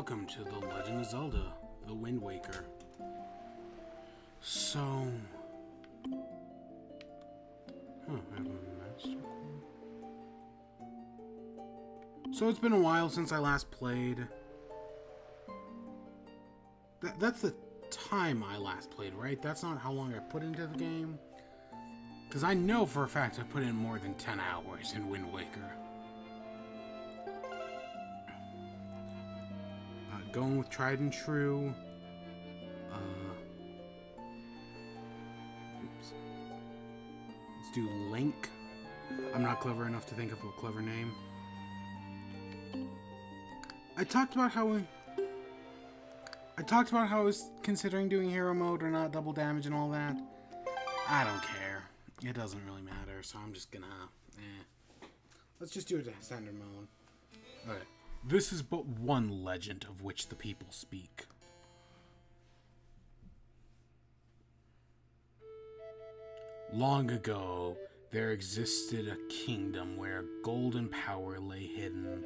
Welcome to The Legend of Zelda, The Wind Waker. So... I have a master core. So it's been a while since I last played. That's the time I last played, right? That's not how long I put into the game. Because I know for a fact I put in more than 10 hours in Wind Waker. Going with tried and true. Oops. Let's do Link. I'm not clever enough to think of a clever name. I talked about how I was considering doing hero mode or not double damage and all that. I don't care. It doesn't really matter, so I'm just gonna... Let's just do it in standard mode. Alright. This is but one legend of which the people speak. Long ago, there existed a kingdom where golden power lay hidden.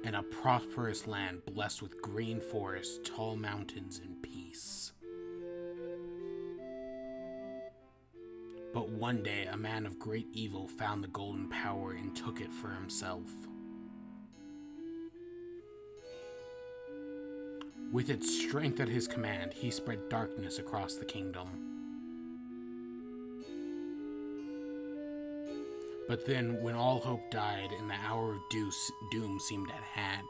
And a prosperous land blessed with green forests, tall mountains, and peace. But one day, a man of great evil found the golden power and took it for himself. With its strength at his command, he spread darkness across the kingdom. But then, when all hope died and the hour of doom seemed at hand,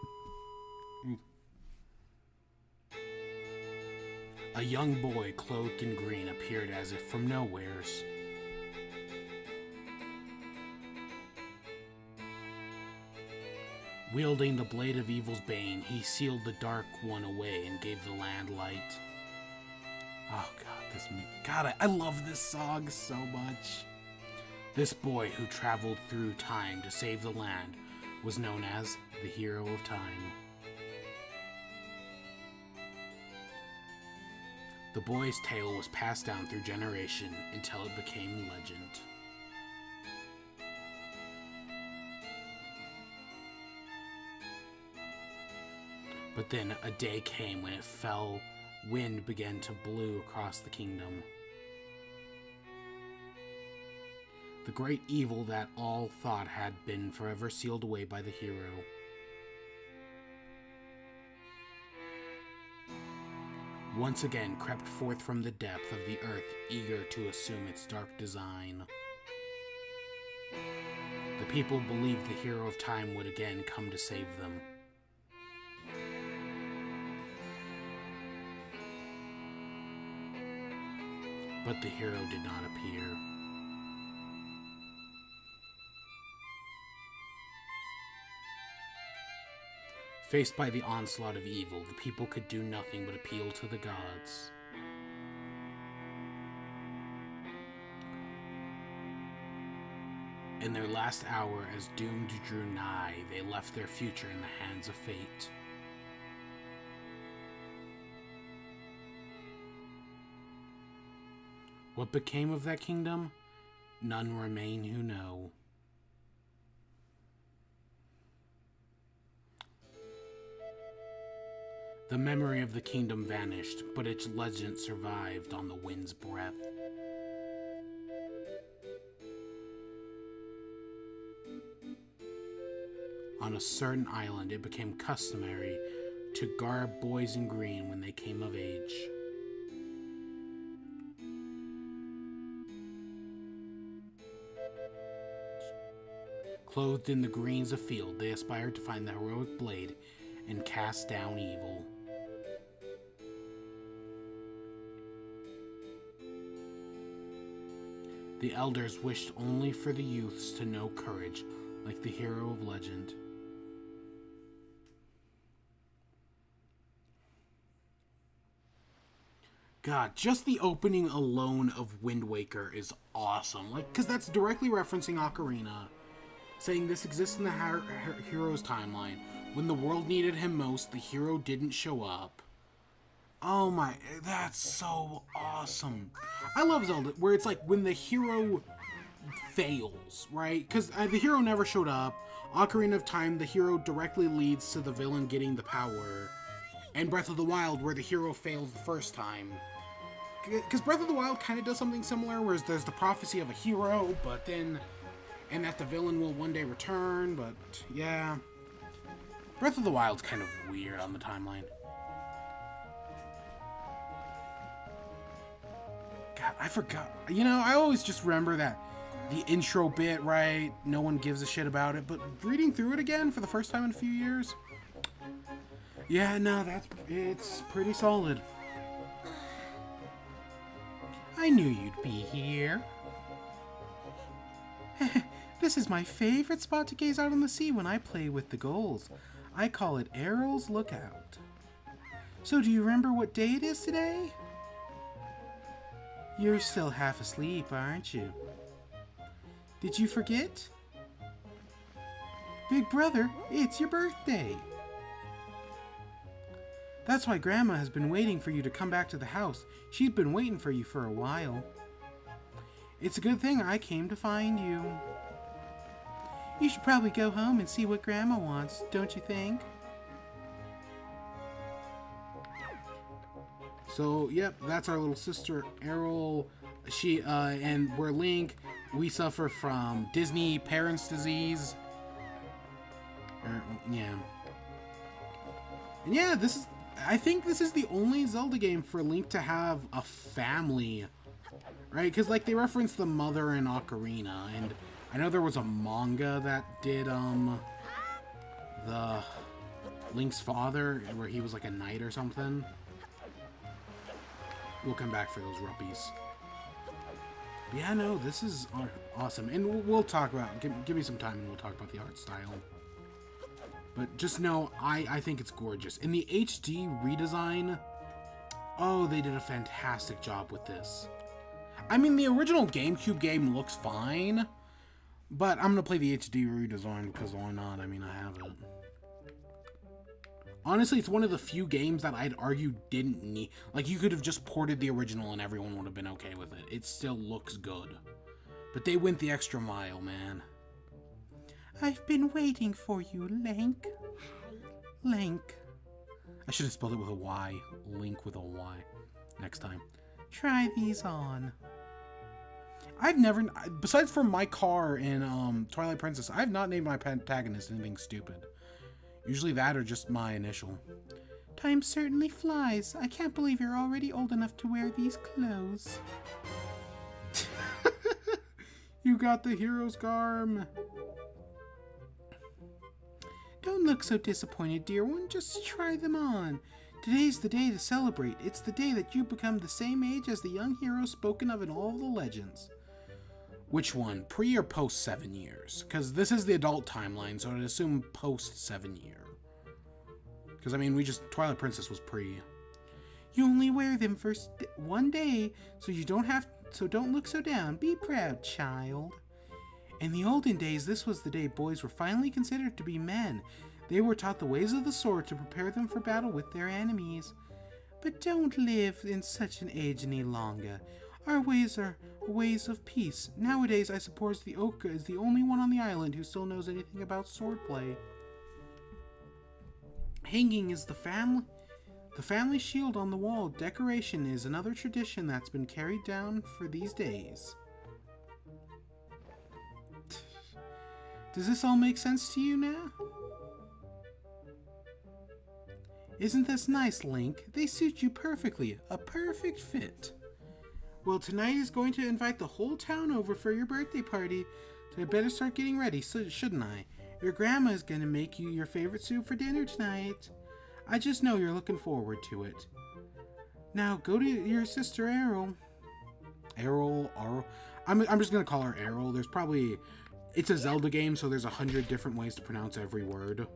a young boy clothed in green appeared as if from nowheres. Wielding the blade of evil's bane, he sealed the dark one away and gave the land light. Oh God, I love this song so much. This boy who traveled through time to save the land was known as the Hero of Time. The boy's tale was passed down through generation until it became legend. But then a day came when it fell, wind began to blow across the kingdom. The great evil that all thought had been forever sealed away by the hero. Once again crept forth from the depth of the earth, eager to assume its dark design. The people believed the Hero of Time would again come to save them. But the hero did not appear. Faced by the onslaught of evil, the people could do nothing but appeal to the gods. In their last hour, as doom drew nigh, they left their future in the hands of fate. What became of that kingdom? None remain who know. The memory of the kingdom vanished, but its legend survived on the wind's breath. On a certain island, it became customary to garb boys in green when they came of age. Clothed in the greens of field, they aspired to find the heroic blade and cast down evil. The elders wished only for the youths to know courage, like the hero of legend. God, just the opening alone of Wind Waker is awesome. Like, because that's directly referencing Ocarina, saying this exists in the hero's timeline. When the world needed him most, the hero didn't show up. Oh my, that's so awesome. I love Zelda, where it's like when the hero fails, right? Because the hero never showed up. Ocarina of Time, the hero directly leads to the villain getting the power. And Breath of the Wild, where the hero fails the first time. Because Breath of the Wild kind of does something similar, whereas there's the prophecy of a hero, but then... and that the villain will one day return, but yeah. Breath of the Wild's kind of weird on the timeline. God, I forgot. You know, I always just remember that the intro bit, right? No one gives a shit about it, but reading through it again for the first time in a few years... yeah, no, it's pretty solid. I knew you'd be here. This is my favorite spot to gaze out on the sea when I play with the gulls. I call it Errol's Lookout. So do you remember what day it is today? You're still half asleep, aren't you? Did you forget? Big brother, it's your birthday. That's why Grandma has been waiting for you to come back to the house. She's been waiting for you for a while. It's a good thing I came to find you. You should probably go home and see what Grandma wants, don't you think? So, yep, that's our little sister, Errol. She, and we're Link. We suffer from Disney parents' disease. Yeah. And yeah, I think this is the only Zelda game for Link to have a family, right? Because, like, they reference the mother in Ocarina, and I know there was a manga that did, the Link's father, where he was, like, a knight or something. We'll come back for those ruppies. But yeah, no, this is awesome. And we'll talk about, give me some time and we'll talk about the art style. But just know, I think it's gorgeous. In the HD redesign, oh, they did a fantastic job with this. I mean, the original GameCube game looks fine, but I'm going to play the HD redesign because why not? I mean, I have it. Honestly, it's one of the few games that I'd argue didn't need... like, you could have just ported the original and everyone would have been okay with it. It still looks good. But they went the extra mile, man. I've been waiting for you, Link. Link. I should have spelled it with a Y. Link with a Y. Next time. Try these on. I've never... besides for my car in Twilight Princess, I've not named my protagonist anything stupid. Usually that or just my initial. Time certainly flies. I can't believe you're already old enough to wear these clothes. You got the hero's garb. Don't look so disappointed, dear one. Just try them on. Today's the day to celebrate. It's the day that you become the same age as the young hero spoken of in all of the legends. Which one? Pre or post 7 years? Because this is the adult timeline, so I'd assume post 7 year. Because, I mean, Twilight Princess was pre. You only wear them for one day, so don't look so down. Be proud, child. In the olden days, this was the day boys were finally considered to be men. They were taught the ways of the sword to prepare them for battle with their enemies. But don't live in such an age any longer. Our ways are ways of peace. Nowadays, I suppose the Oka is the only one on the island who still knows anything about swordplay. Hanging is the family shield on the wall. Decoration is another tradition that's been carried down for these days. Does this all make sense to you now? Isn't this nice, Link? They suit you perfectly. A perfect fit. Well, tonight is going to invite the whole town over for your birthday party, so I better start getting ready, shouldn't I? Your grandma is going to make you your favorite soup for dinner tonight. I just know you're looking forward to it. Now, go to your sister Errol. Errol? I'm just going to call her Errol. It's a Zelda game, so there's 100 different ways to pronounce every word.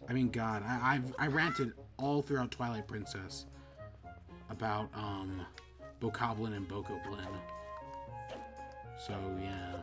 I mean, God, I ranted all throughout Twilight Princess about Bokoblin and Bokoblin. So yeah.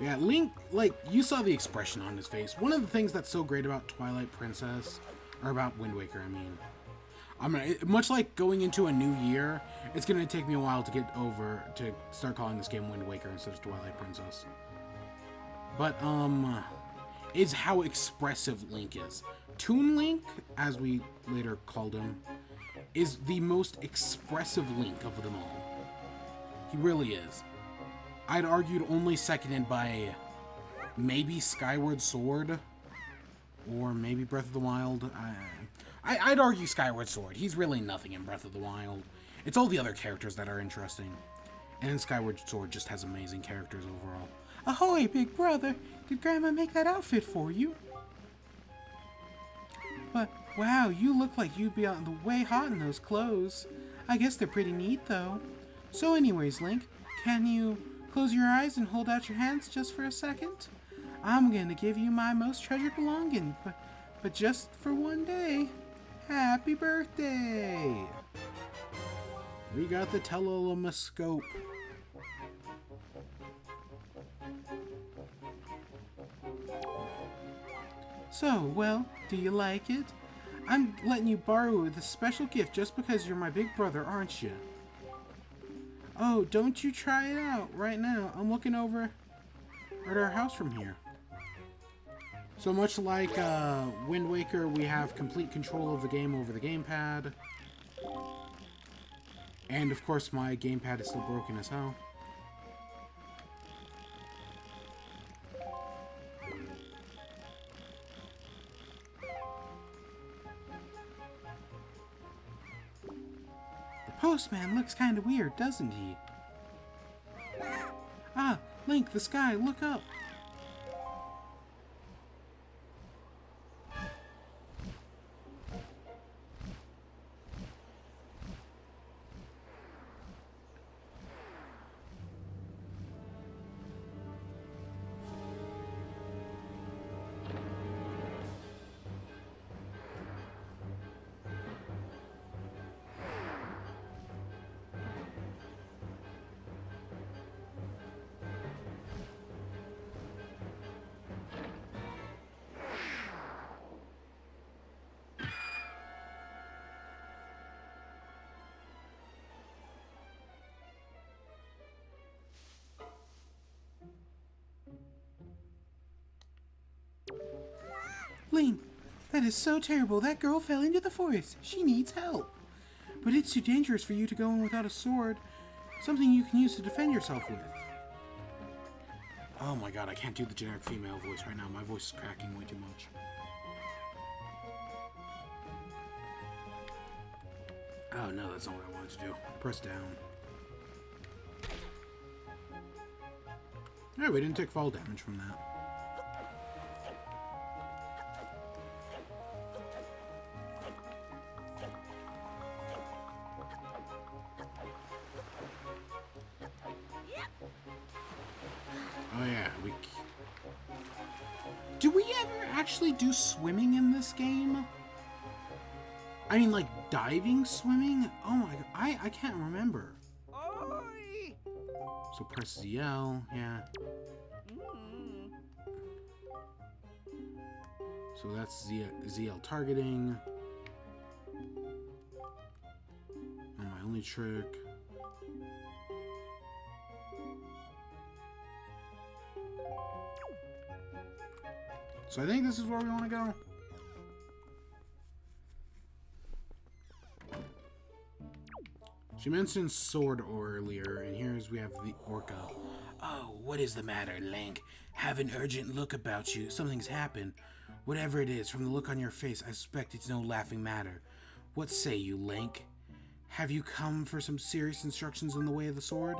Yeah, Link, like, you saw the expression on his face. One of the things that's so great about Twilight Princess, or about Wind Waker, I mean, much like going into a new year, it's gonna take me a while to get over, to start calling this game Wind Waker instead of Twilight Princess. But, is how expressive Link is. Toon Link, as we later called him, is the most expressive Link of them all. He really is. I'd argued only seconded by maybe Skyward Sword, or maybe Breath of the Wild. I'd argue Skyward Sword. He's really nothing in Breath of the Wild. It's all the other characters that are interesting. And Skyward Sword just has amazing characters overall. Ahoy, big brother! Did Grandma make that outfit for you? But, wow, you look like you'd be on the way hot in those clothes. I guess they're pretty neat, though. So anyways, Link, can you close your eyes and hold out your hands just for a second? I'm gonna give you my most treasured belonging, but just for one day. Happy birthday! We got the telescope. So, well, do you like it? I'm letting you borrow this special gift just because you're my big brother, aren't you? Oh, don't you try it out right now. I'm looking over at our house from here. So much like Wind Waker, we have complete control of the game over the gamepad. And of course my gamepad is still broken as hell. The postman looks kind of weird, doesn't he? Ah, Link, the sky, look up. Link, that is so terrible. That girl fell into the forest. She needs help. But it's too dangerous for you to go in without a sword. Something you can use to defend yourself with. Oh my god, I can't do the generic female voice right now. My voice is cracking way too much. Oh no, that's not what I wanted to do. Press down. Yeah, we didn't take fall damage from that. Oh yeah, do we ever actually do swimming in this game? I mean, like, diving swimming? Oh my god, I can't remember. Oi! So press ZL, yeah. So that's ZL targeting. Oh, my only trick. So I think this is where we want to go. She mentioned sword earlier, and here's we have the orca. Oh, what is the matter, Link? Have an urgent look about you. Something's happened. Whatever it is, from the look on your face, I suspect it's no laughing matter. What say you, Link? Have you come for some serious instructions in the way of the sword?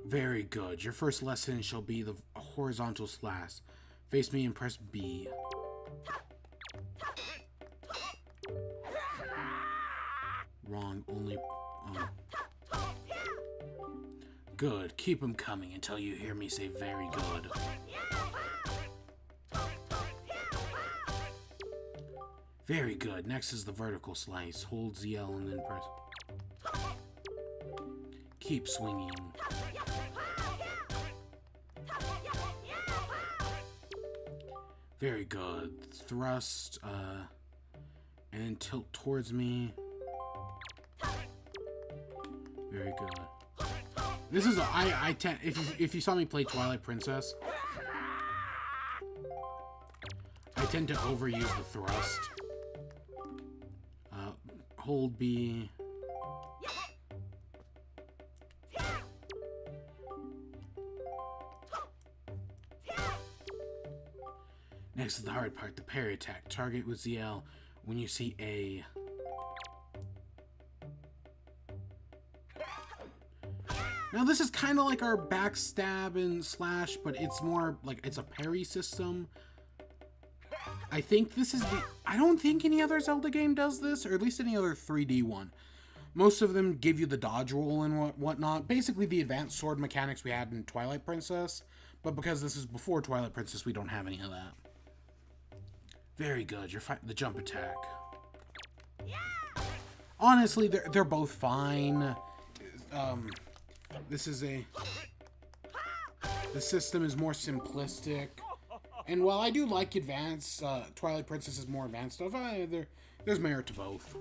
Very good. Your first lesson shall be the horizontal slash. Face me and press B. Wrong, only... Good. Keep them coming until you hear me say very good. Very good. Next is the vertical slice. Hold ZL and then press. Keep swinging. Very good. Thrust, and then tilt towards me. Very good. This is I tend if you saw me play Twilight Princess, I tend to overuse the thrust. Hold B. Next is the hard part, the parry attack. Target with ZL when you see A. Now this is kind of like our backstab and slash, but it's more like it's a parry system. I think this is the... I don't think any other Zelda game does this, or at least any other 3D one. Most of them give you the dodge roll and whatnot. Basically the advanced sword mechanics we had in Twilight Princess. But because this is before Twilight Princess, we don't have any of that. Very good. You're the jump attack. Honestly, they're both fine. This is the system is more simplistic. And while I do like advanced, Twilight Princess is more advanced stuff, there's merit to both.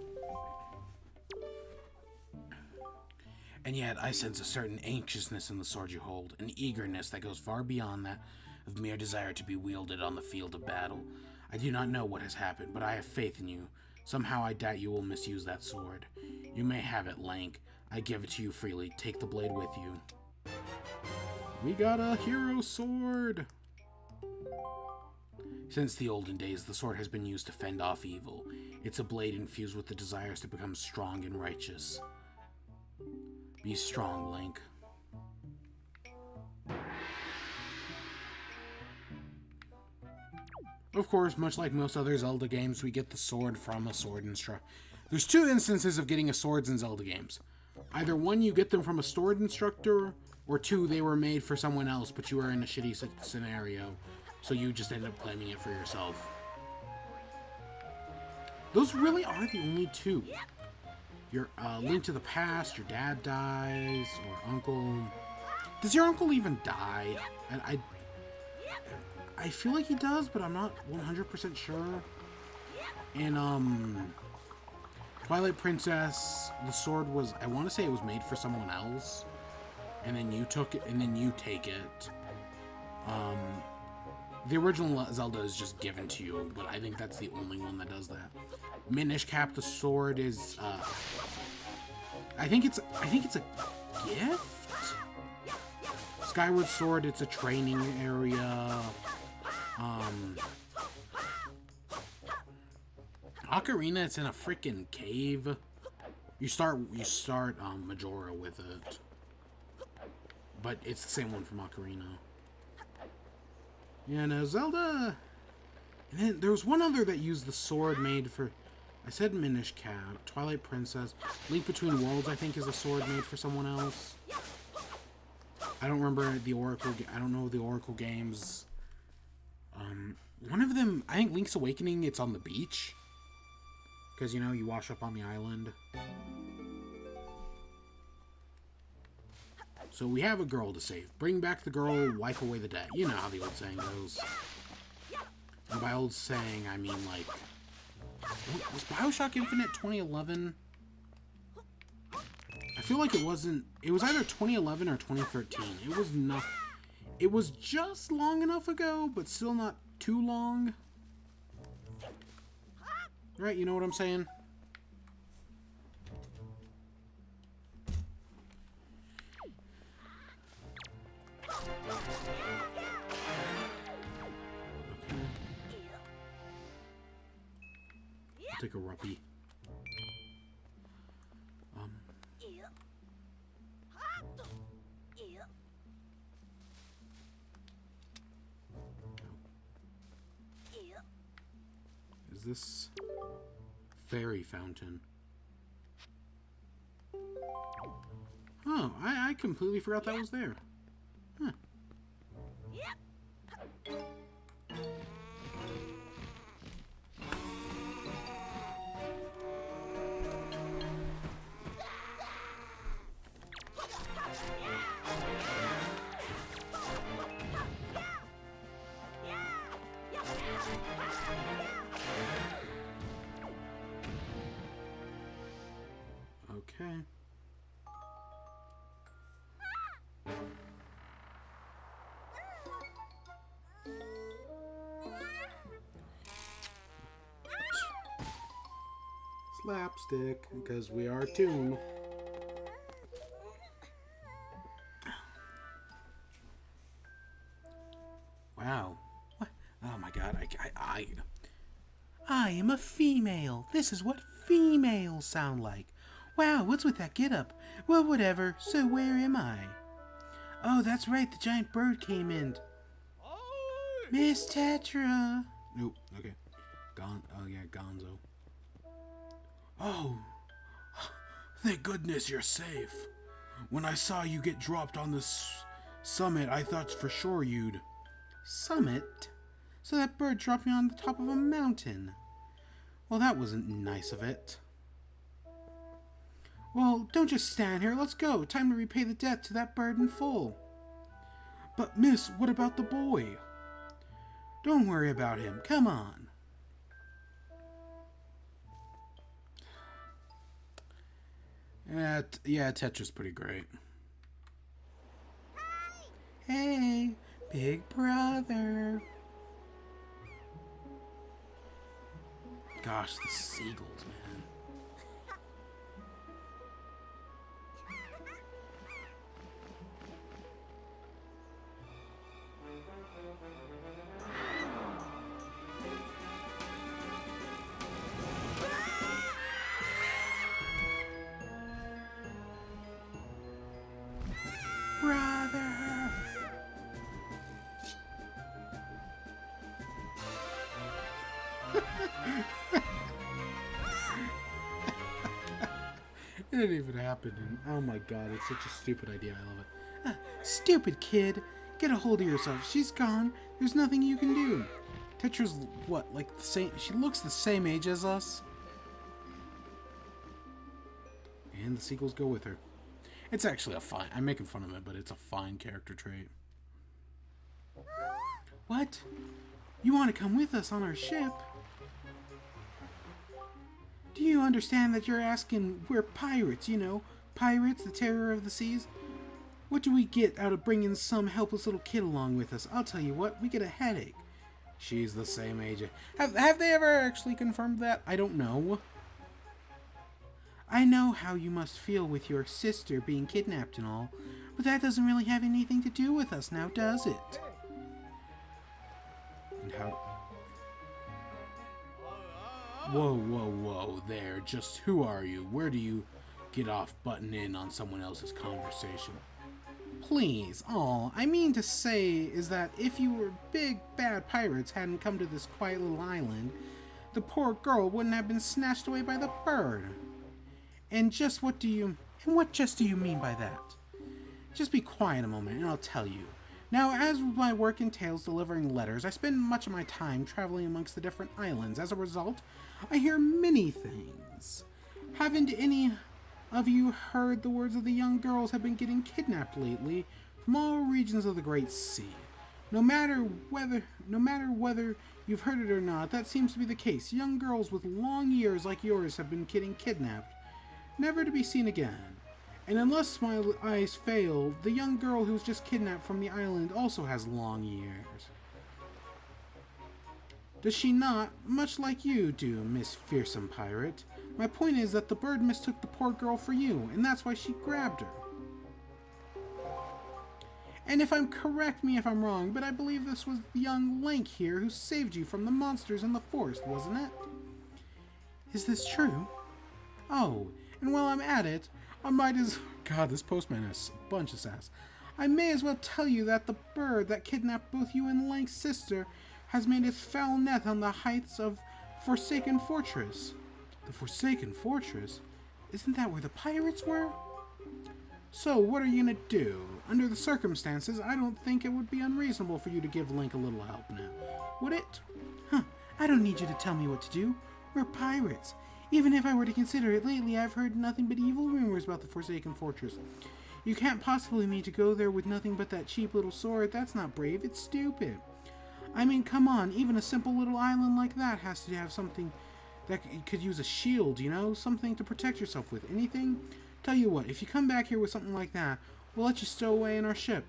And yet, I sense a certain anxiousness in the sword you hold, an eagerness that goes far beyond that of mere desire to be wielded on the field of battle. I do not know what has happened, but I have faith in you. Somehow I doubt you will misuse that sword. You may have it, Link. I give it to you freely. Take the blade with you. We got a hero sword! Since the olden days, the sword has been used to fend off evil. It's a blade infused with the desires to become strong and righteous. Be strong, Link. Of course, much like most other Zelda games, we get the sword from a sword instructor. There's two instances of getting a swords in Zelda games. Either one, you get them from a sword instructor, or two, they were made for someone else, but you were in a shitty scenario, so you just end up claiming it for yourself. Those really are the only two. Your Link to the Past, your dad dies, or uncle. Does your uncle even die? I feel like he does, but I'm not 100% sure. In Twilight Princess, the sword was, I want to say it was made for someone else, and then you took it, and then you take it. The original Zelda is just given to you, but I think that's the only one that does that. Minish Cap, the sword is, I think it's a gift? Skyward Sword, it's a training area. Ocarina, it's in a freaking cave. You start Majora with it. But it's the same one from Ocarina. Yeah, no, Zelda. And then there was one other that used the sword made for, I said Minish Cap, Twilight Princess. Link Between Worlds, I think, is a sword made for someone else. I don't remember the Oracle, I don't know the Oracle games. One of them, I think Link's Awakening, it's on the beach. Because, you know, you wash up on the island. So we have a girl to save. Bring back the girl, wipe away the debt. You know how the old saying goes. And by old saying, I mean, like... Was Bioshock Infinite 2011? I feel like it wasn't... It was either 2011 or 2013. It was not... It was just long enough ago, but still not too long. Right, you know what I'm saying? I'll take a ruppy. Is this fairy fountain? Oh, I completely forgot that was there. Huh. slapstick, because we are Toon. Wow. What? Oh my god, I am a female. This is what females sound like. Wow, what's with that get-up? Well, whatever. So where am I? Oh, that's right. The giant bird came in. Miss Tetra. Nope. Okay. Oh yeah, Gonzo. Oh, thank goodness you're safe. When I saw you get dropped on this summit, I thought for sure you'd... Summit? So that bird dropped me on the top of a mountain. Well, that wasn't nice of it. Well, don't just stand here. Let's go. Time to repay the debt to that bird in full. But, miss, what about the boy? Don't worry about him. Come on. Yeah, Tetra's pretty great. Hey, big brother. Gosh, the seagulls, man. Brother. It didn't even happen. And oh my god, it's such a stupid idea. I love it. Stupid kid. Get a hold of yourself. She's gone. There's nothing you can do. Tetra's what? Like the same? She looks the same age as us. And the sequels go with her. It's actually a fine... I'm making fun of it, but it's a fine character trait. What? You want to come with us on our ship? Do you understand that you're asking... We're pirates, you know. Pirates, the terror of the seas. What do we get out of bringing some helpless little kid along with us? I'll tell you what, we get a headache. She's the same age. Have they ever actually confirmed that? I don't know. I know how you must feel with your sister being kidnapped and all, but that doesn't really have anything to do with us now, does it? And how... Whoa, there. Just who are you? Where do you get off butting in on someone else's conversation? Please, all I mean to say is that if you were big, bad pirates hadn't come to this quiet little island, the poor girl wouldn't have been snatched away by the bird. And what just do you mean by that? Just be quiet a moment and I'll tell you. Now, as my work entails delivering letters, I spend much of my time traveling amongst the different islands. As a result, I hear many things. Haven't any of you heard the words of the young girls have been getting kidnapped lately from all regions of the Great Sea? No matter whether you've heard it or not, that seems to be the case. Young girls with long ears like yours have been getting kidnapped, never to be seen again. And unless my eyes fail, the young girl who was just kidnapped from the island also has long ears. Does she not? Much like you do, Miss Fearsome Pirate. My point is that the bird mistook the poor girl for you, and that's why she grabbed her. And if I'm correct me if I'm wrong, but I believe this was the young Link here who saved you from the monsters in the forest, wasn't it? Is this true? Oh, and while I'm at it, I might as... God, this postman is a bunch of sass. I may as well tell you that the bird that kidnapped both you and Link's sister has made its foul nest on the heights of Forsaken Fortress. The Forsaken Fortress? Isn't that where the pirates were? So, what are you gonna do? Under the circumstances, I don't think it would be unreasonable for you to give Link a little help now. Would it? Huh, I don't need you to tell me what to do. We're pirates. Even if I were to consider it, lately I've heard nothing but evil rumors about the Forsaken Fortress. You can't possibly mean to go there with nothing but that cheap little sword. That's not brave, it's stupid. I mean, come on, even a simple little island like that has to have something that could use a shield, you know? Something to protect yourself with. Anything? Tell you what, if you come back here with something like that, we'll let you stow away in our ship.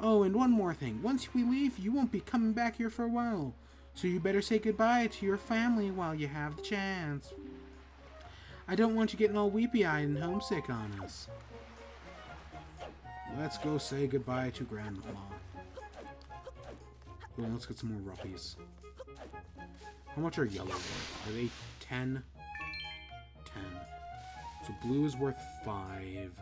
Oh, and one more thing. Once we leave, you won't be coming back here for a while. So you better say goodbye to your family while you have the chance. I don't want you getting all weepy-eyed and homesick on us. Let's go say goodbye to Grandma. Well, let's get some more ruppies. How much are yellow worth? Are they 10? 10. So blue is worth 5.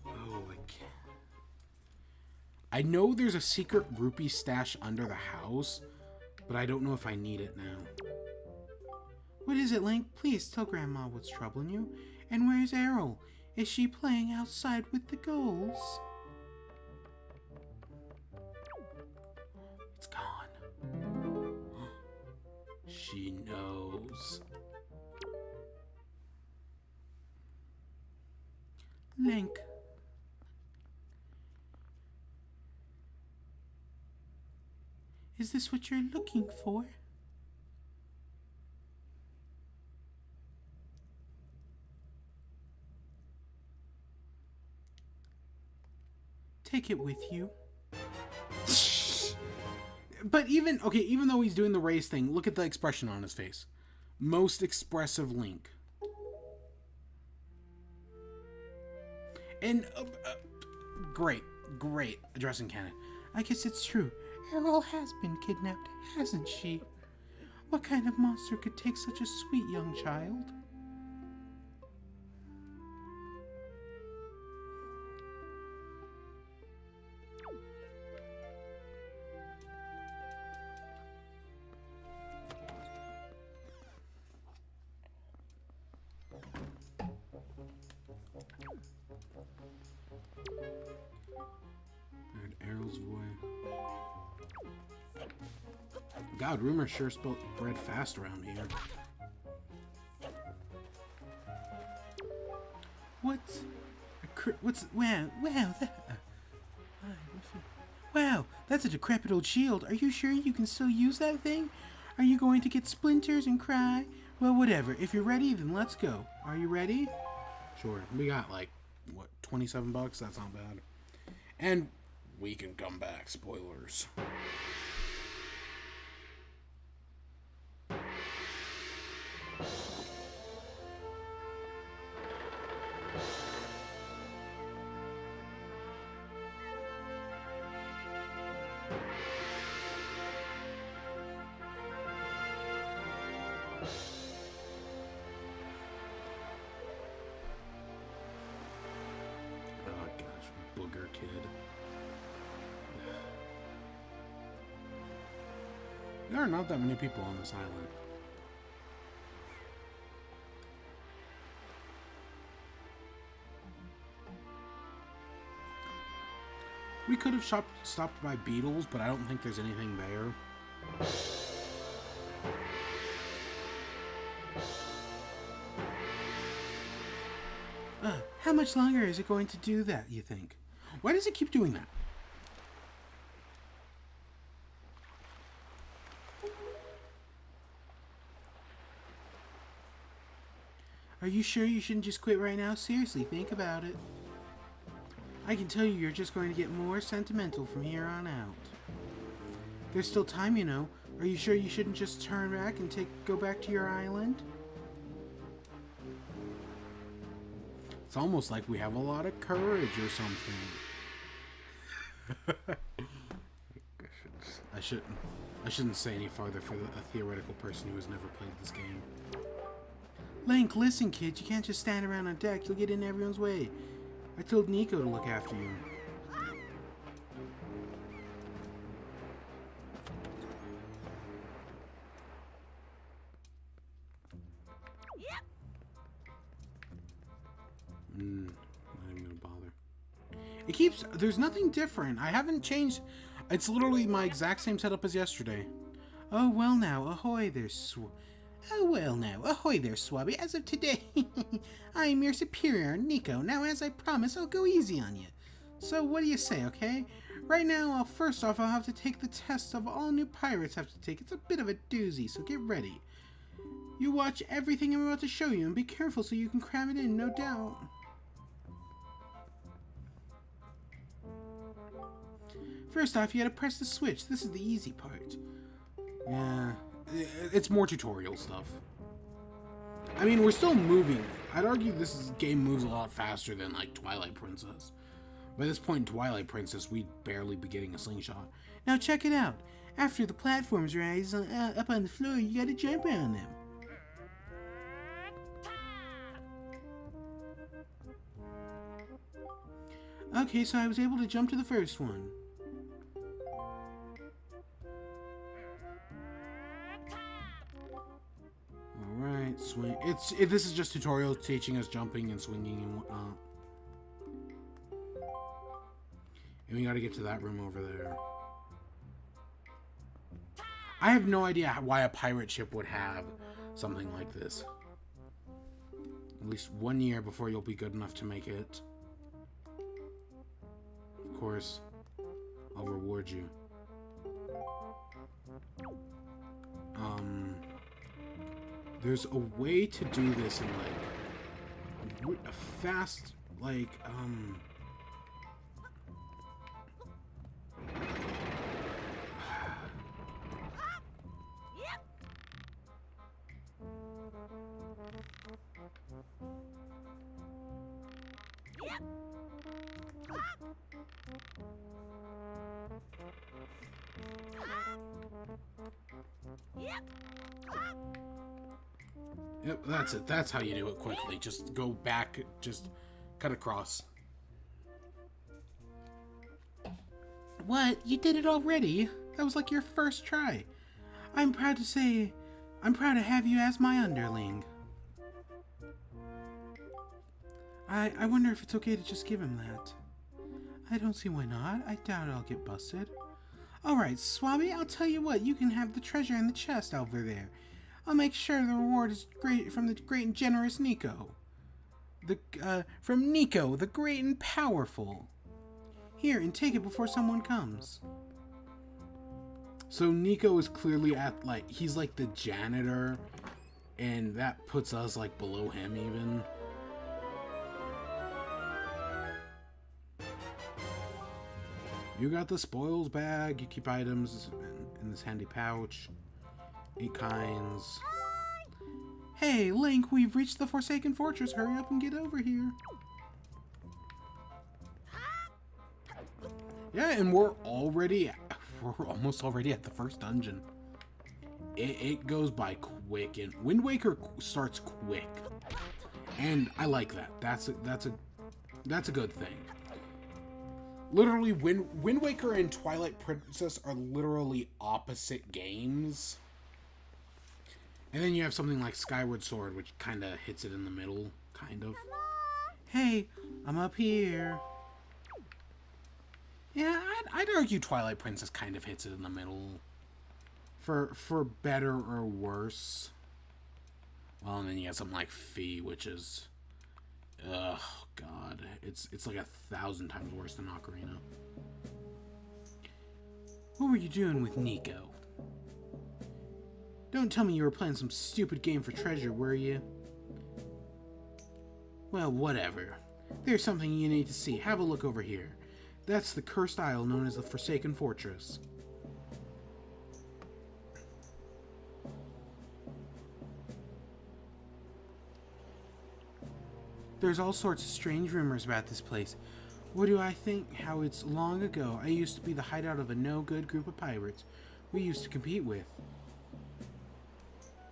Oh, I can't. I know there's a secret rupee stash under the house, but I don't know if I need it now. What is it, Link? Please tell Grandma what's troubling you. And where's Errol? Is she playing outside with the gulls? It's gone. She knows. Link. Is this what you're looking for? Take it with you. But even though he's doing the race thing, look at the expression on his face. Most expressive Link. And great addressing canon. I guess it's true. Errol has been kidnapped, hasn't she? What kind of monster could take such a sweet young child? And Errol's boy. God, rumor sure spelled bread fast around here. Wow, that's a decrepit old shield. Are you sure you can still use that thing? Are you going to get splinters and cry? Well, whatever. If you're ready, then let's go. Are you ready? Sure. We got like, what, 27 bucks? That's not bad. And we can come back. Spoilers. Booger kid. There are not that many people on this island. We could have stopped by Beetles, but I don't think there's anything there. How much longer is it going to do that, you think? Why does it keep doing that? Are you sure you shouldn't just quit right now? Seriously, think about it. I can tell you're just going to get more sentimental from here on out. There's still time, you know. Are you sure you shouldn't just turn back and go back to your island? It's almost like we have a lot of courage or something. I shouldn't say any farther for a theoretical person who has never played this game. Link, listen, kid. You can't just stand around on deck. You'll get in everyone's way. I told Nico to look after you. Not even gonna bother. It keeps... There's nothing different. I haven't changed... It's literally my exact same setup as yesterday. Oh, well now. Ahoy there, Swabby. As of today, I am your superior, Nico. Now, as I promised, I'll go easy on you. So, what do you say, okay? Right now, first off, I'll have to take the test of all new pirates have to take. It's a bit of a doozy, so get ready. You watch everything I'm about to show you, and be careful so you can cram it in, no doubt. First off, you gotta press the switch. This is the easy part. Yeah, it's more tutorial stuff. I mean, we're still moving. I'd argue game moves a lot faster than, like, Twilight Princess. By this point in Twilight Princess, we'd barely be getting a slingshot. Now check it out. After the platforms rise up on the floor, you gotta jump on them. Okay, so I was able to jump to the first one. Alright, swing. This is just tutorial teaching us jumping and swinging and whatnot. And we gotta get to that room over there. I have no idea why a pirate ship would have something like this. At least 1 year before you'll be good enough to make it. Of course, I'll reward you. There's a way to do this in, like, a fast, like, Yep, that's it. That's how you do it quickly. Just go back, just cut across. What? You did it already? That was like your first try. I'm proud to have you as my underling. I wonder if it's okay to just give him that. I don't see why not. I doubt I'll get busted. Alright, Swabby, I'll tell you what. You can have the treasure in the chest over there. I'll make sure the reward is great from the great and generous Nico. From Nico, the great and powerful. Here, and take it before someone comes. So Nico is clearly he's like the janitor, and that puts us like below him even. You got the spoils bag. You keep items in this handy pouch. 8 kinds. Hey, Link, we've reached the Forsaken Fortress. Hurry up and get over here. Yeah, and we're almost already at the first dungeon. It goes by quick, and Wind Waker starts quick. And I like that. That's a good thing. Literally, Wind Waker and Twilight Princess are literally opposite games. And then you have something like Skyward Sword, which kind of hits it in the middle, kind of. Hey, I'm up here. Yeah, I'd argue Twilight Princess kind of hits it in the middle. For better or worse. Well, and then you have something like Fee, which is... oh, God. It's like 1,000 times worse than Ocarina. What were you doing with Nico? Don't tell me you were playing some stupid game for treasure, were you? Well, whatever. There's something you need to see. Have a look over here. That's the cursed isle known as the Forsaken Fortress. There's all sorts of strange rumors about this place. What do I think? How it's long ago. I used to be the hideout of a no-good group of pirates we used to compete with.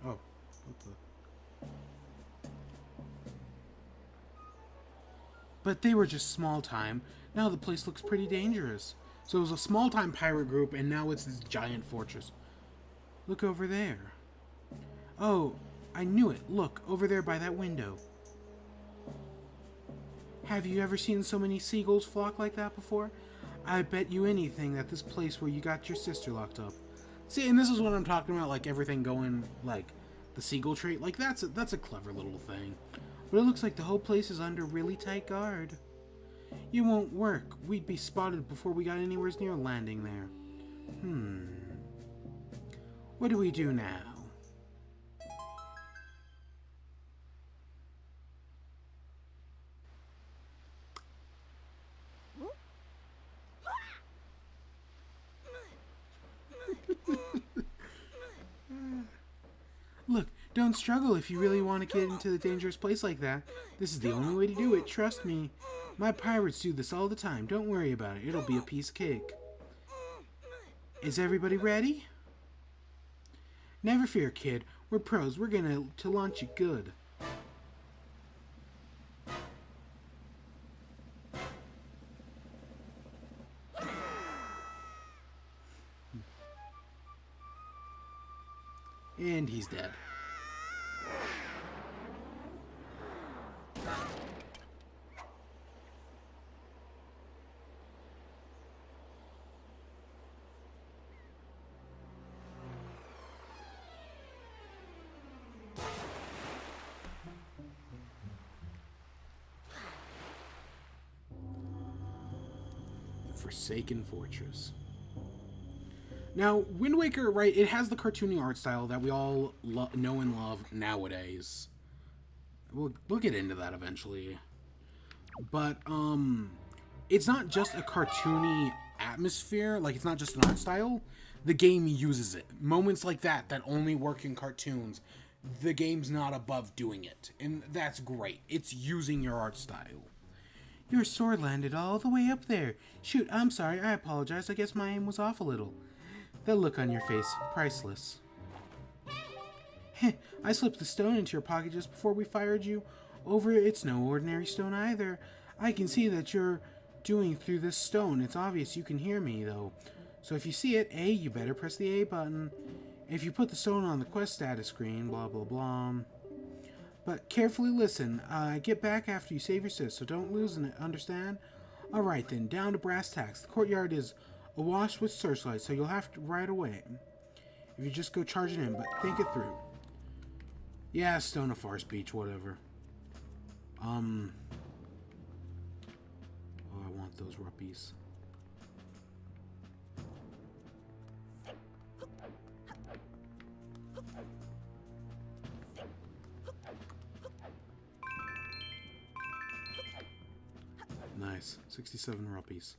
Oh, what the... But they were just small-time. Now the place looks pretty dangerous. So it was a small-time pirate group, and now it's this giant fortress. Look over there. Oh, I knew it. Look, over there by that window. Have you ever seen so many seagulls flock like that before? I bet you anything that this place where you got your sister locked up. See, and this is what I'm talking about, like everything going, like, the seagull trait. Like, that's a clever little thing. But it looks like the whole place is under really tight guard. You won't work. We'd be spotted before we got anywhere near landing there. What do we do now? Don't struggle if you really want to get into a dangerous place like that. This is the only way to do it, trust me. My pirates do this all the time. Don't worry about it. It'll be a piece of cake. Is everybody ready? Never fear, kid. We're pros. We're gonna launch you good. And he's dead. Forsaken Fortress. Now, Wind Waker, right, it has the cartoony art style that we all know and love nowadays. We'll get into that eventually. But, it's not just a cartoony atmosphere, like, it's not just an art style. The game uses it. Moments like that only work in cartoons, the game's not above doing it. And that's great. It's using your art style. Your sword landed all the way up there. Shoot, I'm sorry, I apologize. I guess my aim was off a little. That look on your face, priceless. Heh, I slipped the stone into your pocket just before we fired you over. It's no ordinary stone either. I can see that you're doing through this stone. It's obvious you can hear me, though. So if you see it, A, you better press the A button. If you put the stone on the quest status screen, blah, blah, blah. But carefully listen. Get back after you save your sis, so don't lose it, understand? Alright then, down to brass tacks. The courtyard is awash with searchlights, so you'll have to right away. If you just go charging in, but think it through. Yeah, Stone of Far Speech, whatever. Oh, I want those ruppies. Nice. 67 rupees.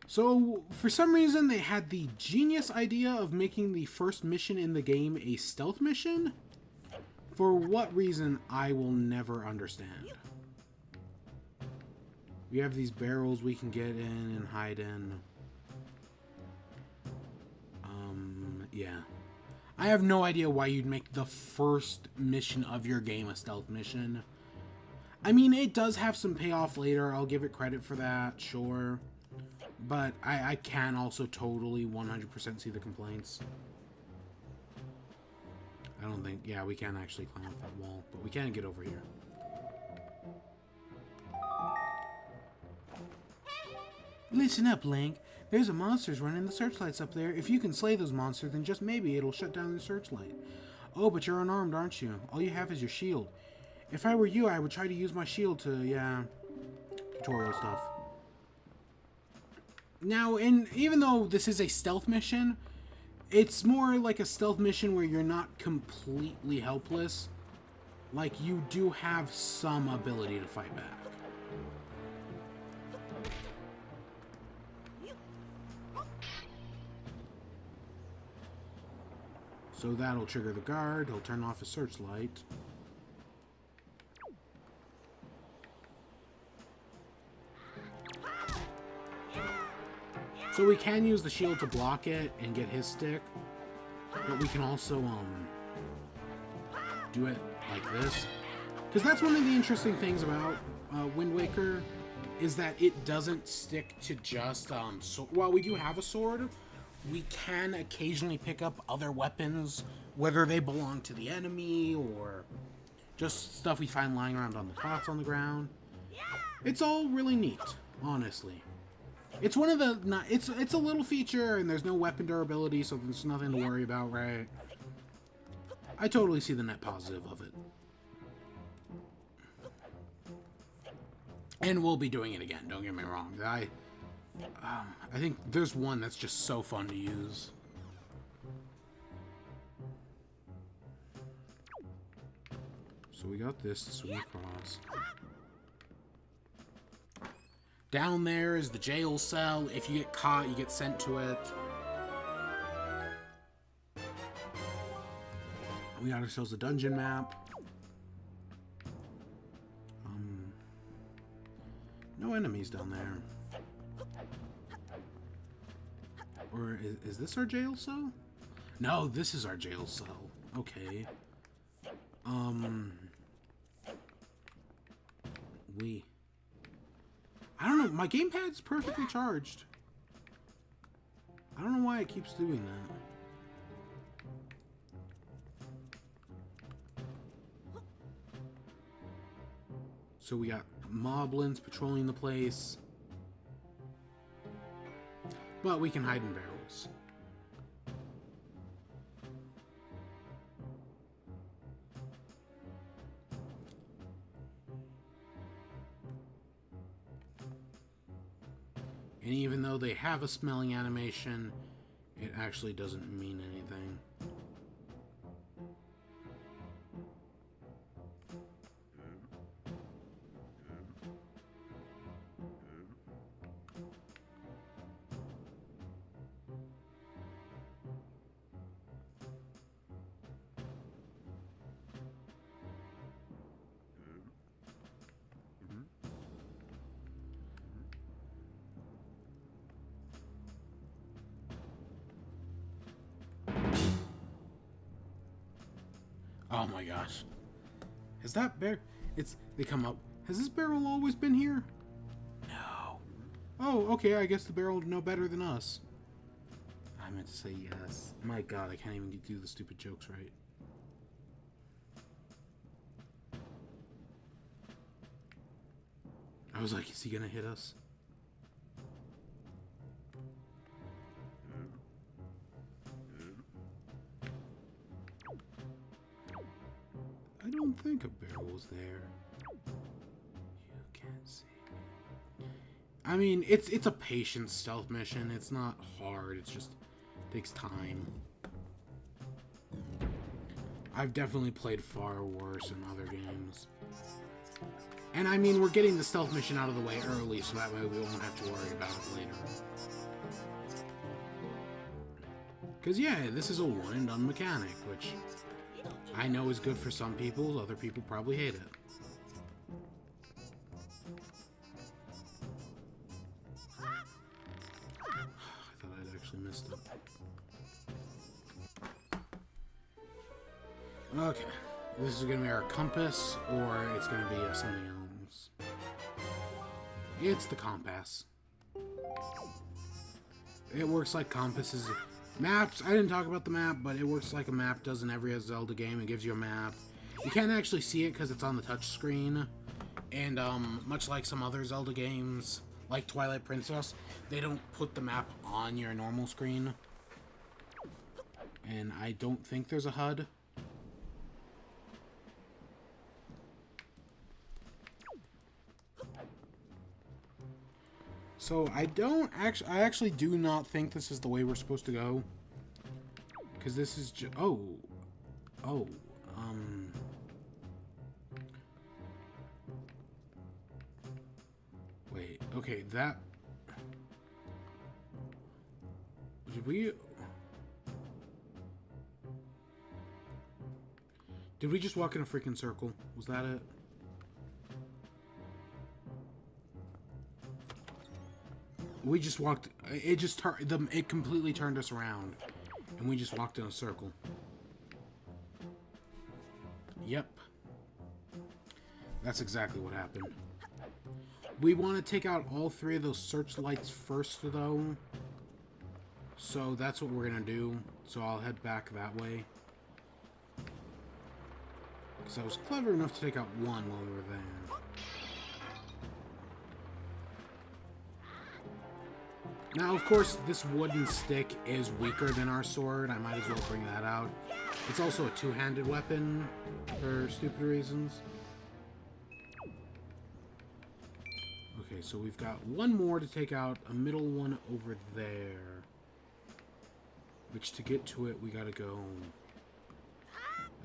So, for some reason, they had the genius idea of making the first mission in the game a stealth mission. For what reason, I will never understand. We have these barrels we can get in and hide in. Yeah. I have no idea why you'd make the first mission of your game a stealth mission. I mean, it does have some payoff later. I'll give it credit for that, sure. But I can also totally 100% see the complaints. I don't think... Yeah, we can't actually climb up that wall, but we can get over here. Listen up, Link. There's a monster's running the searchlights up there. If you can slay those monsters, then just maybe it'll shut down the searchlight. Oh, but you're unarmed, aren't you? All you have is your shield. If I were you, I would try to use my shield to, yeah, tutorial stuff. Now, even though this is a stealth mission, it's more like a stealth mission where you're not completely helpless. Like, you do have some ability to fight back. So that'll trigger the guard. He'll turn off his searchlight. So we can use the shield to block it and get his stick, but we can also do it like this. Because that's one of the interesting things about Wind Waker, is that it doesn't stick to just while we do have a sword, we can occasionally pick up other weapons, whether they belong to the enemy or just stuff we find lying around on the pots on the ground. It's all really neat, honestly. It's one of the... It's a little feature, and there's no weapon durability, so there's nothing to worry about, right? I totally see the net positive of it. And we'll be doing it again, don't get me wrong. I think there's one that's just so fun to use. So we got this to swing across. Down there is the jail cell. If you get caught, you get sent to it. We got ourselves a dungeon map. No enemies down there. Or is this our jail cell? No, this is our jail cell. Okay. I don't know. My gamepad's perfectly charged. I don't know why it keeps doing that. So we got moblins patrolling the place. But we can hide in barrels. And even though they have a smelling animation, it actually doesn't mean anything. Oh my gosh. Has that bear... They come up. Has this barrel always been here? No. Oh, okay, I guess the barrel would know better than us. I meant to say yes. My god, I can't even do the stupid jokes right. I was like, is he gonna hit us? I don't think a barrel's there. You can't see me. I mean, it's a patient stealth mission. It's not hard. It's just takes time. I've definitely played far worse in other games. And I mean, we're getting the stealth mission out of the way early, so that way we won't have to worry about it later. Because yeah, this is a one and done mechanic, which I know is good for some people, other people probably hate it. I thought I'd actually missed it. Okay, this is going to be our compass, or it's going to be something else. It's the compass. It works like compasses. Maps, I didn't talk about the map, but it works like a map does in every Zelda game. It gives you a map. You can't actually see it because it's on the touch screen. And much like some other Zelda games, like Twilight Princess, they don't put the map on your normal screen. And I don't think there's a HUD. So I actually do not think this is the way we're supposed to go. Because this is just, wait, okay, that, did we just walk in a freaking circle? Was that it? We just walked, it completely turned us around. And we just walked in a circle. Yep. That's exactly what happened. We want to take out all three of those searchlights first, though. So that's what we're going to do. So I'll head back that way. Because I was clever enough to take out one while we were there. Now, of course, this wooden stick is weaker than our sword. I might as well bring that out. It's also a two-handed weapon for stupid reasons. Okay, so we've got one more to take out, a middle one over there. Which, to get to it, we gotta go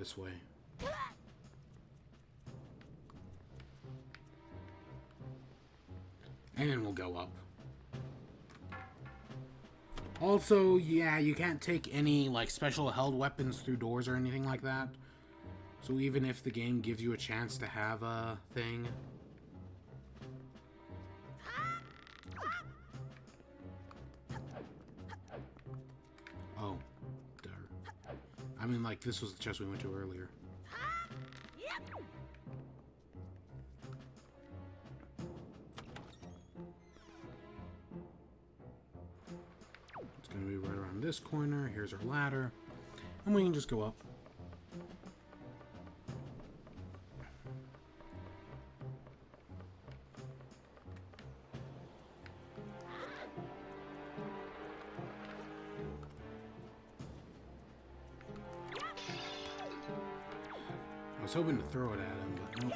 this way. And then we'll go up. Also, yeah, you can't take any, like, special held weapons through doors or anything like that. So even if the game gives you a chance to have a thing... Oh, darn. I mean, like, this was the chest we went to earlier. It's going to be right around this corner. Here's our ladder. And we can just go up. I was hoping to throw it at him, but nope.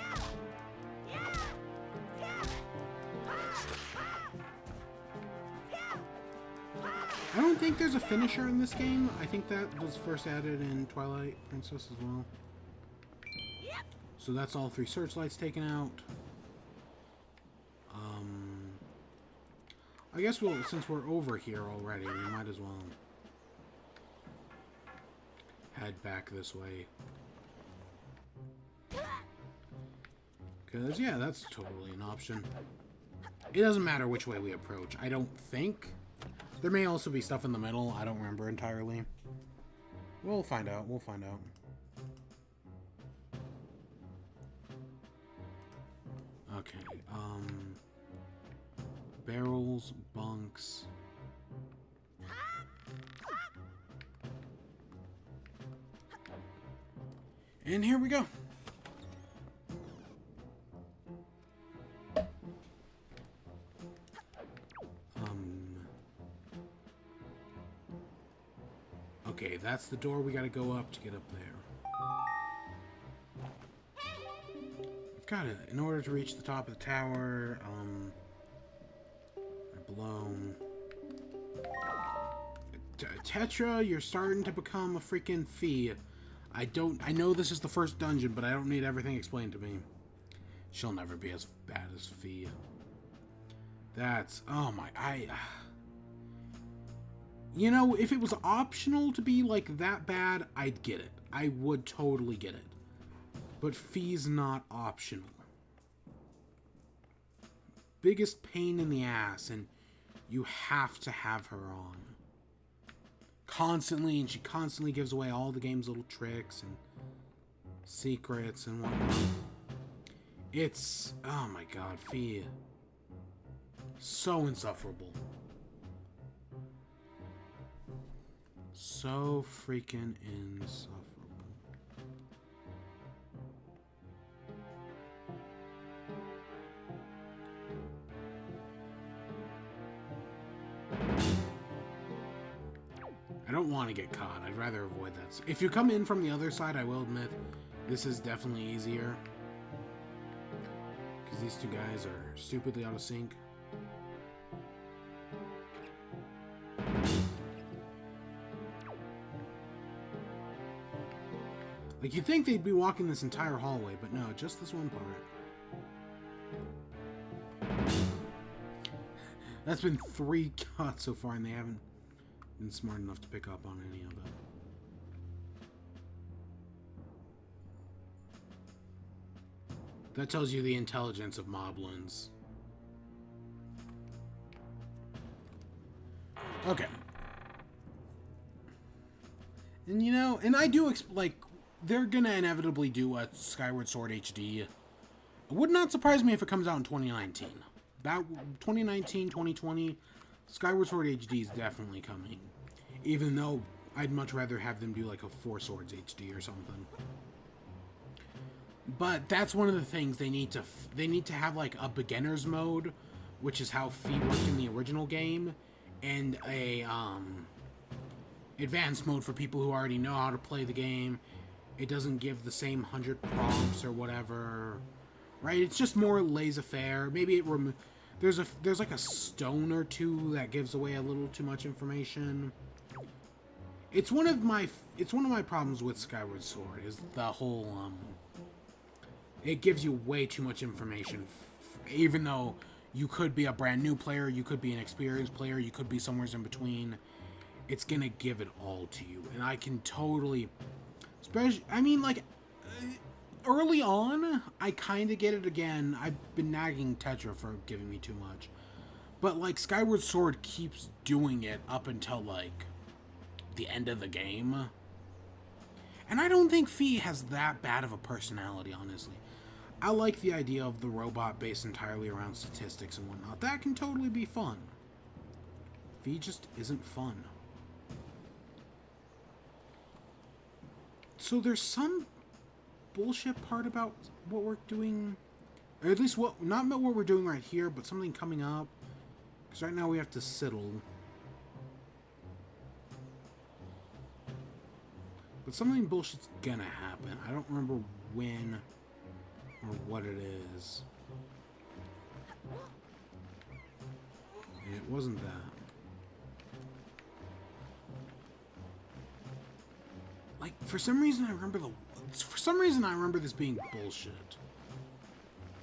I don't think there's a finisher in this game. I think that was first added in Twilight Princess as well. So that's all 3 searchlights taken out. I guess since we're over here already, we might as well head back this way. Because, yeah, that's totally an option. It doesn't matter which way we approach. I don't think. There may also be stuff in the middle. I don't remember entirely. We'll find out. We'll find out. Okay, barrels, bunks. And here we go. Okay, that's the door we gotta go up to get up there. I've got it. In order to reach the top of the tower, blown. Tetra, you're starting to become a freaking fee. I know this is the first dungeon, but I don't need everything explained to me. She'll never be as bad as Fee. That's, oh my, you know, if it was optional to be like that bad, I'd get it. I would totally get it. But Fee's not optional. Biggest pain in the ass, and you have to have her on. Constantly, and she constantly gives away all the game's little tricks and secrets and whatnot. It's, oh my god, Fee. So insufferable. So freaking insufferable. I don't want to get caught. I'd rather avoid that. If you come in from the other side, I will admit, this is definitely easier. Because these two guys are stupidly out of sync. Like, you'd think they'd be walking this entire hallway, but no, just this one part. That's been 3 cuts so far, and they haven't been smart enough to pick up on any of it. That tells you the intelligence of moblins. Okay. And you know, and I do like, they're gonna inevitably do a Skyward Sword HD. It would not surprise me if it comes out in 2019. That 2019, 2020, Skyward Sword HD is definitely coming. Even though I'd much rather have them do like a 4 Swords HD or something. But that's one of the things they need to have, like a beginner's mode, which is how Fee worked in the original game, and a advanced mode for people who already know how to play the game. It doesn't give the same 100 prompts or whatever, right? It's just more laissez-faire. Maybe it there's like a stone or 2 that gives away a little too much information. It's one of my problems with Skyward Sword is the whole it gives you way too much information, even though you could be a brand new player, you could be an experienced player, you could be somewhere in between. It's gonna give it all to you, and I can totally, especially, I mean, like, Early on, I kind of get it again. I've been nagging Tetra for giving me too much. But, like, Skyward Sword keeps doing it up until, like, the end of the game. And I don't think Fi has that bad of a personality, honestly. I like the idea of the robot based entirely around statistics and whatnot. That can totally be fun. Fi just isn't fun. So there's some bullshit part about what we're doing, or at least what, not what we're doing right here, but something coming up. Because right now we have to settle. But something bullshit's gonna happen. I don't remember when or what it is. And it wasn't that. Like, for some reason I remember this being bullshit.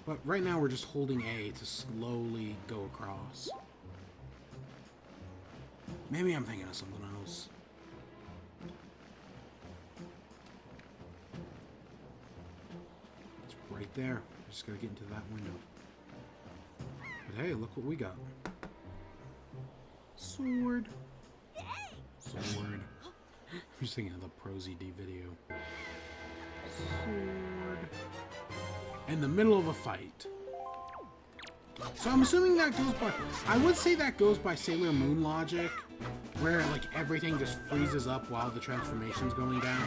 But right now we're just holding A to slowly go across. Maybe I'm thinking of something else. It's right there. Just gotta get into that window. But hey, look what we got. Sword. Sword. I'm just thinking of the ProZD video. Sword. In the middle of a fight. So I'm assuming that goes by... I would say that goes by Sailor Moon logic, where, like, everything just freezes up while the transformation's going down,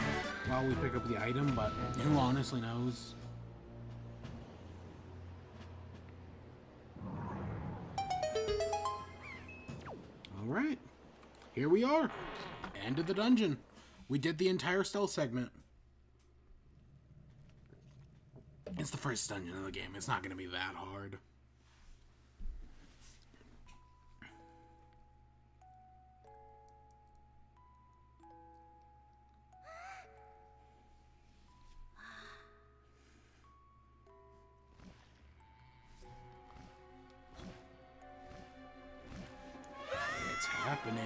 while we pick up the item, but who honestly knows? Alright. Here we are. End of the dungeon. We did the entire stealth segment. It's the first dungeon of the game. It's not going to be that hard. It's happening.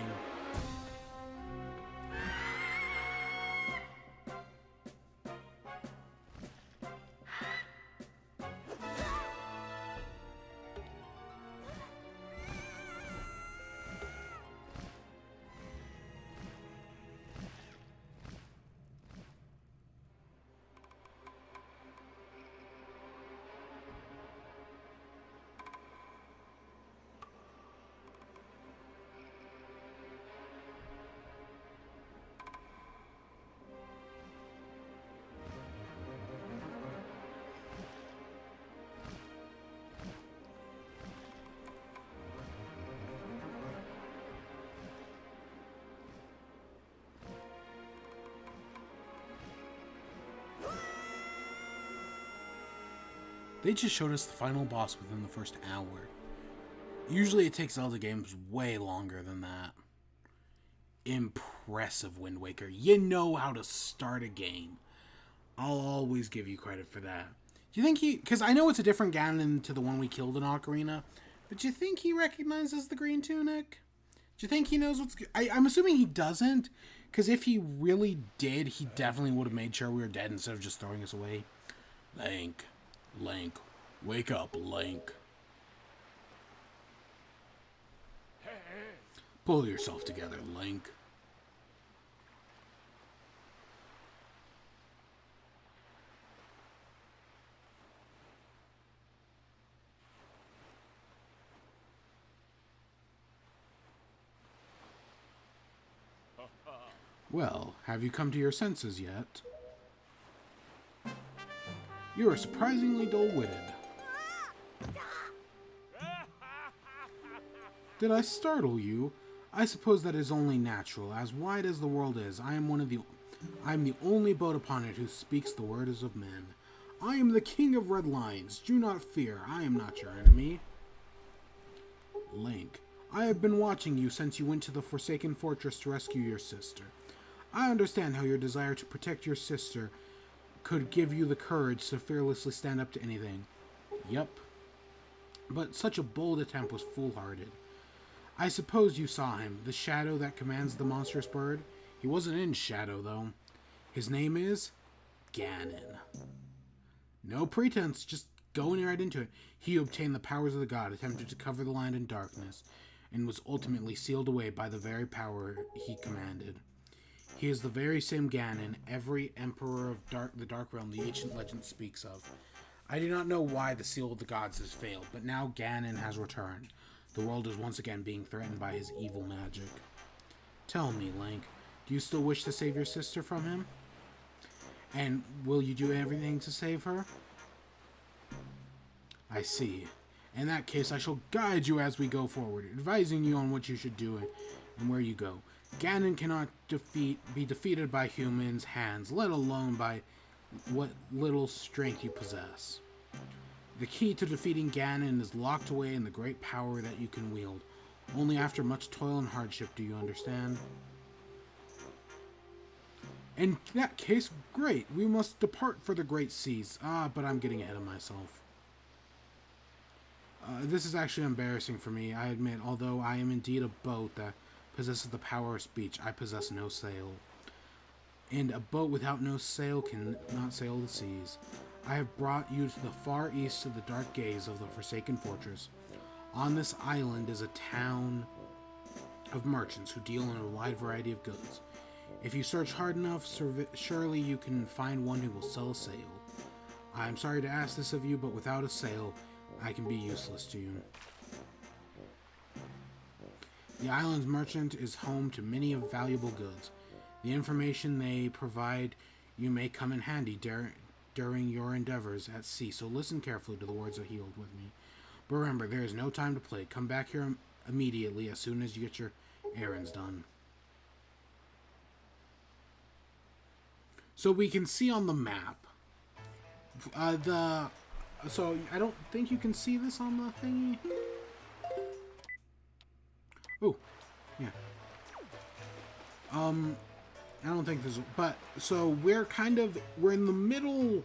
They just showed us the final boss within the first hour. Usually it takes Zelda games way longer than that. Impressive, Wind Waker. You know how to start a game. I'll always give you credit for that. Do you think he... Because I know it's a different Ganon to the one we killed in Ocarina, but do you think he recognizes the green tunic? Do you think he knows what's... I'm assuming he doesn't, because if he really did, he definitely would have made sure we were dead instead of just throwing us away. Link. Link. Wake up, Link. Pull yourself together, Link. Well, have you come to your senses yet? You are surprisingly dull-witted. Did I startle you? I suppose that is only natural. As wide as the world is, I am the only boat upon it who speaks the words of men. I am the king of red lines. Do not fear. I am not your enemy. Link, I have been watching you since you went to the Forsaken Fortress to rescue your sister. I understand how your desire to protect your sister could give you the courage to fearlessly stand up to anything. Yep. But such a bold attempt was foolhardy. I suppose you saw him, the shadow that commands the monstrous bird. He wasn't in Shadow, though. His name is Ganon. No pretense, just going right into it. He who obtained the powers of the god, attempted to cover the land in darkness, and was ultimately sealed away by the very power he commanded. He is the very same Ganon every emperor of the Dark Realm the ancient legend speaks of. I do not know why the seal of the gods has failed, but now Ganon has returned. The world is once again being threatened by his evil magic. Tell me, Link, do you still wish to save your sister from him? And will you do everything to save her? I see. In that case, I shall guide you as we go forward, advising you on what you should do and where you go. Ganon cannot be defeated by humans' hands, let alone by what little strength you possess. The key to defeating Ganon is locked away in the great power that you can wield. Only after much toil and hardship do you understand. In that case, great. We must depart for the great seas. But I'm getting ahead of myself. This is actually embarrassing for me, I admit. Although I am indeed a boat that possesses the power of speech, I possess no sail. And a boat without no sail cannot sail the seas. I have brought you to the far east to the dark gaze of the Forsaken Fortress. On this island is a town of merchants who deal in a wide variety of goods. If you search hard enough, surely you can find one who will sell a sail. I am sorry to ask this of you, but without a sail, I can be useless to you. The island's merchant is home to many valuable goods. The information they provide you may come in handy during your endeavors at sea, so listen carefully to the words that healed with me. But remember, there is no time to play. Come back here immediately as soon as you get your errands done. So we can see on the map, so I don't think you can see this on the thingy. Oh, yeah. I don't think this, but so we're in the middle,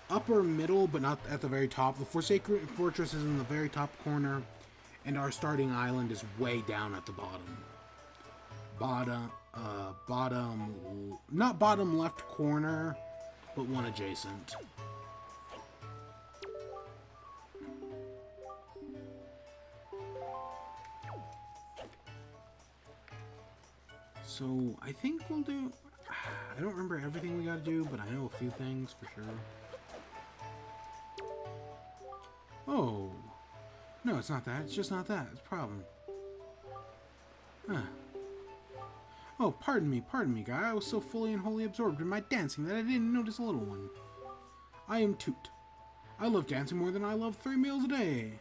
upper middle, but not at the very top. The Forsaken Fortress is in the very top corner, and our starting island is way down at the bottom. Not bottom left corner, but one adjacent. So, I think we'll do... I don't remember everything we gotta do, but I know a few things for sure. Oh. No, it's not that. It's just not that. It's a problem. Huh. Oh, pardon me, guy. I was so fully and wholly absorbed in my dancing that I didn't notice a little one. I am Toot. I love dancing more than I love 3 meals a day.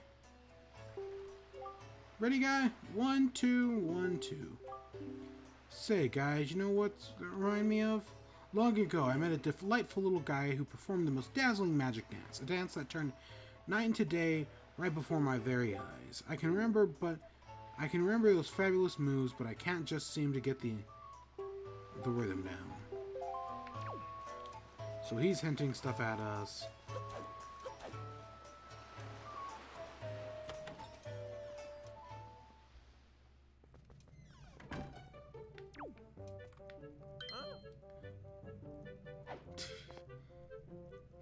Ready, guy? 1, 2, 1, 2. Say, guys, you know what remind me of? Long ago, I met a delightful little guy who performed the most dazzling magic dance. A dance that turned night into day right before my very eyes. I can remember those fabulous moves, but I can't just seem to get the rhythm down. So he's hinting stuff at us.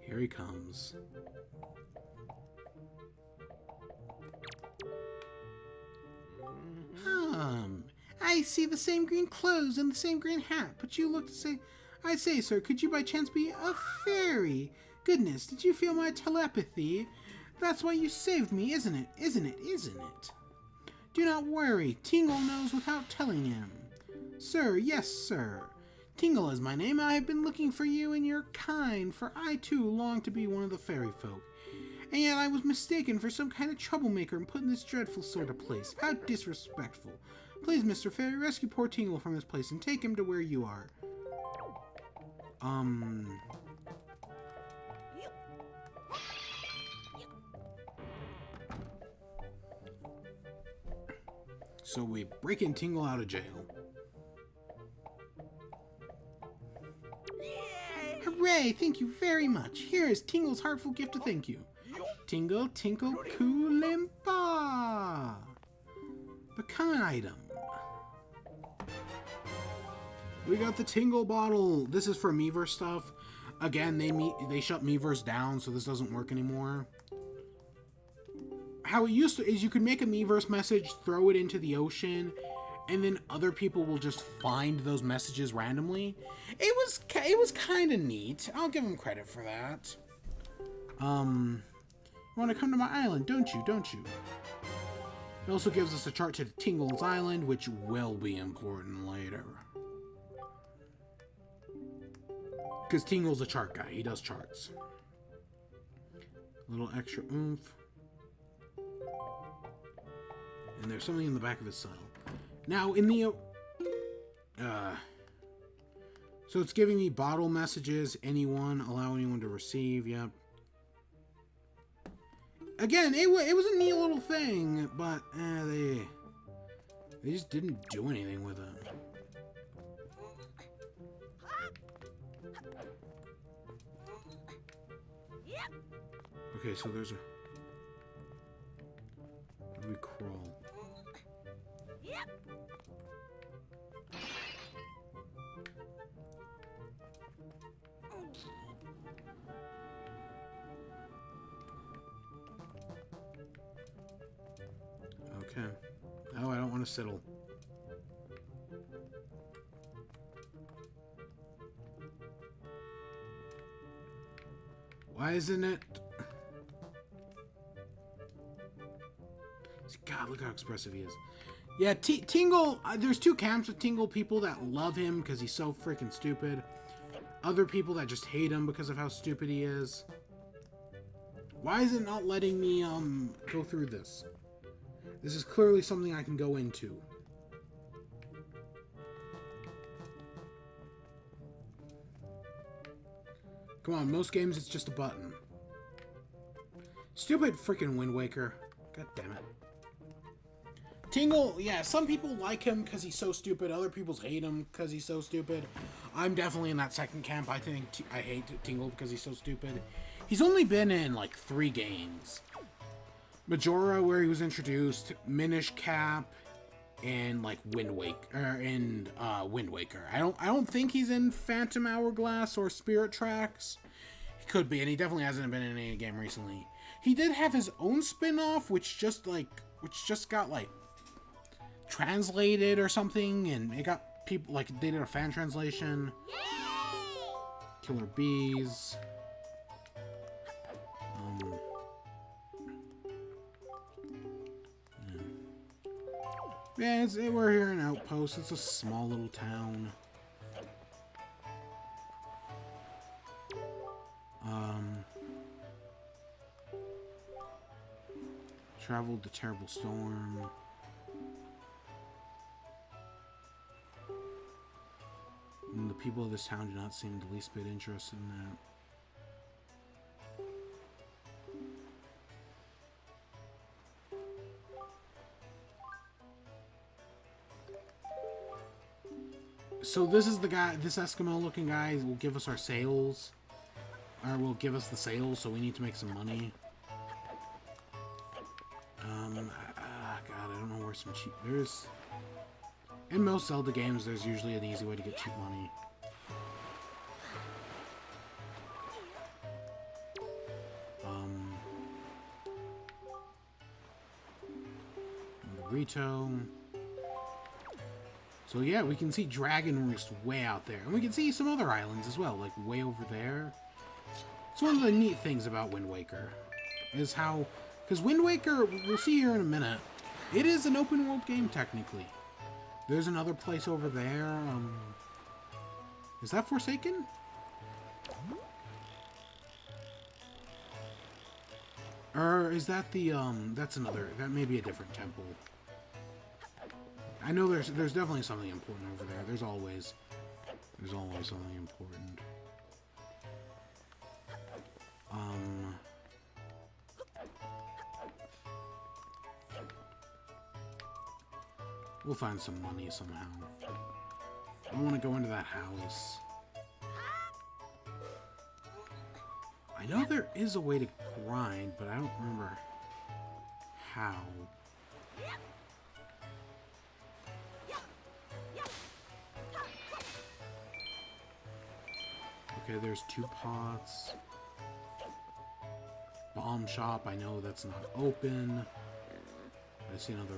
Here he comes. I see the same green clothes and the same green hat, but you look to say... I say, sir, could you by chance be a fairy? Goodness, did you feel my telepathy? That's why you saved me, isn't it? Isn't it? Do not worry, Tingle knows without telling him. Sir, yes, sir. Tingle is my name. I have been looking for you and your kind, for I too long to be one of the fairy folk. And yet I was mistaken for some kind of troublemaker and put in this dreadful sort of place. How disrespectful. Please, Mr. Fairy, rescue poor Tingle from this place and take him to where you are. So we break in Tingle out of jail. Hooray! Thank you very much. Here is Tingle's heartful gift to thank you. Tingle, tinkle, koolimpa! Become an item. We got the Tingle bottle. This is for Meaver stuff. Again, they shut Miiverse down, so this doesn't work anymore. How it used to is you could make a Miiverse message, throw it into the ocean, and then other people will just find those messages randomly. It was kind of neat. I'll give them credit for that. You want to come to my island, don't you? Don't you? It also gives us a chart to Tingle's Island, which will be important later. Because Tingle's a chart guy. He does charts. A little extra oomph. And there's something in the back of his cell. Now, in the... so it's giving me bottle messages. Anyone. Allow anyone to receive. Yep. Again, it was a neat little thing, but they just didn't do anything with it. Okay, so there's a... How do we crawl? Okay. Oh, I don't want to settle. Why isn't it? God, look how expressive he is. Yeah, Tingle, there's two camps of Tingle. People that love him because he's so freaking stupid. Other people that just hate him because of how stupid he is. Why is it not letting me, go through this? This is clearly something I can go into. Come on, most games it's just a button. Stupid freaking Wind Waker. God damn it. Tingle, yeah, some people like him because he's so stupid. Other people hate him because he's so stupid. I'm definitely in that second camp. I think I hate Tingle because he's so stupid. He's only been in, like, 3 games. Majora, where he was introduced, Minish Cap, and, like, Wind Waker. I don't think he's in Phantom Hourglass or Spirit Tracks. He could be, and he definitely hasn't been in any game recently. He did have his own spin-off, which just got, like, translated or something, and it got people, like, they did a fan translation. Yay! Killer Bees. Yeah, we're here in Outpost. It's a small little town. Traveled the terrible storm. And the people of this town do not seem the least bit interested in that. So this is the guy, this Eskimo-looking guy will give us our sails. Or will give us the sails, so we need to make some money. God, I don't know where some cheap... There's... In most Zelda games, there's usually an easy way to get cheap money. Rito. So yeah, we can see Dragon Roost way out there. And we can see some other islands as well, like way over there. It's one of the neat things about Wind Waker. Is how... Because Wind Waker, we'll see here in a minute, it is an open world game technically. There's another place over there. Is that Forsaken? Or is that the, that's another... That may be a different temple. I know there's definitely something important over there. There's always something important. We'll find some money somehow. I want to go into that house. I know there is a way to grind, but I don't remember how. Okay, there's 2 pots. Bomb shop, I know that's not open. I see another.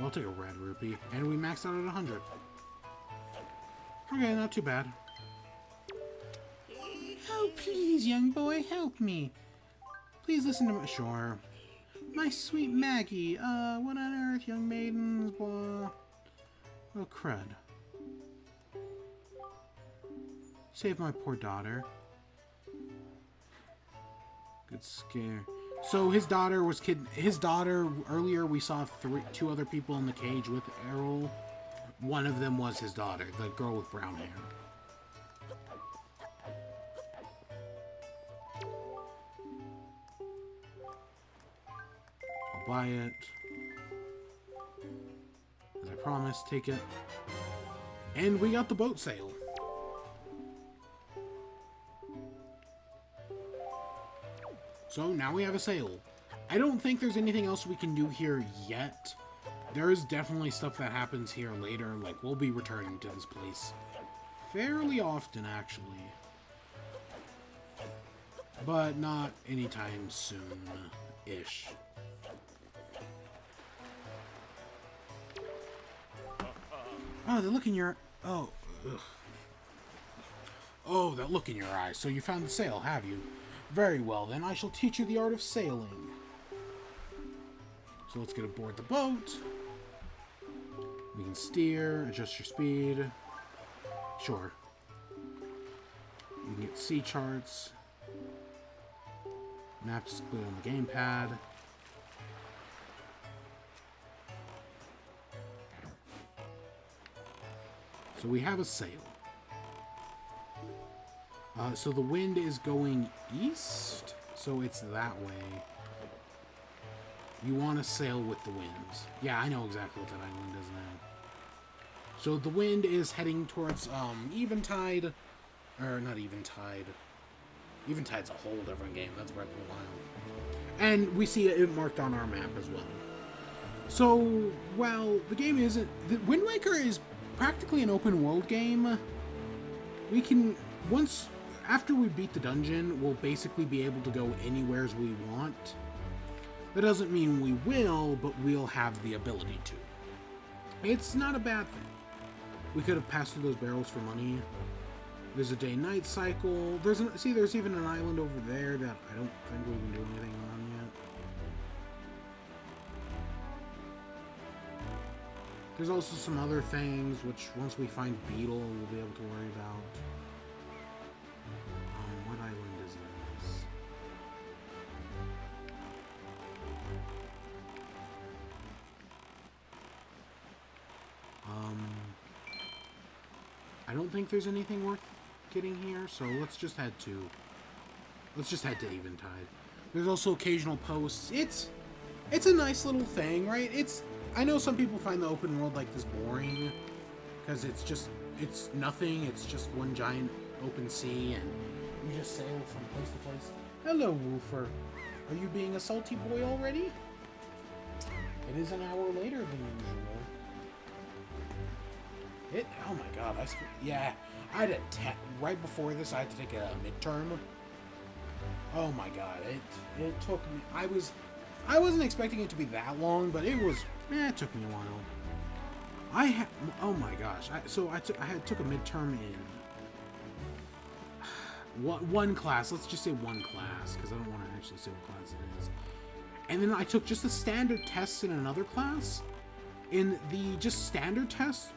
I'll take a red rupee. And we maxed out at 100. Okay, not too bad. Oh, please, young boy, help me. Please listen to my... Sure. My sweet Maggie. What on earth, young maidens? Blah. Oh, crud. Save my poor daughter. Good scare. So his daughter was his daughter, earlier we saw 2 other people in the cage with Errol. One of them was his daughter, the girl with brown hair. I'll buy it. As I promised, take it. And we got the boat sale. So now we have a sale. I don't think there's anything else we can do here yet. There is definitely stuff that happens here later. Like, we'll be returning to this place fairly often, actually. But not anytime soon-ish. Oh, the look in your... Oh. Ugh. Oh, that look in your eyes. So you found the sail, have you? Very well, then. I shall teach you the art of sailing. So let's get aboard the boat. We can steer, adjust your speed. Sure. You can get sea charts. Map display on the gamepad. So we have a sail. So the wind is going east, so it's that way. You want to sail with the winds. Yeah, I know exactly what that island is now. So the wind is heading towards Eventide, or not Eventide. Eventide's a whole different game. That's Breath of the Wild. And we see it marked on our map as well. So, while the game isn't... The Wind Waker is practically an open world game. We can... Once... After we beat the dungeon, we'll basically be able to go anywhere as we want. That doesn't mean we will, but we'll have the ability to. It's not a bad thing. We could have passed through those barrels for money. There's a day-night cycle. There's even an island over there that I don't think we can do anything on yet. There's also some other things, which once we find Beetle, we'll be able to worry about. What island is this? I don't think there's anything worth getting here, so let's just head to Eventide. There's also occasional posts. It's a nice little thing, right? I know some people find the open world like this boring because it's nothing. It's just one giant open sea and you just sail from place to place. Hello, Woofer. Are you being a salty boy already? It is an hour later than usual. Oh my god, I had right before this, I had to take a midterm. Oh my god, it took me, I wasn't expecting it to be that long, but it took me a while. Oh my gosh, I took a midterm in one class, let's just say one class, because I don't want to actually say what class it is. And then I took just the standard tests in another class, and the just standard test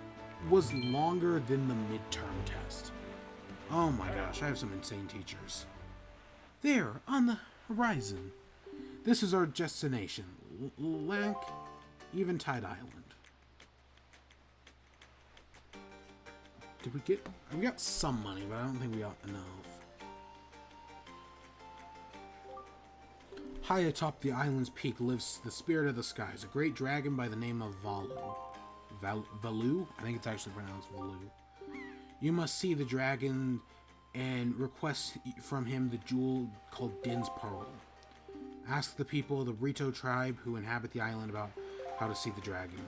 was longer than the midterm test. Oh my gosh, I have some insane teachers. There, on the horizon. This is our destination, Lank Eventide Island. We got some money, but I don't think we got enough. High atop the island's peak lives the spirit of the skies, a great dragon by the name of Valu? I think it's actually pronounced Valu. You must see the dragon and request from him the jewel called Din's Pearl. Ask the people of the Rito tribe who inhabit the island about how to see the dragon.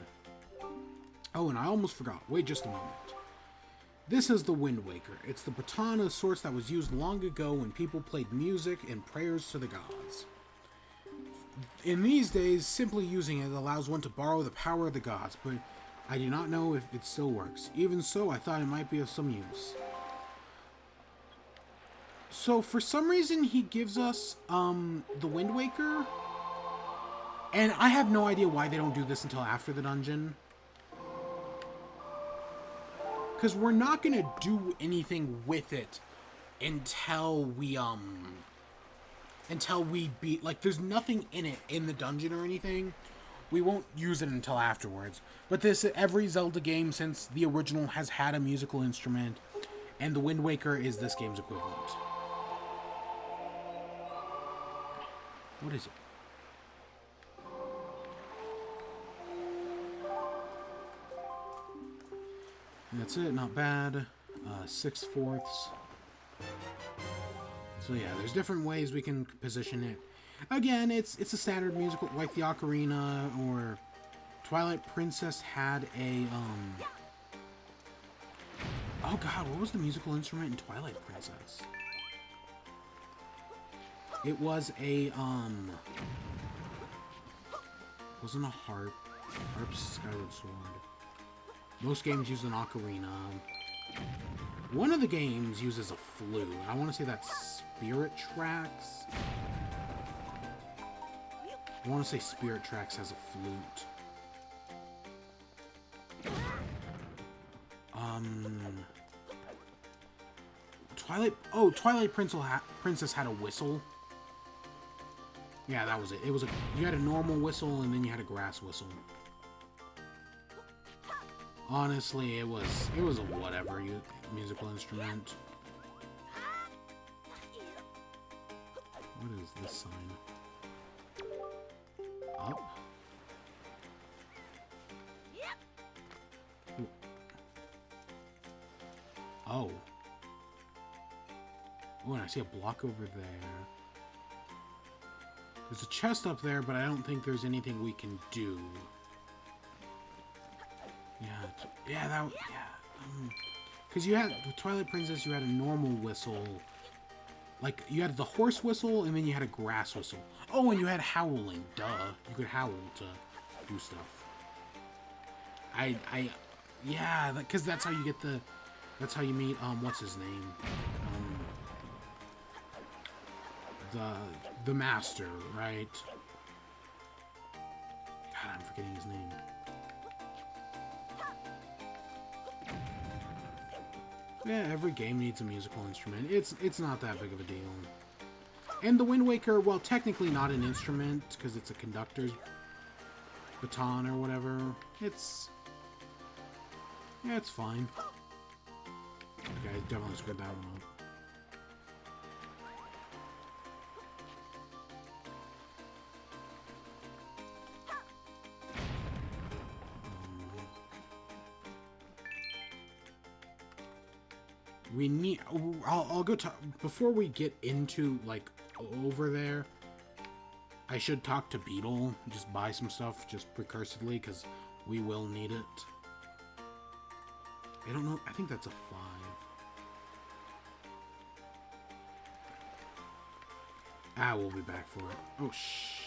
Oh, and I almost forgot. Wait just a moment. This is the Wind Waker. It's the baton of sorts that was used long ago when people played music and prayers to the gods. In these days, simply using it allows one to borrow the power of the gods, but I do not know if it still works. Even so, I thought it might be of some use. So, for some reason, he gives us, the Wind Waker. And I have no idea why they don't do this until after the dungeon. Because we're not going to do anything with it until we beat... Like, there's nothing in it in the dungeon or anything. We won't use it until afterwards. But every Zelda game since the original has had a musical instrument. And the Wind Waker is this game's equivalent. What is it? That's it, not bad. 6/4. So yeah, there's different ways we can position it. Again, it's a standard musical, like the Ocarina or Twilight Princess had a, Oh god, what was the musical instrument in Twilight Princess? It was a, wasn't a harp. Harp's Skyward Sword. Most games use an ocarina. One of the games uses a flute. I want to say that's Spirit Tracks. I want to say Spirit Tracks has a flute. Twilight Princess had a whistle. Yeah, that was it. You had a normal whistle and then you had a grass whistle. Honestly, it was a whatever musical instrument. What is this sign? Up? Ooh. Oh. Oh, and I see a block over there. There's a chest up there, but I don't think there's anything we can do. Yeah, because you had, with Twilight Princess, you had a normal whistle. Like, you had the horse whistle, and then you had a grass whistle. Oh, and you had howling, duh. You could howl to do stuff. Yeah, because that's how you get that's how you meet, what's his name? The master, right? God, I'm forgetting his name. Yeah, every game needs a musical instrument. It's not that big of a deal. And the Wind Waker, well, technically not an instrument, because it's a conductor's baton or whatever. It's fine. Okay, I definitely screwed that one up. We need... I'll go talk... Before we get into, like, over there, I should talk to Beetle. Just buy some stuff, just precursively, because we will need it. I don't know. I think that's a 5. Ah, we'll be back for it. Oh, shh.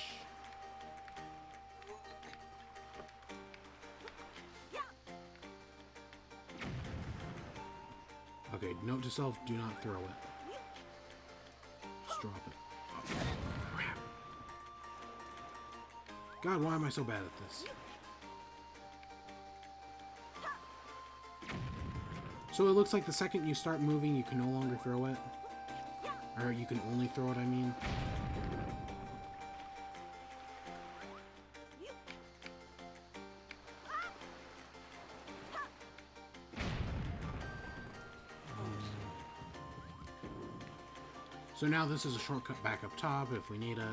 Okay, note to self, do not throw it. Just drop it. Oh, crap. God, why am I so bad at this? So it looks like the second you start moving, you can no longer throw it. Or you can only throw it, I mean. So now this is a shortcut back up top if we need it.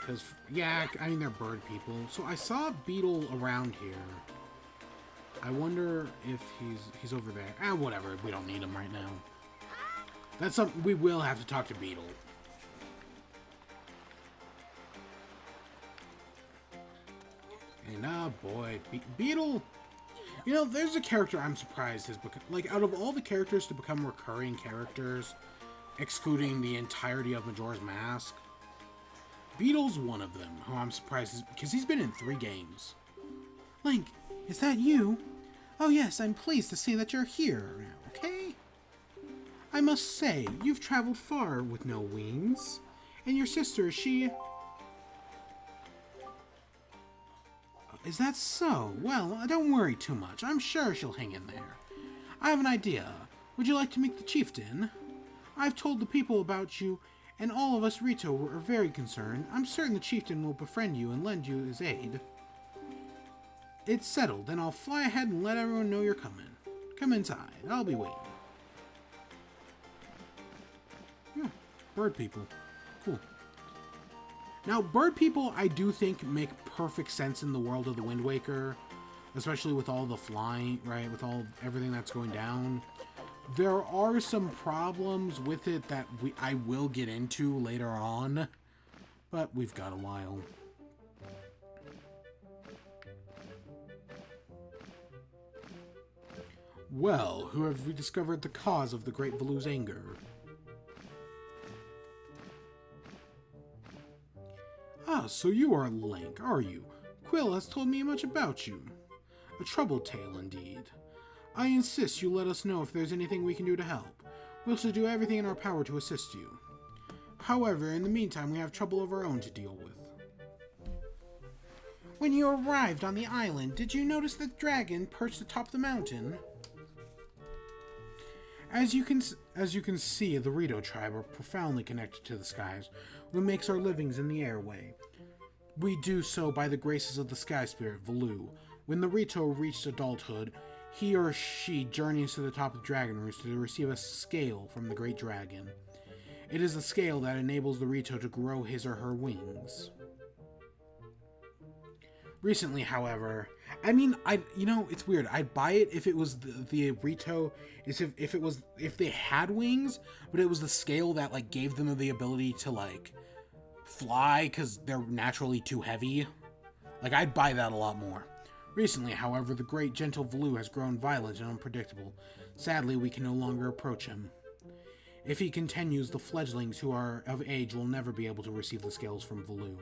Because, yeah, I mean, they're bird people. So I saw Beetle around here. I wonder if he's over there. Ah, whatever. We don't need him right now. That's something we will have to talk to Beetle. And, oh boy. Beetle! You know, there's a character I'm surprised has become... Like, out of all the characters to become recurring characters, excluding the entirety of Majora's Mask, Beetle's one of them, who I'm surprised is... Because he's been in 3 games. Link, is that you? Oh yes, I'm pleased to see that you're here now, okay? I must say, you've traveled far with no wings. And your sister, she... Is that so? Well, don't worry too much. I'm sure she'll hang in there. I have an idea. Would you like to meet the chieftain? I've told the people about you, and all of us Rito are very concerned. I'm certain the chieftain will befriend you and lend you his aid. It's settled, then I'll fly ahead and let everyone know you're coming. Come inside. I'll be waiting. Yeah, bird people. Cool. Now, bird people, I do think, make perfect sense in the world of the Wind Waker, especially with all the flying, right, with everything that's going down. There are some problems with it that I will get into later on, but we've got a while. Well, who have we discovered the cause of the Great Valu's anger? Ah, so you are Link, are you? Quill has told me much about you. A troubled tale, indeed. I insist you let us know if there's anything we can do to help. We'll shall do everything in our power to assist you. However, in the meantime, we have trouble of our own to deal with. When you arrived on the island, did you notice the dragon perched atop the mountain? As you can see, the Rito tribe are profoundly connected to the skies, who makes our livings in the airway. We do so by the graces of the sky spirit, Valu. When the Rito reached adulthood, he or she journeys to the top of Dragon Roost to receive a scale from the Great Dragon. It is the scale that enables the Rito to grow his or her wings. Recently, however, I mean, it's weird. I'd buy it if it was the Rito, if they had wings, but it was the scale that, like, gave them the ability to, like, fly because they're naturally too heavy. Like, I'd buy that a lot more. Recently, however, the great gentle Valu has grown violent and unpredictable. Sadly, we can no longer approach him. If he continues, the fledglings who are of age will never be able to receive the scales from Valu.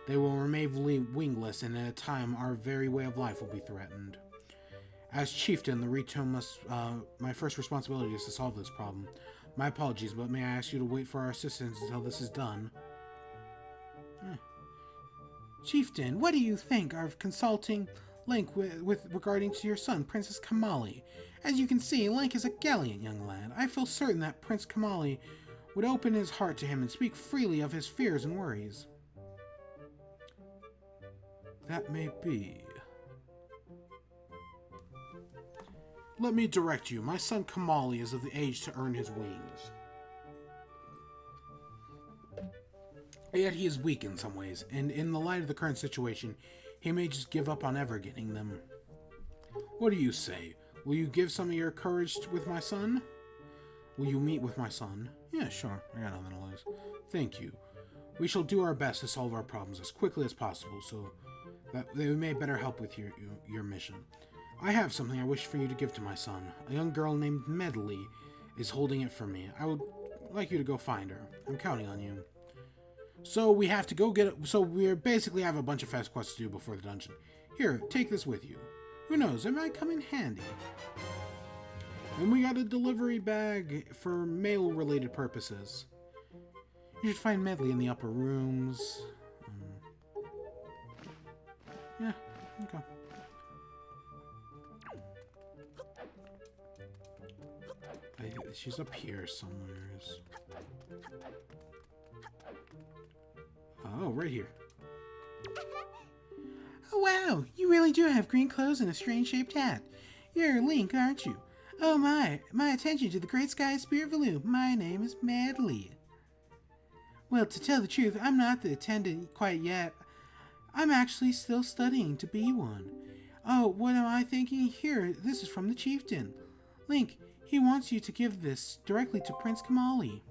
They will remain wingless, and in a time our very way of life will be threatened. As chieftain, the Rito my first responsibility is to solve this problem. My apologies, but may I ask you to wait for our assistance until this is done? Chieftain, what do you think of consulting Link with regarding to your son, Princess Kamali? As you can see, Link is a gallant young lad. I feel certain that Prince Kamali would open his heart to him and speak freely of his fears and worries. That may be. Let me direct you. My son Kamali is of the age to earn his wings. Yet he is weak in some ways, and in the light of the current situation, he may just give up on ever getting them. What do you say? Will you give some of your courage with my son? Will you meet with my son? Yeah, sure. I got nothing to lose. Thank you. We shall do our best to solve our problems as quickly as possible, so that we may better help with your mission. I have something I wish for you to give to my son. A young girl named Medley is holding it for me. I would like you to go find her. I'm counting on you. So we have to go get it. So we basically have a bunch of fast quests to do before the dungeon. Here, take this with you. Who knows, it might come in handy. And we got a delivery bag for mail-related purposes. You should find Medley in the upper rooms. Yeah, okay. She's up here somewhere. Oh, right here. Oh wow, you really do have green clothes and a strange-shaped hat. You're Link, aren't you? Oh my attention to the great sky spirit Valu. My name is Medley. Well, to tell the truth, I'm not the attendant quite yet. I'm actually still studying to be one. Oh, what am I thinking here? This is from the chieftain. Link, he wants you to give this directly to Prince Kamali.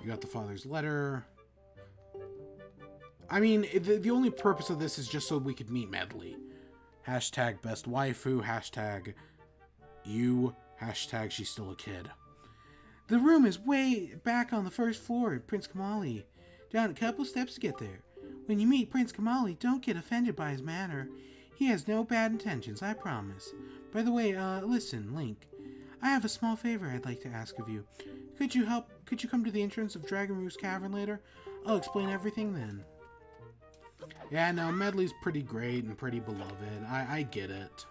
You got the father's letter. I mean, the only purpose of this is just so we could meet Medley. Hashtag best waifu, hashtag you, hashtag she's still a kid. The room is way back on the first floor of Prince Kamali. Down a couple steps to get there. When you meet Prince Kamali, don't get offended by his manner. He has no bad intentions, I promise. By the way, listen, Link. I have a small favor I'd like to ask of you. Could you come to the entrance of Dragon Roost Cavern later? I'll explain everything then. Yeah, no, Medley's pretty great and pretty beloved. I get it.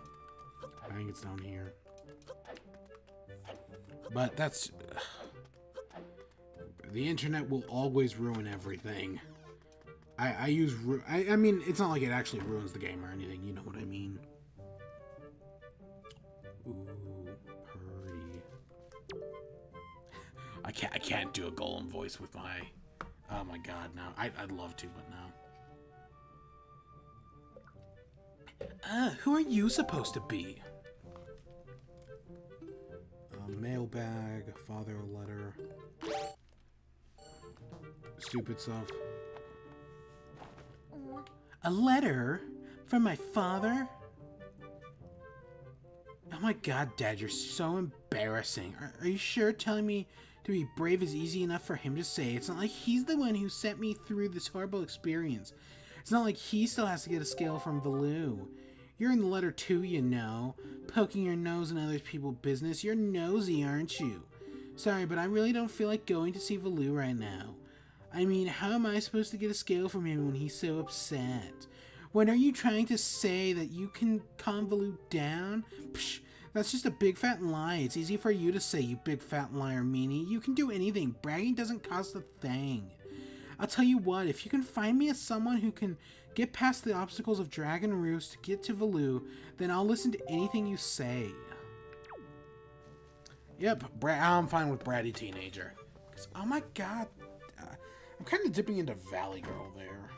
I think it's down here. But that's... the internet will always ruin everything. I mean, it's not like it actually ruins the game or anything, you know what I mean. Ooh, purdy. I can't do a golem voice with my... Oh my god, no. I'd love to, but no. Who are you supposed to be? Mailbag, father letter. Stupid stuff. A letter? From my father? Oh my god, Dad, you're so embarrassing. Are you sure telling me to be brave is easy enough for him to say? It's not like he's the one who sent me through this horrible experience. It's not like he still has to get a scale from Valoo. You're in the letter too, you know. Poking your nose in other people's business. You're nosy, aren't you? Sorry, but I really don't feel like going to see Valoo right now. I mean, how am I supposed to get a scale from him when he's so upset? When are you trying to say that you can calm Valoo down? Psh, that's just a big fat lie. It's easy for you to say, you big fat liar meanie. You can do anything. Bragging doesn't cost a thing. I'll tell you what, if you can find me as someone who can get past the obstacles of Dragon Roost to get to Valoo, then I'll listen to anything you say. Yep, I'm fine with bratty teenager. Oh my god, I'm kind of dipping into Valley Girl there.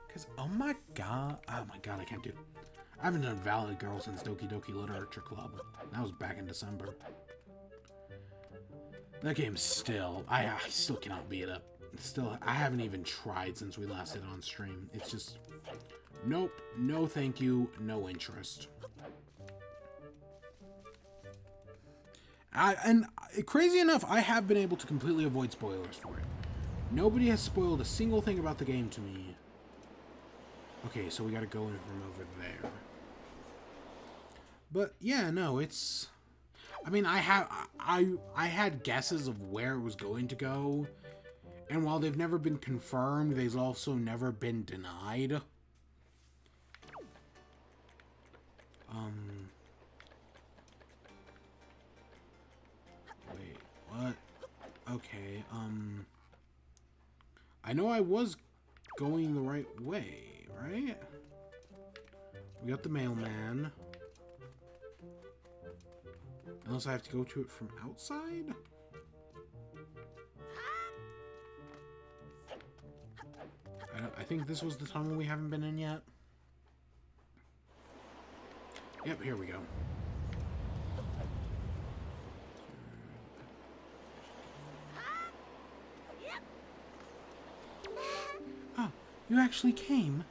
Because, oh my god, I can't do... I haven't done Valley Girl since Doki Doki Literature Club. That was back in December. That game still, I still cannot beat it up. Still, I haven't even tried since we last did it on stream. It's just, nope, no thank you, no interest. And crazy enough, I have been able to completely avoid spoilers for it. Nobody has spoiled a single thing about the game to me. Okay, so we gotta go in from over there. But yeah, no, it's... I mean, I had guesses of where it was going to go. And while they've never been confirmed, they've also never been denied. Wait, what? Okay, I know I was going the right way, right? We got the mailman. Unless I have to go to it from outside? I think this was the tunnel we haven't been in yet. Yep, here we go. Oh, you actually came?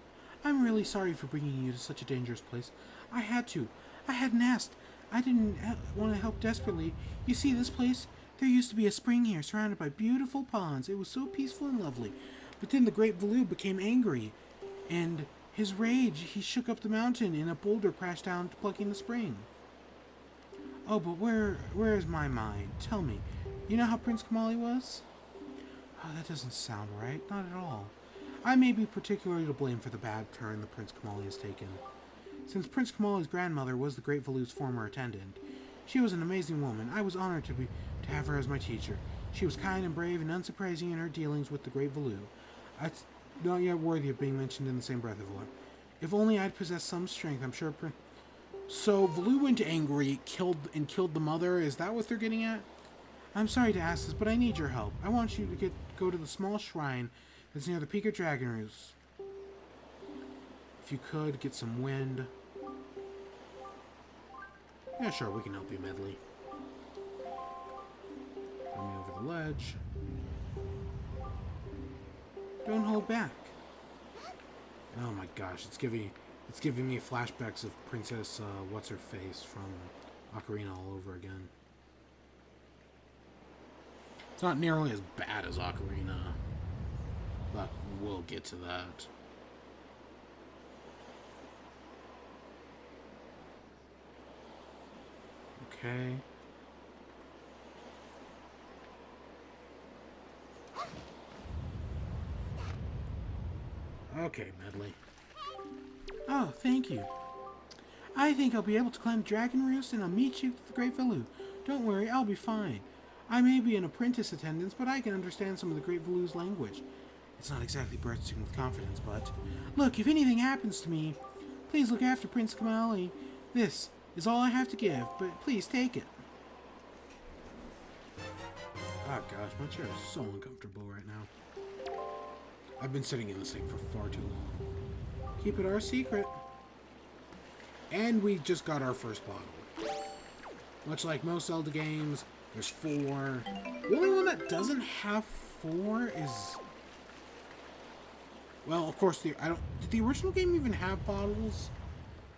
I'm really sorry for bringing you to such a dangerous place. I had to. I hadn't asked. I didn't want to help desperately. You see this place? There used to be a spring here surrounded by beautiful ponds. It was so peaceful and lovely. But then the great Valoo became angry, and his rage, he shook up the mountain and a boulder crashed down, plugging the spring. Oh, but where is my mind? Tell me, you know how Prince Kamali was? Oh, that doesn't sound right. Not at all. I may be particularly to blame for the bad turn the Prince Kamali has taken. Since Prince Kamali's grandmother was the great Valoo's former attendant, she was an amazing woman. I was honored to have her as my teacher. She was kind and brave and unsurprising in her dealings with the great Valoo. It's not yet worthy of being mentioned in the same breath of her. If only I'd possessed some strength, I'm sure So Valoo went angry, killed the mother. Is that what they're getting at? I'm sorry to ask this, but I need your help. I want you to go to the small shrine that's near the peak of Dragon Roost. If you could, get some wind. Yeah, sure, we can help you, Medley. Throw me over the ledge. Don't hold back. Oh my gosh, it's giving me flashbacks of Princess what's her face from Ocarina all over again. It's not nearly as bad as Ocarina, but we'll get to that. Okay. Okay, Medley. Oh, thank you. I think I'll be able to climb Dragon Roost and I'll meet you at the Great Valoo. Don't worry, I'll be fine. I may be an apprentice attendant, but I can understand some of the Great Valoo's language. It's not exactly bursting with confidence, but... Look, if anything happens to me, please look after Prince Kamali. This is all I have to give, but please take it. Oh gosh, my chair is so uncomfortable right now. I've been sitting in this thing for far too long. Keep it our secret. And we just got our first bottle. Much like most Zelda games, there's 4. The only one that doesn't have 4 is... Well, of course, did the original game even have bottles?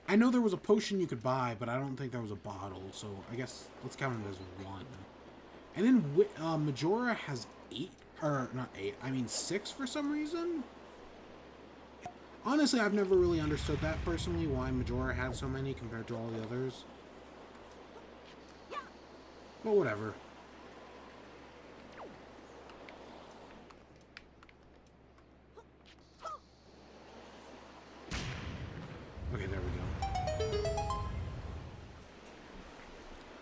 I know there was a potion you could buy, but I don't think there was a bottle, so I guess let's count it as 1. And then Majora has 8, or not 8, I mean 6 for some reason? Honestly, I've never really understood that personally, why Majora had so many compared to all the others. But whatever. Okay, there we go.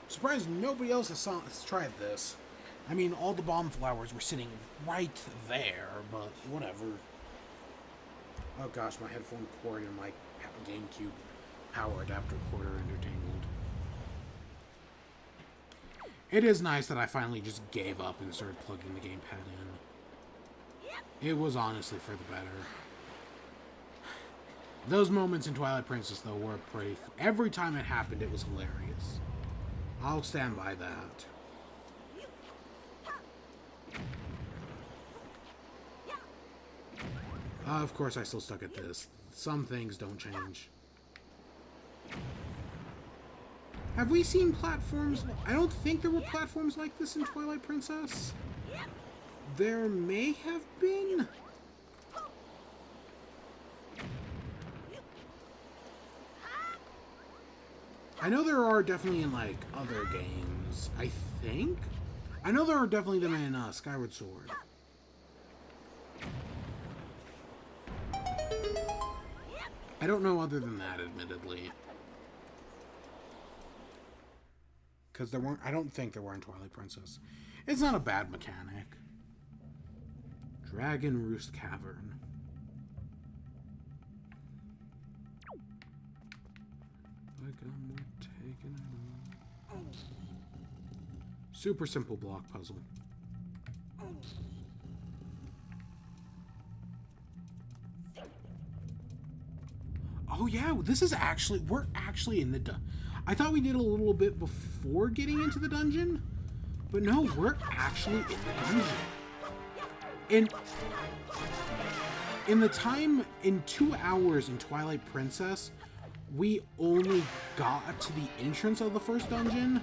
Surprised nobody else has tried this. I mean, all the bomb flowers were sitting right there, but whatever. Oh gosh, my headphone cord and my GameCube power adapter cord are intertangled. It is nice that I finally just gave up and started plugging the gamepad in. It was honestly for the better. Those moments in Twilight Princess, though, were pretty... Every time it happened, it was hilarious. I'll stand by that. Of course, I still stuck at this. Some things don't change. Have we seen platforms... I don't think there were platforms like this in Twilight Princess. There may have been. I know there are definitely in, like, other games. I think? I know there are definitely them in Skyward Sword. I don't know other than that, admittedly. Because there weren't... I don't think there were in Twilight Princess. It's not a bad mechanic. Dragon Roost Cavern. Like I'm taking it. Super simple block puzzle. Oh yeah, this is actually... We're actually in the... I thought we did a little bit before getting into the dungeon. But no, we're actually in the dungeon. In the time... In 2 hours in Twilight Princess, we only got to the entrance of the first dungeon.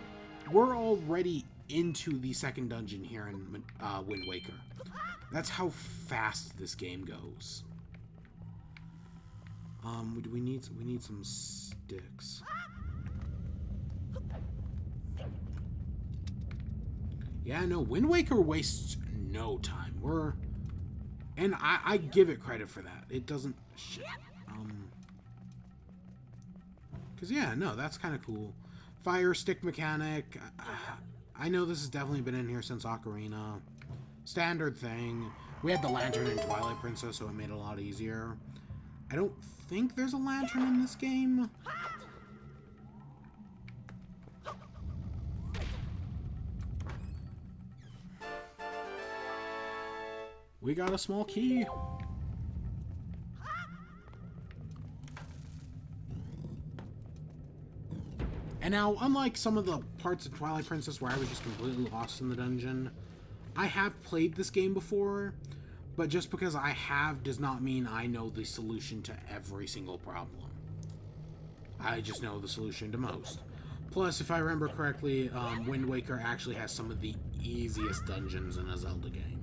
We're already into the second dungeon here in Wind Waker. That's how fast this game goes. We need some sticks. Yeah, no, Wind Waker wastes no time. And I give it credit for that. It doesn't... Shit. Because, yeah, no, that's kind of cool. Fire stick mechanic. I know this has definitely been in here since Ocarina. Standard thing. We had the lantern in Twilight Princess, so it made it a lot easier. I don't think there's a lantern in this game. We got a small key. And now, unlike some of the parts of Twilight Princess where I was just completely lost in the dungeon, I have played this game before, But just because I have does not mean I know the solution to every single problem. I just know the solution to most. Plus, if I remember correctly, Wind Waker actually has some of the easiest dungeons in a Zelda game.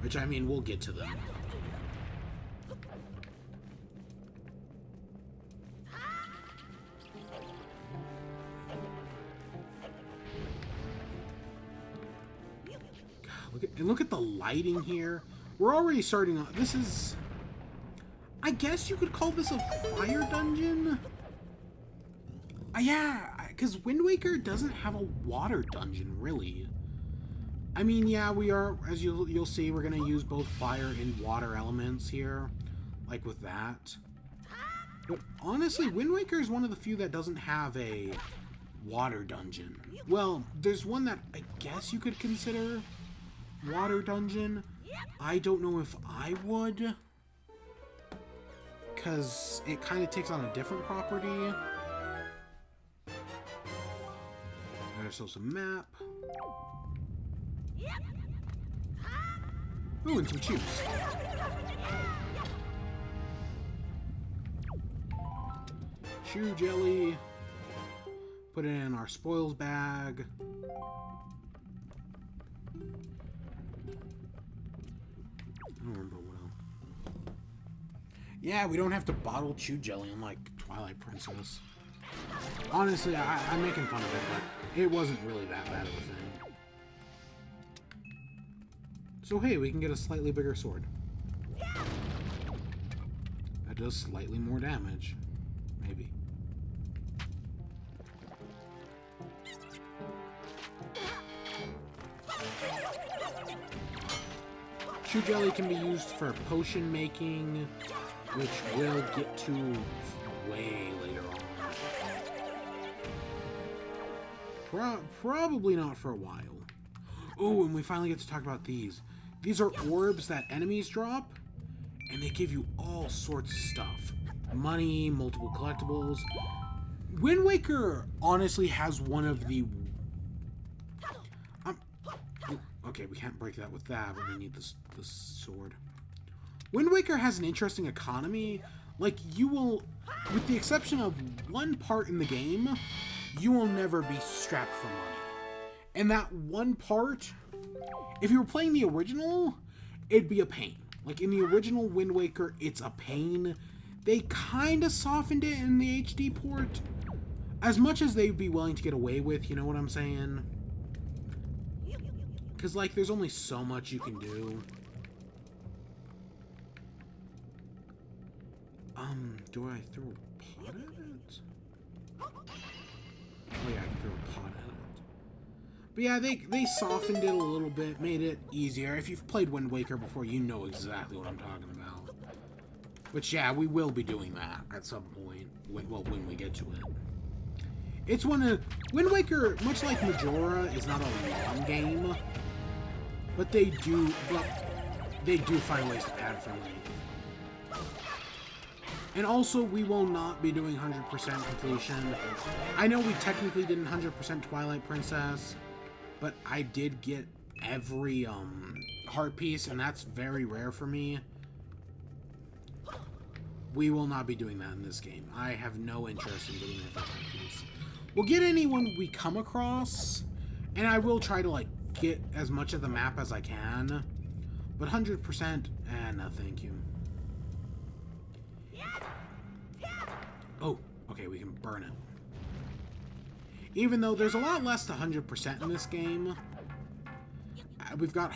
Which, I mean, we'll get to them. Look at the lighting here. We're already starting on... This is... I guess you could call this a fire dungeon? Yeah, because Wind Waker doesn't have a water dungeon, really. I mean, yeah, we are, as you'll see, we're going to use both fire and water elements here, like with that. But honestly, Wind Waker is one of the few that doesn't have a water dungeon. Well, there's one that I guess you could consider water dungeon. I don't know if I would, because it kind of takes on a different property. Got ourselves a map. Ooh, and some chews. Chew jelly. Put it in our spoils bag. I don't remember what else. Yeah, we don't have to bottle chew jelly unlike Twilight Princess. Honestly, I'm making fun of it, but it wasn't really that bad of a thing. So hey, we can get a slightly bigger sword. That does slightly more damage. Maybe. Chew jelly can be used for potion making, which we'll get to way later on. Probably not for a while. Oh, and we finally get to talk about these. These are orbs that enemies drop, and they give you all sorts of stuff. Money, multiple collectibles. Wind Waker honestly has one of the... okay, we can't break that with that, but we need this sword. Wind Waker has an interesting economy. Like, you will, with the exception of one part in the game, you will never be strapped for money. And that one part, if you were playing the original, it'd be a pain. Like, in the original Wind Waker, it's a pain. They kind of softened it in the HD port. As much as they'd be willing to get away with, you know what I'm saying? Because, like, there's only so much you can do. Do I throw a pot at it? Oh yeah, I can throw a pot at it. But yeah, they softened it a little bit, made it easier. If you've played Wind Waker before, you know exactly what I'm talking about. Which, yeah, we will be doing that at some point. When we get to it. It's one of... Wind Waker, much like Majora, is not a long game. But they do find ways to add for length. And also, we will not be doing 100% completion. I know we technically didn't 100% Twilight Princess, but I did get every heart piece, and that's very rare for me. We will not be doing that in this game. I have no interest in getting every heart piece. We'll get anyone we come across, and I will try to, like, get as much of the map as I can. But 100%, no thank you. Oh, okay, we can burn it. Even though there's a lot less to 100% in this game. We've got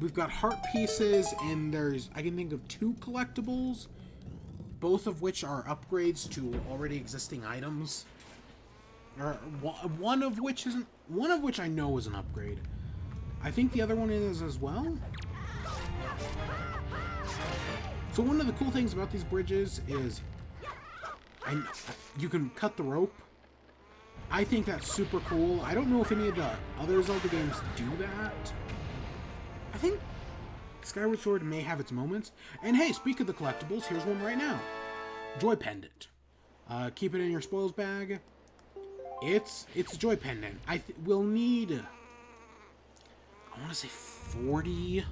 we've got heart pieces, and I can think of 2 collectibles, both of which are upgrades to already existing items. Or one of which I know is an upgrade. I think the other one is as well. So one of the cool things about these bridges is you can cut the rope. I think that's super cool. I don't know if any of the other Zelda games do that. I think Skyward Sword may have its moments. And hey, speak of the collectibles, here's one right now. Joy Pendant. Keep it in your spoils bag. It's a joy pendant. We'll need, I want to say 40.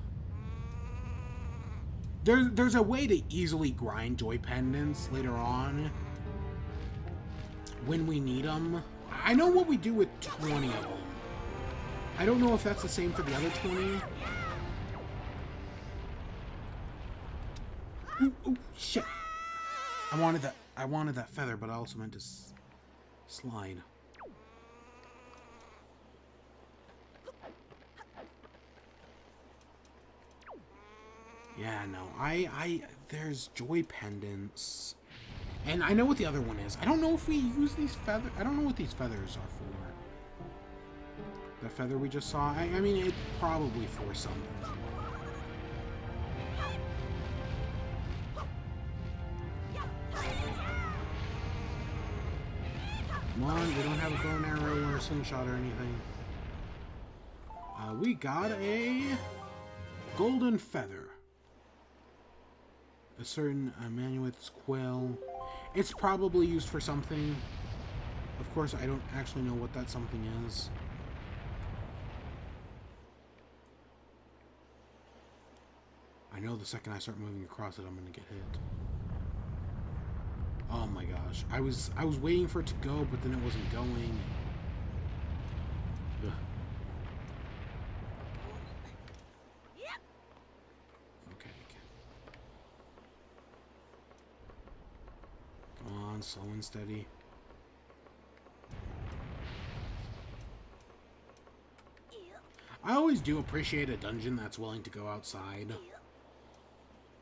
There's a way to easily grind joy pendants later on when we need them. I know what we do with 20 of them. I don't know if that's the same for the other 20. Ooh, shit. I wanted that feather, but I also meant to slide. Yeah, no. There's joy pendants. And I know what the other one is. I don't know if we use these feathers. I don't know what these feathers are for. The feather we just saw. I mean, it's probably for something. Come on, we don't have a bow and arrow or a slingshot or anything. We got a golden feather. A certain Manuet's quill. It's probably used for something. Of course, I don't actually know what that something is. I know the second I start moving across it, I'm gonna get hit. Oh my gosh. I was waiting for it to go, but then it wasn't going. Ugh. Okay. Come on, slow and steady. I always do appreciate a dungeon that's willing to go outside.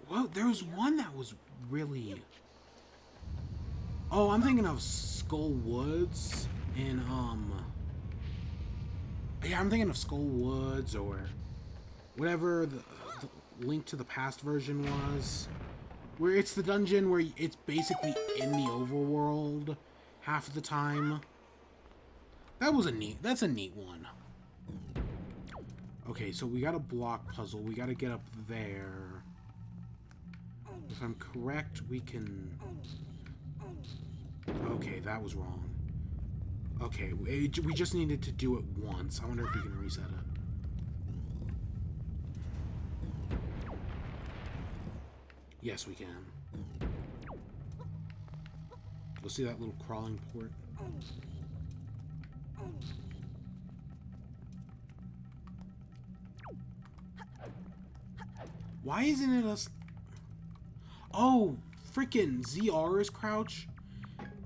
Well, there was one that was really... Oh, I'm thinking of Skull Woods in, yeah, I'm thinking of Skull Woods or whatever the Link to the Past version was. Where it's the dungeon where it's basically in the overworld half of the time. That's a neat one. Okay, so we got a block puzzle. We got to get up there. If I'm correct, we can... Okay, that was wrong. Okay, we just needed to do it once. I wonder if we can reset it. Yes, we can. You'll see that little crawling port. Why isn't it us? Oh, freaking ZR is crouch.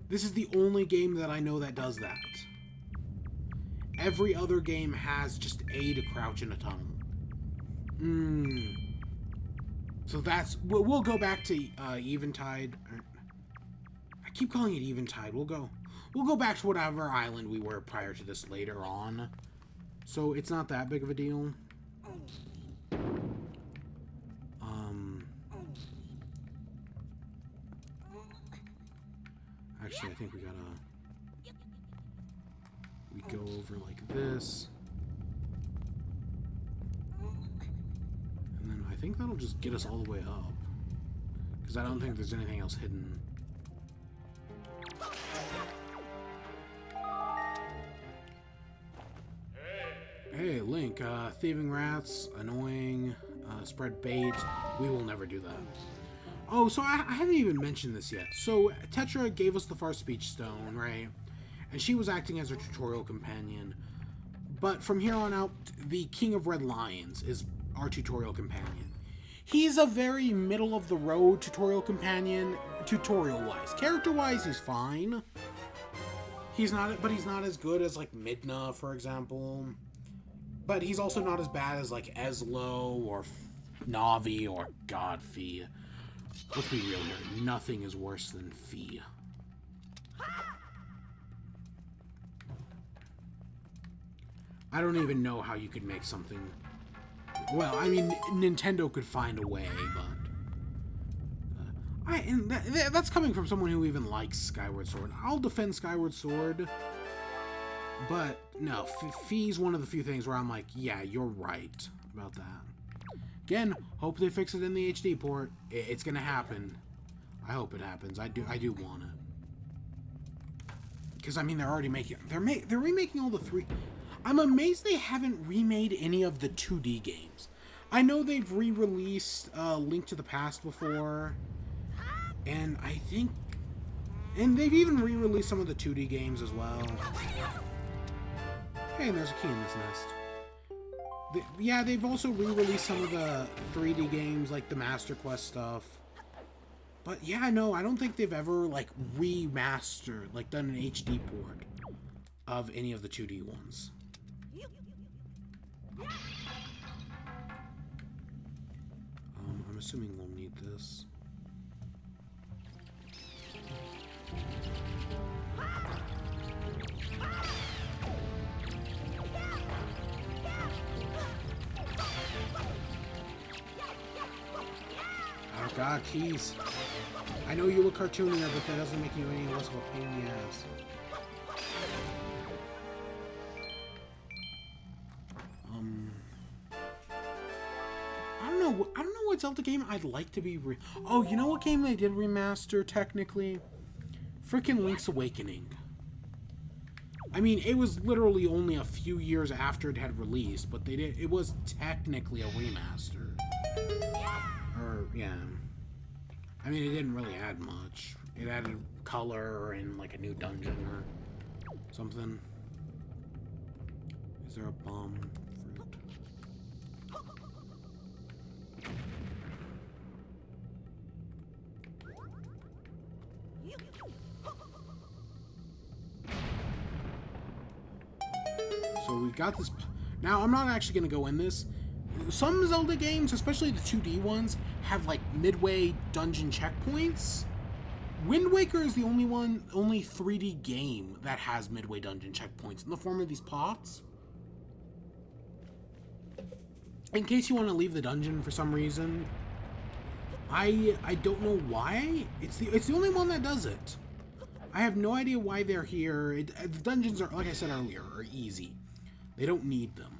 This is the only game that I know that does that. Every other game has just A to crouch in a tunnel. So that's... We'll go back to Eventide. I keep calling it Eventide. We'll go back to whatever island we were prior to this later on. So it's not that big of a deal. Actually, I think we go over like this. And then I think that'll just get us all the way up. Because I don't think there's anything else hidden. Hey, Link, thieving rats, annoying, spread bait. We will never do that. Oh, so I haven't even mentioned this yet. So, Tetra gave us the Far Speech Stone, right? And she was acting as our tutorial companion. But from here on out, the King of Red Lions is our tutorial companion. He's a very middle-of-the-road tutorial companion, tutorial-wise. Character-wise, he's fine. But he's not as good as, like, Midna, for example. But he's also not as bad as, like, Eslo or Navi or Godfrey. Let's be real here. Nothing is worse than Fee. I don't even know how you could make something... Well, I mean, Nintendo could find a way, but... that's coming from someone who even likes Skyward Sword. I'll defend Skyward Sword, but no, Fee's one of the few things where I'm like, yeah, you're right about that. Again, hope they fix it in the HD port. It's gonna happen. I hope it happens. I do want it. Because I mean, they're already making they're remaking all the three. I'm amazed they haven't remade any of the 2D games. I know they've re-released Link to the Past before, and I think, and they've even re-released some of the 2D games as well. Hey, and there's a key in this nest. Yeah, they've also re-released some of the 3D games, like the Master Quest stuff. But yeah, no, I don't think they've ever, like, remastered, like, done an HD port of any of the 2D ones. I'm assuming we'll need this. Oh god, keys. I know you look cartoonier, but that doesn't make you any less of a pain in the ass. I don't know what Zelda game I'd like to be oh, you know what game they did remaster, technically? Frickin' Link's Awakening. I mean, it was literally only a few years after it had released, but it was technically a remaster. Or, yeah. I mean, it didn't really add much. It added color and, like, a new dungeon or something. Is there a bomb fruit? So we got this. Now, I'm not actually going to go in this. Some Zelda games, especially the 2D ones, have like midway dungeon checkpoints. Wind Waker is the only 3D game that has midway dungeon checkpoints in the form of these pots. In case you want to leave the dungeon for some reason, I don't know why. It's the only one that does it. I have no idea why they're here. The dungeons are, like I said earlier, are easy. They don't need them.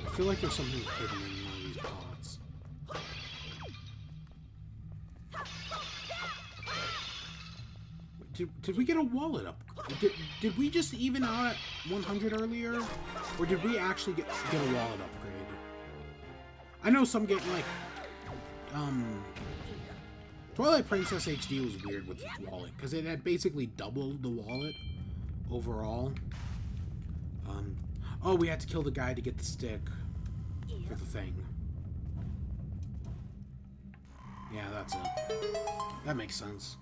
I feel like there's something hidden in one of these pots. Did we get a wallet up? Did we just even out at 100 earlier? Or did we actually get a wallet upgrade? I know some get like Twilight Princess HD was weird with its wallet because it had basically doubled the wallet overall. Oh, we had to kill the guy to get the stick for the thing. Yeah, that's it. That makes sense.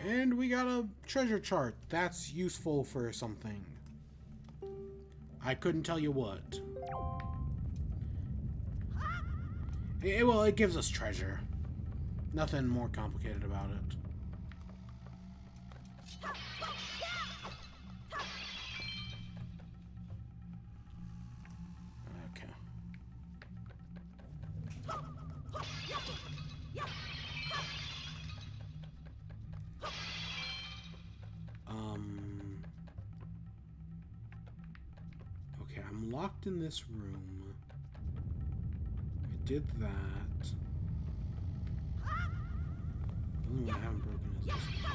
And we got a treasure chart. That's useful for something. I couldn't tell you what. Well, it gives us treasure. Nothing more complicated about it. Okay. Okay, I'm locked in this room. I did that. The only one I haven't broken is this one.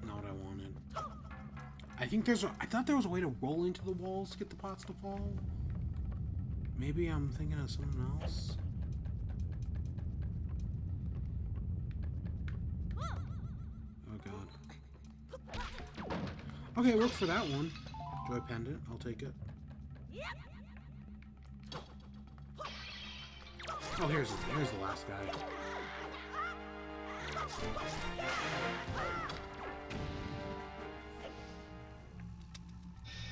Not what I wanted. I think I thought there was a way to roll into the walls to get the pots to fall. Maybe I'm thinking of something else. Oh god. Okay, it worked for that one. Joy pendant, I'll take it. Oh, here's the last guy.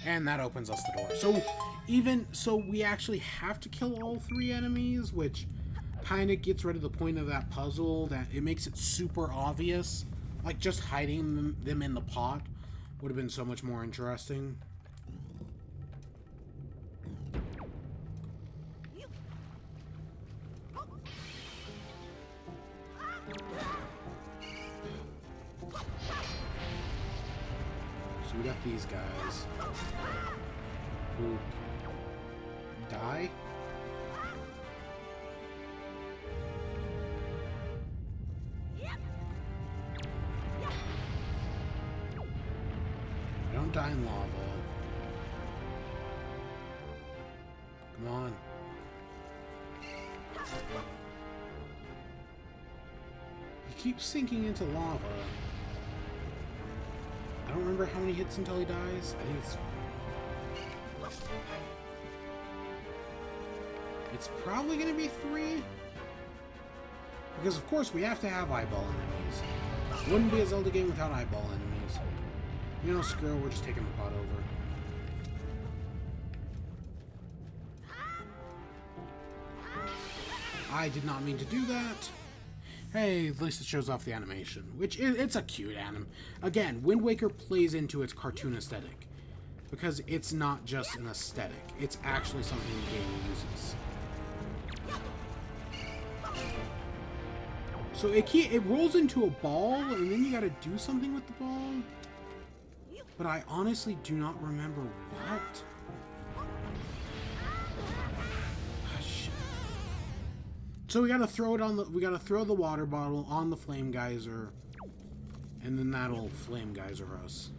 And that opens us the door. So we actually have to kill all 3 enemies, which kind of gets rid of the point of that puzzle, that it makes it super obvious. Like, just hiding them in the pot would have been so much more interesting. So we got these guys who die. Don't die in lava. Come on. He keeps sinking into lava. I don't remember how many hits until he dies. I think it's probably going to be 3. Because of course we have to have eyeball enemies. It wouldn't be a Zelda game without eyeball enemies. You know, screw it, we're just taking the pot over. I did not mean to do that. Hey, at least it shows off the animation, which it's a cute anim. Again, Wind Waker plays into its cartoon aesthetic, because it's not just an aesthetic, it's actually something the game uses. So it rolls into a ball, and then you gotta do something with the ball. But I honestly do not remember what. Ah, shit. So we gotta throw it on the. We gotta throw the water bottle on the flame geyser, and then that'll flame geyser us.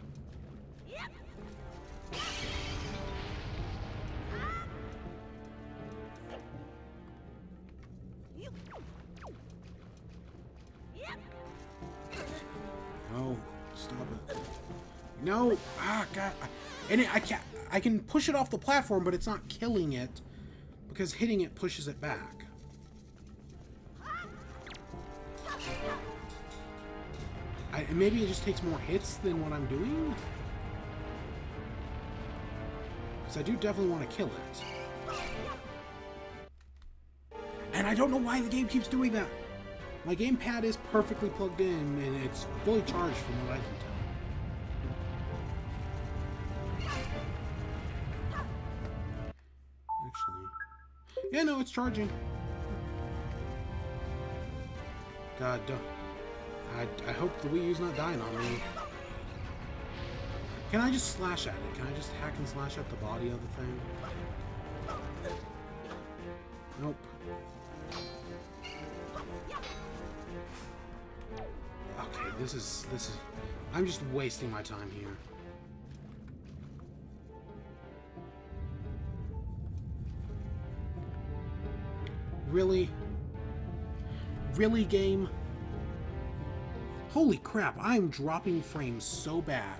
No, stop it. No! Ah, God. And I can't. I can push it off the platform, but it's not killing it because hitting it pushes it back. Maybe it just takes more hits than what I'm doing? Because I do definitely want to kill it. And I don't know why the game keeps doing that. My gamepad is perfectly plugged in, and it's fully charged from what I can tell. Actually. Yeah, no, it's charging. God, I hope the Wii U's not dying on me. Can I just slash at it? Can I just hack and slash at the body of the thing? Nope. Okay, this is... I'm just wasting my time here. Really? Really, game? Holy crap, I'm dropping frames so bad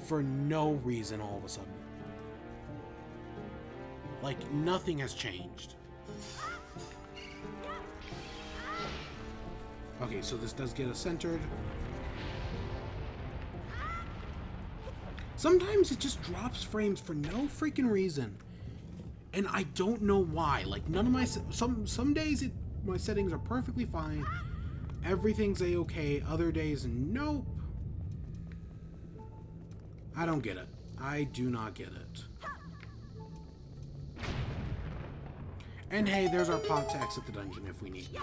for no reason all of a sudden. Like, nothing has changed. Okay, so this does get us centered. Sometimes it just drops frames for no freaking reason. And I don't know why. Like, none of my... Some days my settings are perfectly fine. Everything's a-okay. Other days, nope. I don't get it. I do not get it. And hey, there's our pot to exit the dungeon if we need to.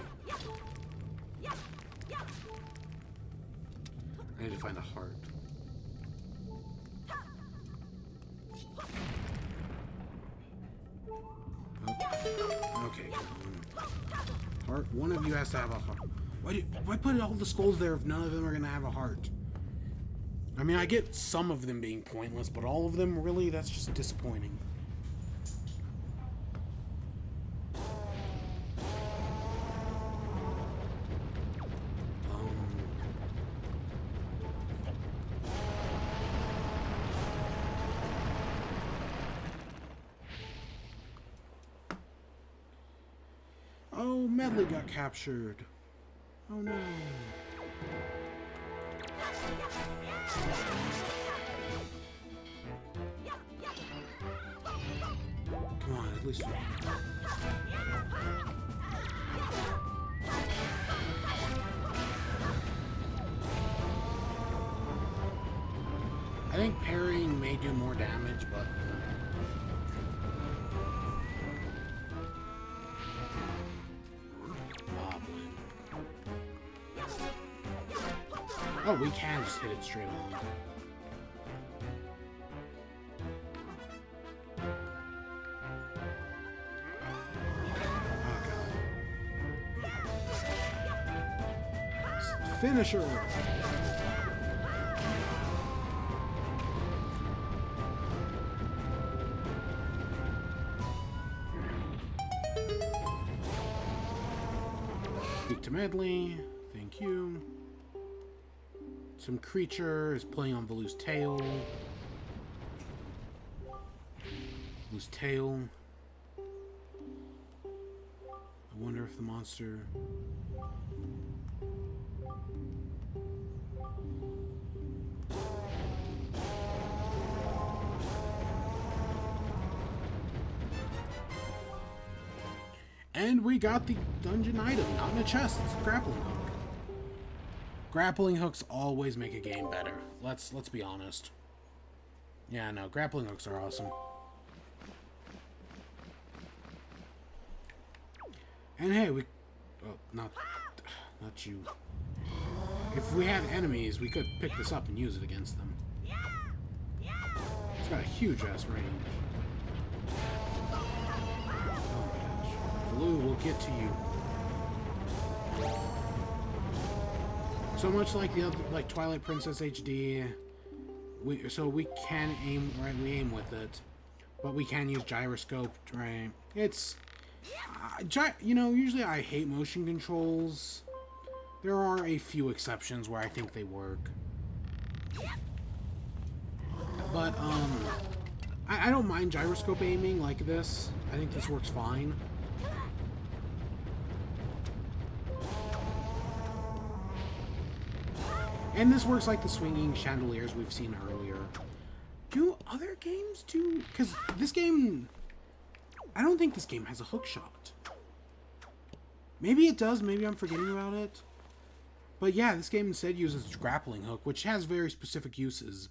I need to find a heart. Okay. Heart. One of you has to have a heart. Why put all the skulls there if none of them are gonna have a heart? I mean, I get some of them being pointless, but all of them, really, that's just disappointing. Oh, Medley got captured. Oh no. swiftly swing. I think parrying may do more damage, but... Oh, we can just hit it straight on. Finisher! Speak to Medley. Thank you. Some creature is playing on Valu's tail. Valu's tail. I wonder if the monster... And we got the dungeon item, not in a chest, it's a grappling hook. Grappling hooks always make a game better. Let's be honest. Yeah, no, grappling hooks are awesome. And hey, we... Oh, not you. If we had enemies, we could pick this up and use it against them. It's got a huge-ass range. Blue will get to you. So much like the other, like Twilight Princess HD, we can aim, right? We aim with it, but we can use gyroscope, right? It's, you know, usually I hate motion controls. There are a few exceptions where I think they work, but I don't mind gyroscope aiming like this. I think this works fine. And this works like the swinging chandeliers we've seen earlier. Do other games do? Because this game... I don't think this game has a hook shot. Maybe it does, maybe I'm forgetting about it. But yeah, this game instead uses its grappling hook, which has very specific uses.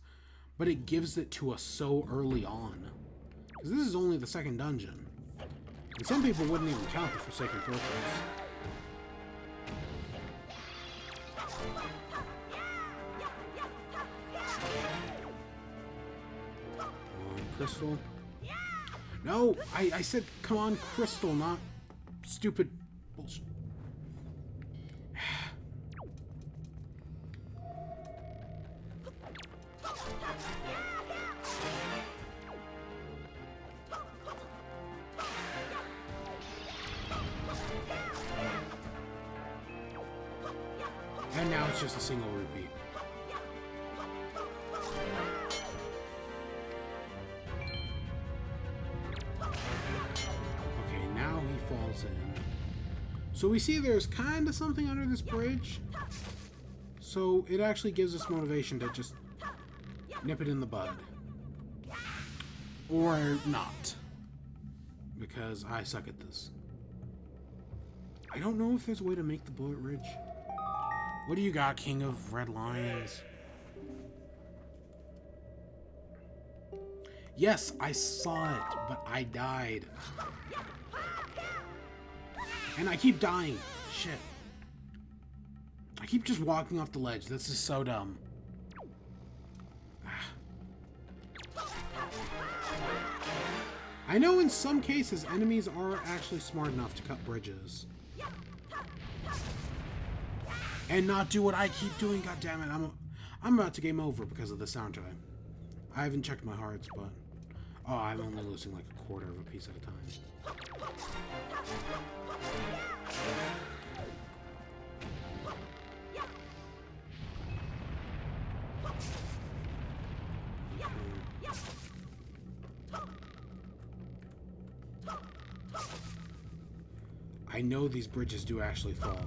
But it gives it to us so early on. Because this is only the second dungeon. And some people wouldn't even count the Forsaken Fortress. Crystal. No, I said come on, Crystal, not stupid bullshit. And now it's just a single repeat. Falls in. So we see there's kind of something under this bridge. So it actually gives us motivation to just nip it in the bud. Or not. Because I suck at this. I don't know if there's a way to make the bullet ridge. What do you got, King of Red Lions? Yes, I saw it, but I died. And I keep dying. Shit. I keep just walking off the ledge. This is so dumb. I know in some cases enemies are actually smart enough to cut bridges. And not do what I keep doing. God damn it. I'm about to game over because of the sound time. I haven't checked my hearts, but... Oh, I'm only losing like a quarter of a piece at a time. I know these bridges do actually fall.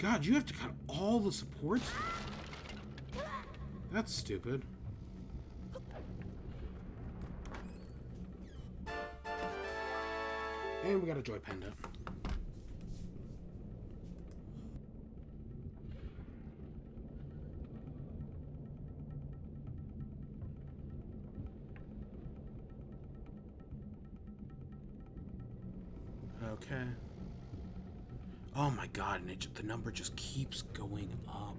God, you have to cut all the supports? That's stupid. And we got a joy pendant. Okay. Oh my god, and the number just keeps going up.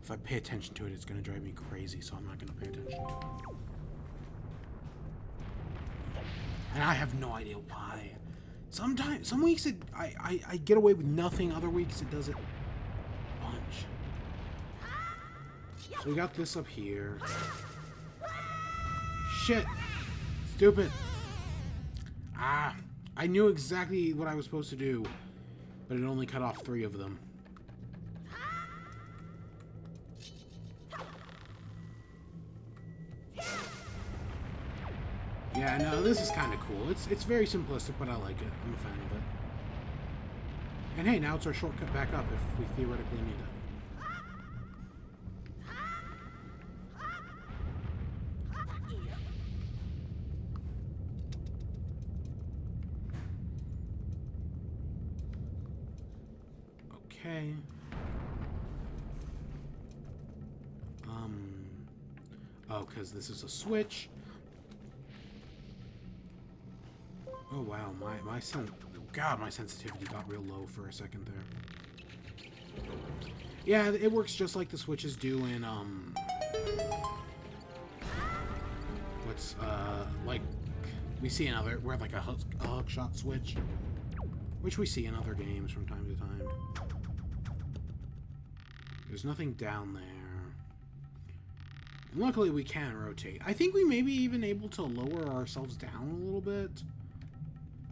If I pay attention to it, it's going to drive me crazy, so I'm not going to pay attention to it. And I have no idea why. Sometimes, some weeks I get away with nothing, other weeks it does it a bunch. So we got this up here. Shit! Stupid! Ah! I knew exactly what I was supposed to do, but it only cut off 3 of them. Yeah, no, this is kind of cool. It's very simplistic, but I like it. I'm a fan of it. And hey, now it's our shortcut back up if we theoretically need it. Okay. Oh, because this is a switch. Oh wow, my sensitivity got real low for a second there. Yeah, it works just like the switches do in what's like we see in other where like a hook shot switch, which we see in other games from time to time. There's nothing down there. And luckily we can rotate. I think we may be even able to lower ourselves down a little bit.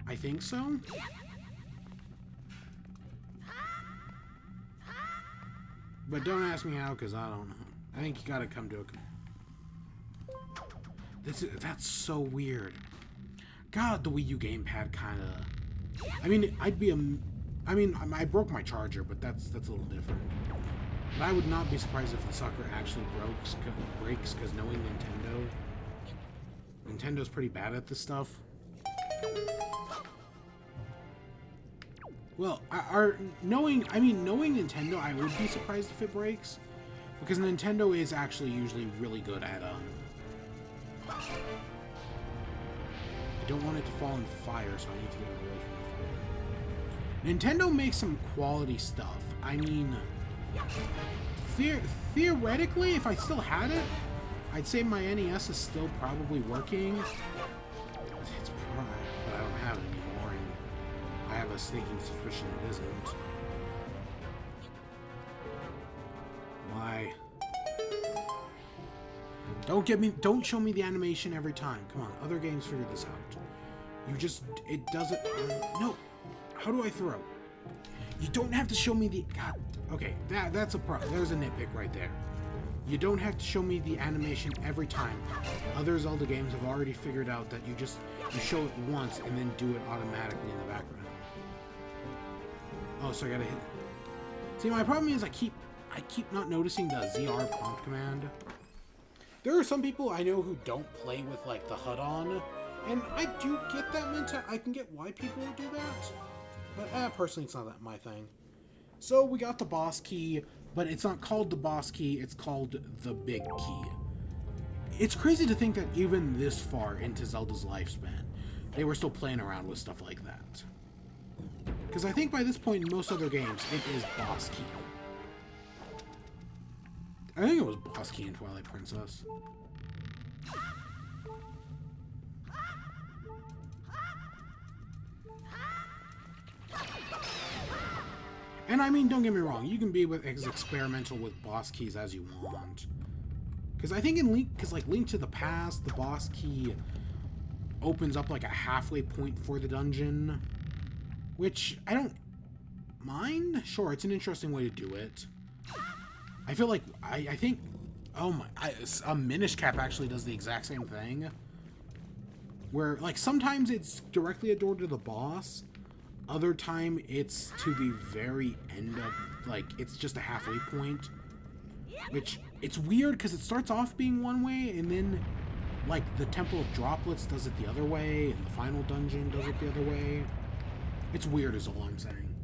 I think so. But don't ask me how, because I don't know. I think you gotta come to a... That's so weird. God, the Wii U gamepad kinda... I mean, I broke my charger, but that's a little different. But I would not be surprised if the sucker actually breaks, because knowing Nintendo's pretty bad at this stuff. Well, knowing Nintendo, I would be surprised if it breaks, because Nintendo is actually usually really good at I don't want it to fall in fire, so I need to get it away from the fire. Nintendo makes some quality stuff. I mean, theoretically, if I still had it, I'd say my NES is still probably working. It's probably, but I don't have it anymore, and I have a sneaking suspicion it isn't. Why? Don't show me the animation every time. Come on, other games figure this out. It doesn't, no. How do I throw? You don't have to show me the, God, okay, that's a problem. There's a nitpick right there. You don't have to show me the animation every time. Other Zelda games have already figured out that you show it once and then do it automatically in the background. Oh, so I gotta hit. See, my problem is I keep not noticing the ZR prompt command. There are some people I know who don't play with like the HUD on, and I do get that I can get why people would do that. But personally, it's not that my thing. So we got the boss key, but it's not called the boss key, it's called the big key. It's crazy to think that even this far into Zelda's lifespan, they were still playing around with stuff like that. Because I think by this point in most other games, it is boss key. I think it was boss key in Twilight Princess. And I mean, don't get me wrong, you can be as experimental with boss keys as you want. Because I think in Link to the Past, the boss key opens up like a halfway point for the dungeon. Which, I don't mind. Sure, it's an interesting way to do it. I feel like, I think, oh my, a Minish Cap actually does the exact same thing. Where, like, sometimes it's directly a door to the boss, Other time, it's to the very end of, like, it's just a halfway point. Which, it's weird because it starts off being one way, and then, like, the Temple of Droplets does it the other way, and the final dungeon does it the other way. It's weird is all I'm saying.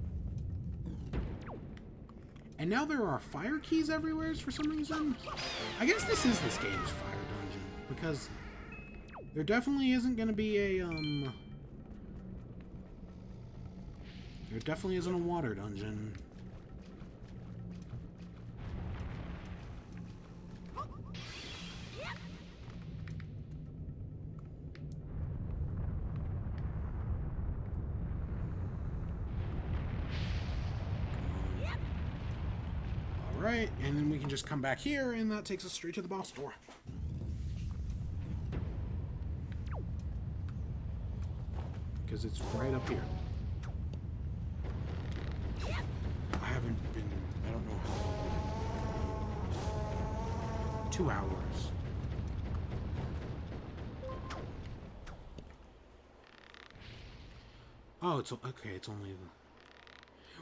And now there are fire keys everywhere for some reason. I guess this is this game's fire dungeon, because there definitely isn't going to be a, there definitely isn't a water dungeon. Alright, and then we can just come back here, and that takes us straight to the boss door. Because it's right up here. I haven't been, I don't know how long. 2 hours. Oh, it's okay, it's only the...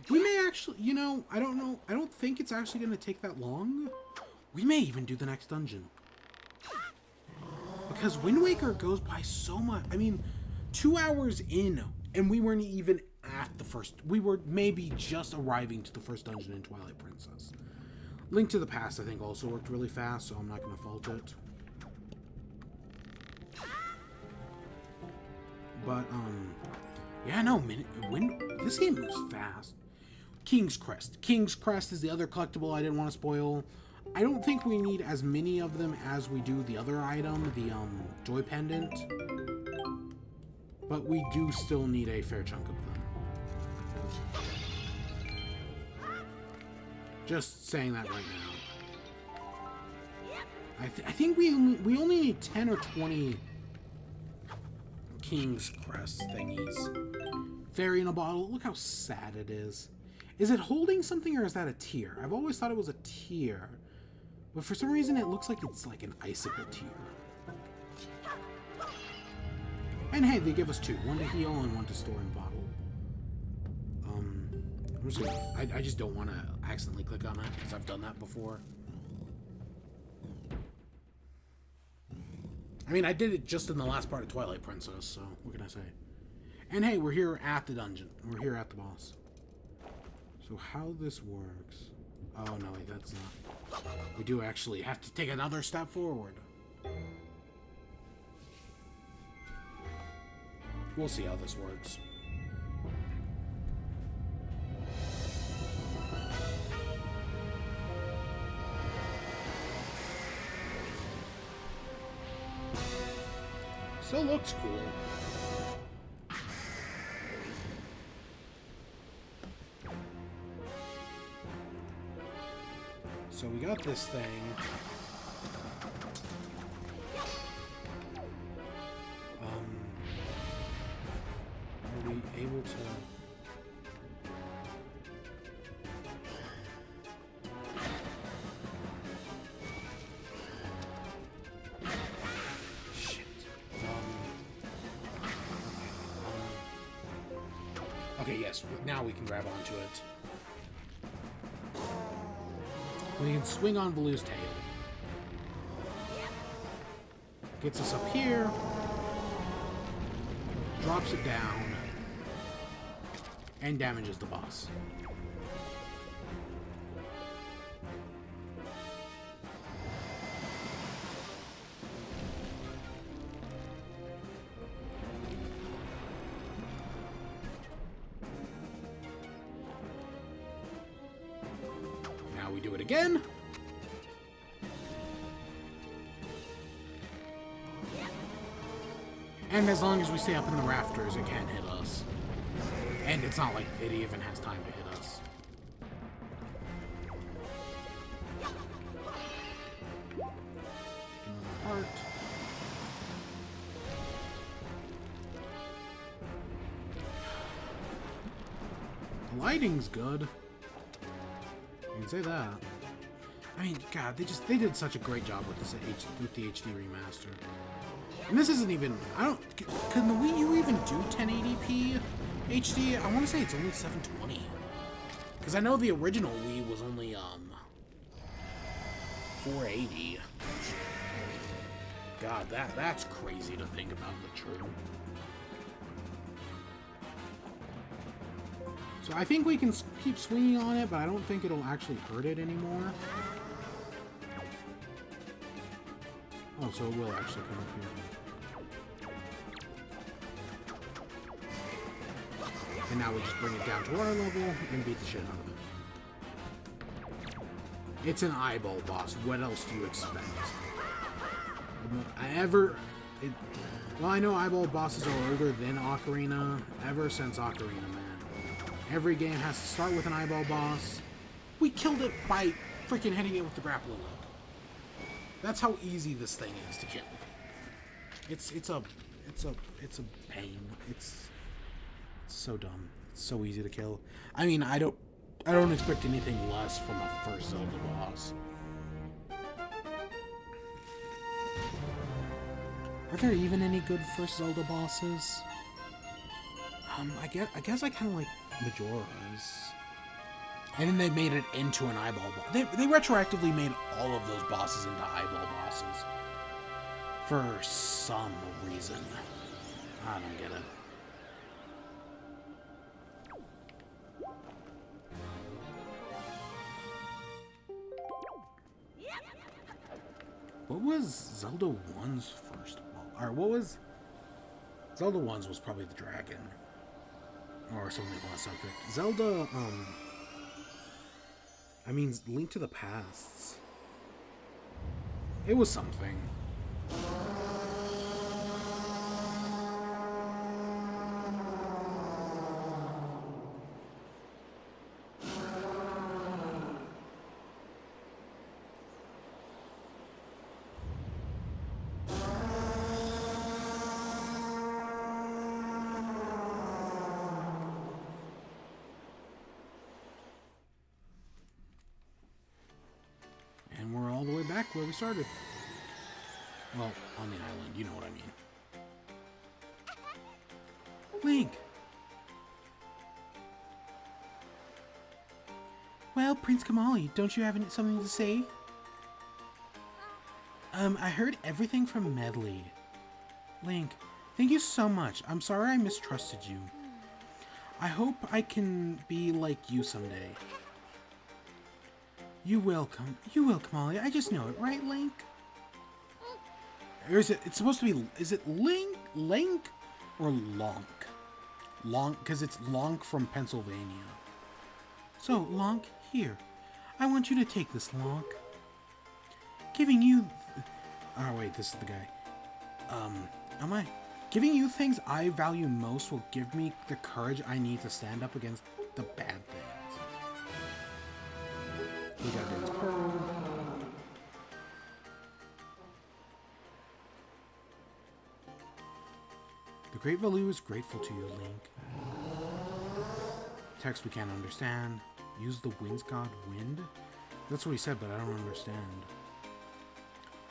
We may actually, you know, I don't know. I don't think it's actually going to take that long. We may even do the next dungeon. Because Wind Waker goes by so much. I mean, 2 hours in, and we weren't even at the first. We were maybe just arriving to the first dungeon in Twilight Princess. Link to the Past, I think, also worked really fast, so I'm not going to fault it. But, yeah, no, this game moves fast. King's Crest. King's Crest is the other collectible I didn't want to spoil. I don't think we need as many of them as we do the other item, the Joy Pendant. But we do still need a fair chunk of them. Just saying that right now. I think we only need 10 or 20 King's Crest thingies. Fairy in a bottle. Look how sad it is. Is it holding something or is that a tear? I've always thought it was a tear. But for some reason it looks like it's like an icicle tear. And hey, they give us 2. 1 to heal and 1 to store in bottle. I just don't want to accidentally click on that because I've done that before. I mean, I did it just in the last part of Twilight Princess, so what can I say? And hey, we're here at the dungeon. We're here at the boss. So how this works... Oh, no, wait, that's not... We do actually have to take another step forward. We'll see how this works. Still looks cool. So we got this thing. Are we able to... Shit. Okay, yes, now we can grab onto it. We can swing on Valu's tail. Gets us up here. Drops it down. And damages the boss. Now we do it again. And as long as we stay up in the rafters, it can't hit us. And it's not like it even has time to hit us. Another heart. The lighting's good. You can say that. I mean, God, they did such a great job with this with the HD remaster. And this isn't even, can the Wii U even do 1080p? HD, I want to say it's only 720. Because I know the original Wii was only, 480. God, that's crazy to think about, but true. So I think we can keep swinging on it, but I don't think it'll actually hurt it anymore. Oh, so it will actually come up here. And now we just bring it down to our level and beat the shit out of it. It's an eyeball boss. What else do you expect? Well, I know eyeball bosses are older than Ocarina, ever since Ocarina, man. Every game has to start with an eyeball boss. We killed it by freaking hitting it with the grappling hook. That's how easy this thing is to kill. It's a pain. It's so dumb. It's so easy to kill. I mean, I don't expect anything less from a first Zelda boss. Are there even any good first Zelda bosses? I guess I kind of like Majora's. And then they made it into an eyeball boss. They retroactively made all of those bosses into eyeball bosses. For some reason. I don't get it. What was Zelda 1's first boss? Or what was... Zelda 1's was probably the dragon. Or something boss subject. Zelda, I mean, Link to the Past. It was something. And we're all the way back where we started. Well, on the island, you know what I mean. Link! Well, Prince Kamali, don't you have something to say? I heard everything from Medley. Link, thank you so much. I'm sorry I mistrusted you. I hope I can be like you someday. You will, Kamali. I just know it, right, Link? Or is it, it's supposed to be, is it Link, or Lonk? Lonk, because it's Lonk from Pennsylvania. So, Lonk, here. I want you to take this, Lonk. Giving you... Oh, wait, this is the guy. Am I? Giving you things I value most will give me the courage I need to stand up against the bad things. We got Dave's Pearl. The Great Valoo is grateful to you, Link. Text we can't understand. Use the Wind's God Wind? That's what he said, but I don't understand.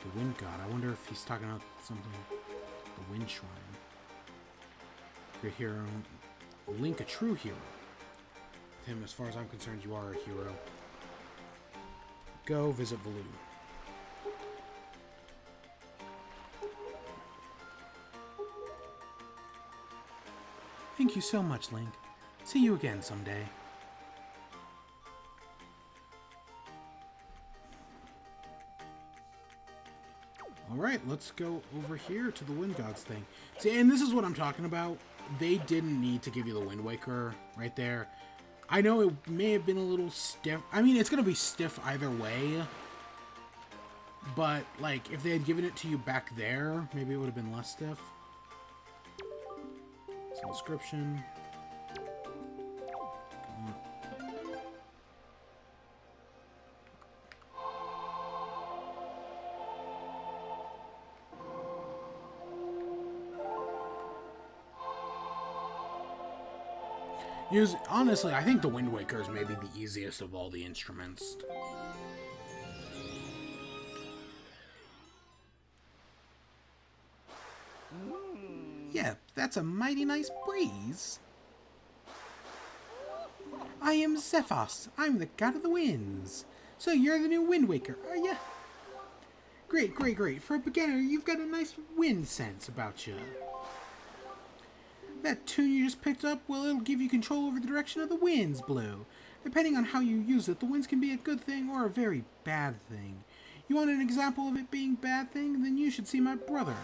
The Wind God. I wonder if he's talking about something. The Wind Shrine. Great hero. Link, a true hero. With him, as far as I'm concerned, you are a hero. Go visit Valoo. Thank you so much, Link. See you again someday. Alright, let's go over here to the Wind Gods thing. See, and this is what I'm talking about. They didn't need to give you the Wind Waker right there. I know it may have been a little stiff. I mean, it's going to be stiff either way. But, like, if they had given it to you back there, maybe it would have been less stiff. Some inscription. Honestly, I think the Wind Waker is maybe the easiest of all the instruments. Yeah, that's a mighty nice breeze. I am Zephos. I'm the god of the winds. So you're the new Wind Waker, are ya? Great, great, great. For a beginner, you've got a nice wind sense about you. That tune you just picked up, well, it'll give you control over the direction of the winds blow. Depending on how you use it, the winds can be a good thing or a very bad thing. You want an example of it being a bad thing? Then you should see my brother.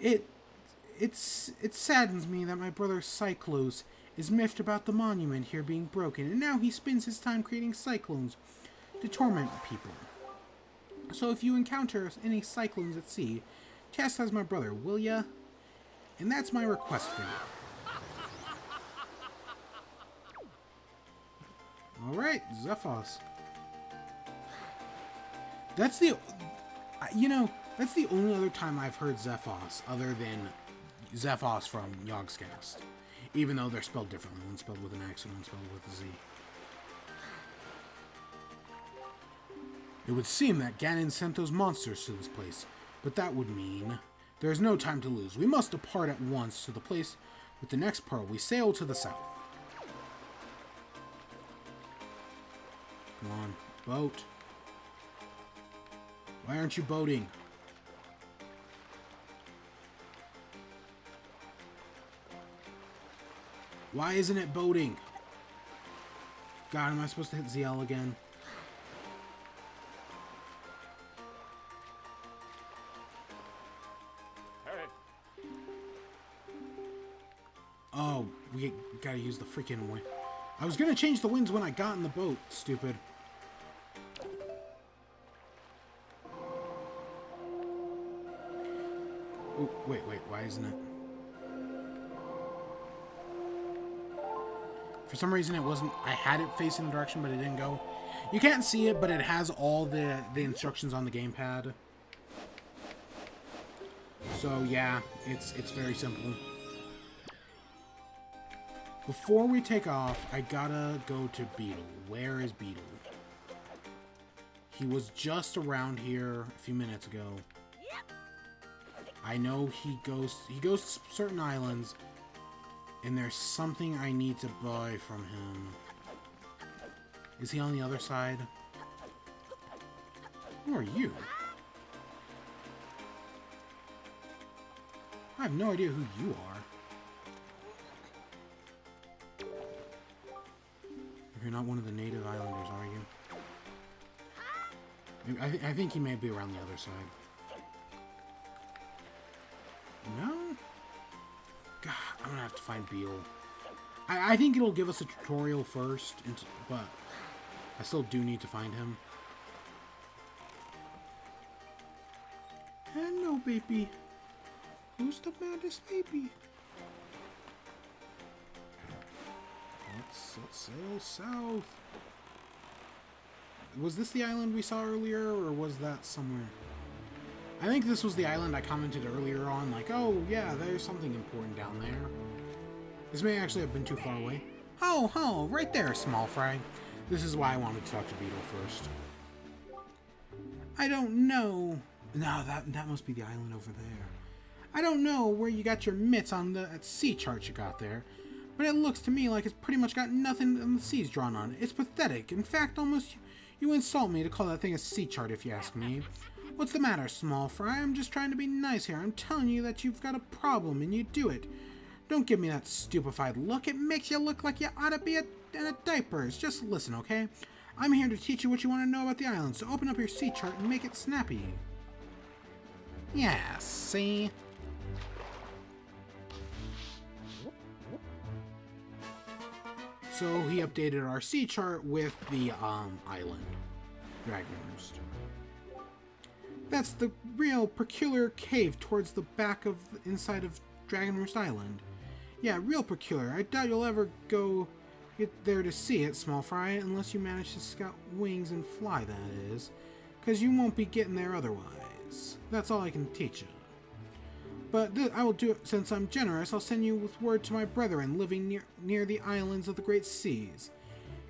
It saddens me that my brother Cyclos is miffed about the monument here being broken, and now he spends his time creating cyclones to torment people. So if you encounter any cyclones at sea, chastise my brother, will ya? And that's my request for you. Alright, Zephos. That's the only other time I've heard Zephos other than Zephos from Yogscast. Even though they're spelled differently. One's spelled with an X and one's spelled with a Z. It would seem that Ganon sent those monsters to this place, but that would mean there is no time to lose. We must depart at once to the place with the next pearl. We sail to the south. Come on, boat. Why aren't you boating? Why isn't it boating? God, am I supposed to hit ZL again? Oh, we gotta use the freaking wind. I was gonna change the winds when I got in the boat, stupid. Ooh, wait, why isn't it? For some reason it wasn't, I had it facing the direction, but it didn't go. You can't see it, but it has all the instructions on the gamepad. So yeah, it's very simple. Before we take off, I gotta go to Beetle. Where is Beetle? He was just around here a few minutes ago. I know he goes to certain islands, and there's something I need to buy from him. Is he on the other side? Who are you? I have no idea who you are. You're not one of the native islanders, are you? I think he may be around the other side. No? God, I'm gonna have to find Beetle. I think it'll give us a tutorial first, but I still do need to find him. Hello, baby. Who's the maddest baby? Let's sail south. Was this the island we saw earlier, or was that somewhere? I think this was the island I commented earlier on, like, oh yeah, there's something important down there. This may actually have been too far away. Oh, right there, small fry. This is why I wanted to talk to Beetle first. I don't know. No, that must be the island over there. I don't know where you got your mitts on that sea chart you got there, but it looks to me like it's pretty much got nothing on the seas drawn on it. It's pathetic. In fact, almost you insult me to call that thing a sea chart, if you ask me. What's the matter, small fry? I'm just trying to be nice here. I'm telling you that you've got a problem, and you do it. Don't give me that stupefied look. It makes you look like you ought to be in a diapers. Just listen, okay? I'm here to teach you what you want to know about the island, so open up your sea chart and make it snappy. Yeah, see? So he updated our sea chart with the island, Dragonroost. That's the real peculiar cave towards the back of inside of Dragonroost Island. Yeah, real peculiar. I doubt you'll ever get there to see it, small fry, unless you manage to scout wings and fly, that is. Because you won't be getting there otherwise. That's all I can teach you. But I will do it since I'm generous. I'll send you with word to my brethren living near the islands of the great seas.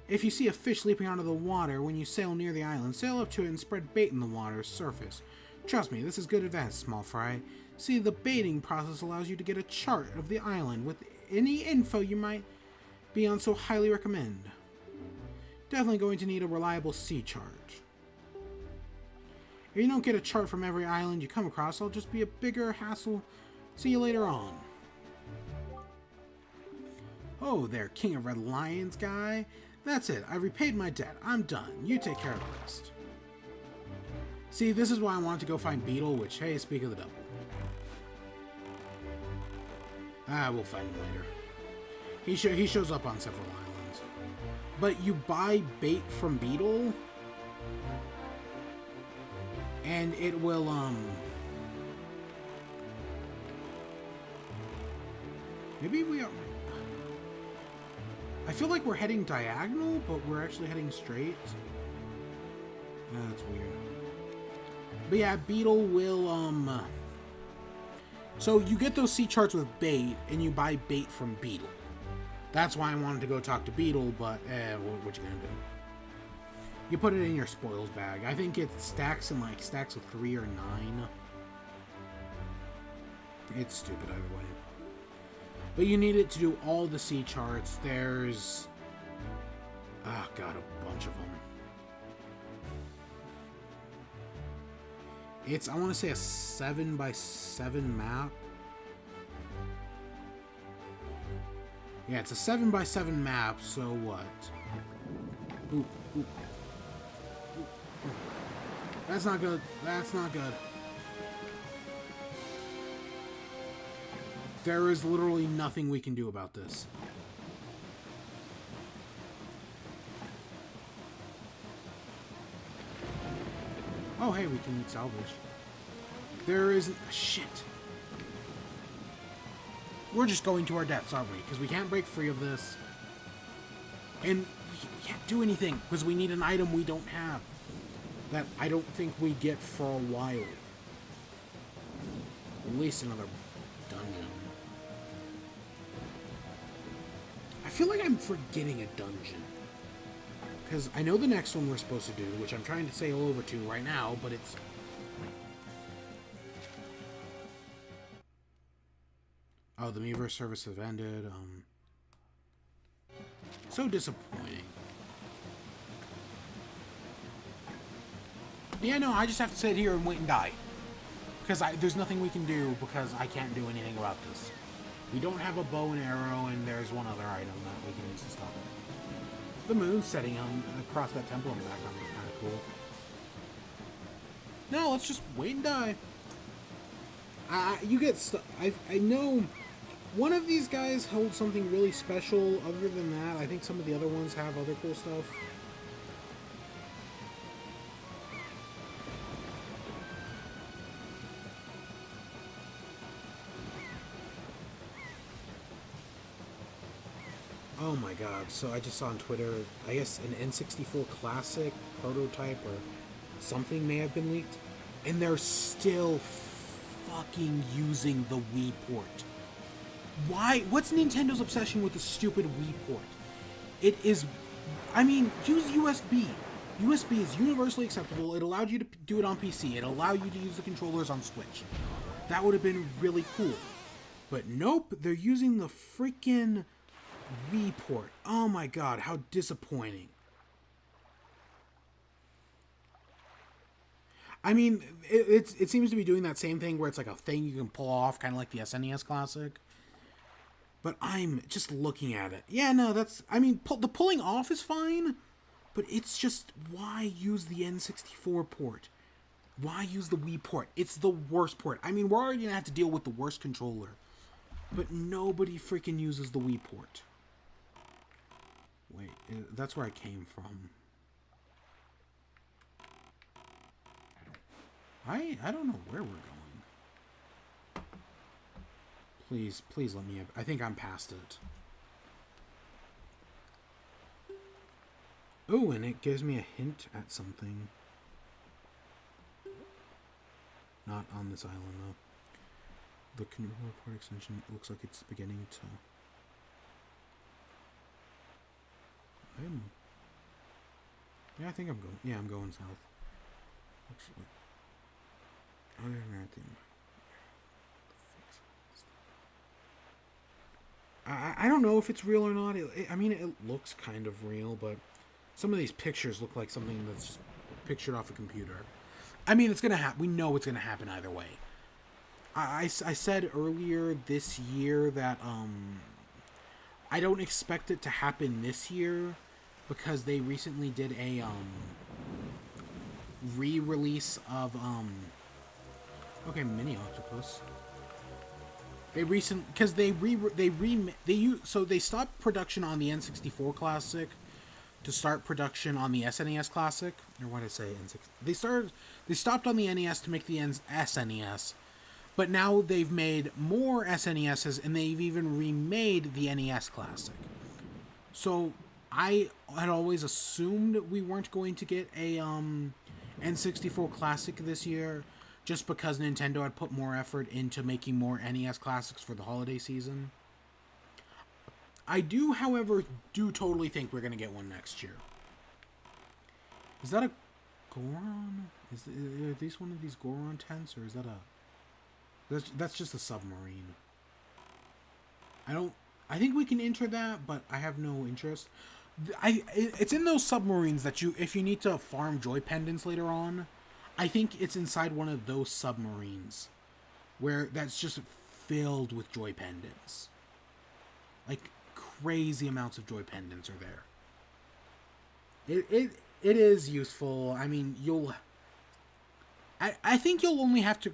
If you see a fish leaping out of the water when you sail near the island, sail up to it and spread bait in the water's surface. Trust me, this is good advice, small fry. See, the baiting process allows you to get a chart of the island with any info you might Beyond so highly recommend. Definitely going to need a reliable sea chart. If you don't get a chart from every island you come across, it'll just be a bigger hassle. See you later on. Oh, there, King of Red Lions guy. That's it. I repaid my debt. I'm done. You take care of the rest. See, this is why I wanted to go find Beetle, which, hey, speak of the devil. We'll find him later. He shows up on several islands. But you buy bait from Beetle, and it will, maybe we are... I feel like we're heading diagonal, but we're actually heading straight. That's weird. But yeah, Beetle will, so you get those sea charts with bait, and you buy bait from Beetle. That's why I wanted to go talk to Beetle, but, what you gonna do? You put it in your spoils bag. I think it stacks in, like, stacks of 3 or 9. It's stupid either way. But you need it to do all the sea charts. There's... oh, God, a bunch of them. It's, I want to say, a 7x7 map. Yeah, it's a 7x7 map, so what? Ooh, ooh. Ooh, ooh. That's not good. That's not good. There is literally nothing we can do about this. Oh, hey, we can salvage. There is... shit. We're just going to our deaths, aren't we? Because we can't break free of this. And we can't do anything, because we need an item we don't have. That I don't think we get for a while. At least another dungeon. I feel like I'm forgetting a dungeon. Because I know the next one we're supposed to do, which I'm trying to sail over to right now, but it's... oh, the Miiverse service have ended. So disappointing. Yeah, no, I just have to sit here and wait and die. Because there's nothing we can do, because I can't do anything about this. We don't have a bow and arrow, and there's one other item that we can use to stop it. The moon's setting on across that temple in the background is kind of cool. No, let's just wait and die. You get stuck. I know one of these guys holds something really special. Other than that, I think some of the other ones have other cool stuff. Oh my god, so I just saw on Twitter, I guess an N64 Classic prototype or something may have been leaked, and they're still fucking using the Wii port. Why? What's Nintendo's obsession with the stupid Wii port? It is, I mean, use USB. USB is universally acceptable. It allowed you to do it on PC. It allowed you to use the controllers on Switch. That would have been really cool. But nope, they're using the freaking Wii port. Oh my god, how disappointing. I mean, it seems to be doing that same thing where it's like a thing you can pull off, kind of like the SNES Classic. But I'm just looking at it. Yeah, no, that's... I mean, the pulling off is fine, but it's just... why use the N64 port? Why use the Wii port? It's the worst port. I mean, we're already going to have to deal with the worst controller. But nobody freaking uses the Wii port. Wait, that's where I came from. I don't know where we're going. Please, please let me... I think I'm past it. Oh, and it gives me a hint at something. Not on this island, though. The controller port extension looks like it's beginning to... yeah, I think I'm going... yeah, I'm going south. Actually... I don't know if it's real or not. I mean, it looks kind of real, but some of these pictures look like something that's just pictured off a computer. I mean, it's gonna happen. We know it's gonna happen either way. I said earlier this year that I don't expect it to happen this year because they recently did a re-release of okay, mini octopus. They stopped production on the N64 Classic to start production on the SNES Classic. Or what did I say? They stopped on the NES to make the SNES. But now they've made more SNESs and they've even remade the NES Classic. So I had always assumed we weren't going to get a N64 Classic this year just because Nintendo had put more effort into making more NES Classics for the holiday season. I do, however, totally think we're going to get one next year. Is that a Goron? Are these one of these Goron tents, or is that a... That's just a submarine. I think we can enter that, but I have no interest. It's in those submarines that if you need to farm joy pendants later on, I think it's inside one of those submarines where that's just filled with joy pendants. Like crazy amounts of joy pendants are there. It is useful. I mean, I think you'll only have to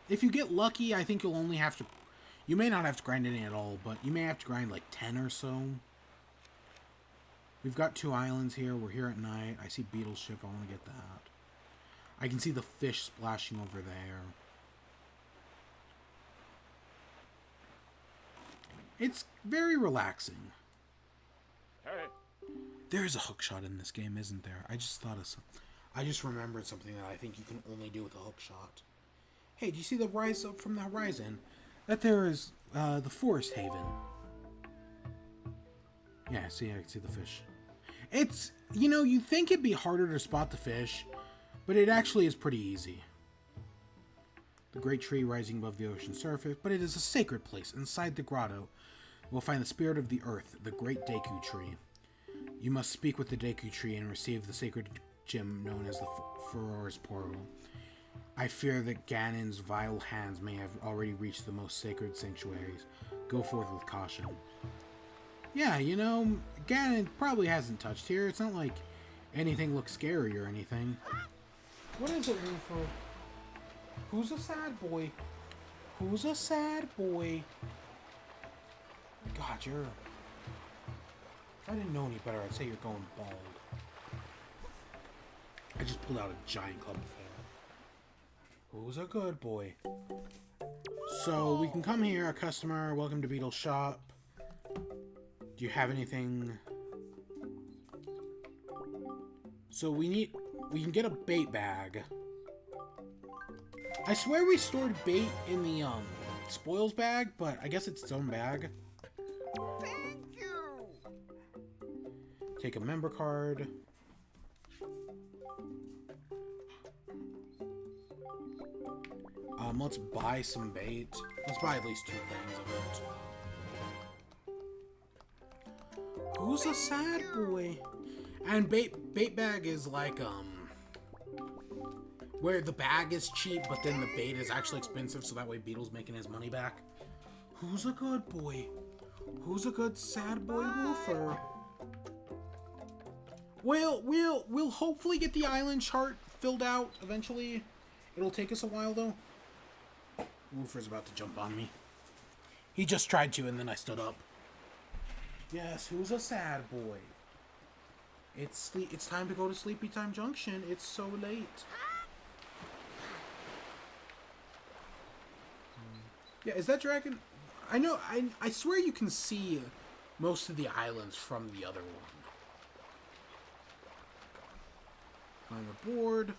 if you get lucky, I think you'll only have to... You may not have to grind any at all, but you may have to grind like 10 or so. We've got 2 islands here. We're here at night. I see Beetle's ship. I want to get that. I can see the fish splashing over there. It's very relaxing. Hey. There is a hookshot in this game, isn't there? I just remembered something that I think you can only do with a hookshot. Hey, do you see the rise up from the horizon? That there is the forest haven. Yeah, see, I can see the fish. It's, you'd think it'd be harder to spot the fish, but it actually is pretty easy. The great tree rising above the ocean surface, but it is a sacred place. Inside the grotto, we'll find the spirit of the earth, the great Deku tree. You must speak with the Deku tree and receive the sacred gem known as the Furore's Portal. I fear that Ganon's vile hands may have already reached the most sacred sanctuaries. Go forth with caution. Yeah, Ganon probably hasn't touched here. It's not like anything looks scary or anything. What is it, Rufo? Who's a sad boy? Who's a sad boy? God, if I didn't know any better, I'd say you're going bald. I just pulled out a giant club of hair. Who's a good boy? So we can come here, a customer. Welcome to Beetle's shop. Do you have anything? So we can get a bait bag. I swear we stored bait in the spoils bag, but I guess it's its own bag. Thank you. Take a member card. Let's buy some bait. Let's buy at least 2 things of it. Who's a sad boy? And bait bag is like, where the bag is cheap, but then the bait is actually expensive, so that way Beetle's making his money back. Who's a good boy? Who's a good sad boy woofer? We'll hopefully get the island chart filled out eventually. It'll take us a while, though. Woofer's about to jump on me. He just tried to, and then I stood up. Yes, who's a sad boy? It's time to go to Sleepy Time Junction. It's so late. Yeah, is that dragon? I know. I swear you can see most of the islands from the other one. Climb aboard.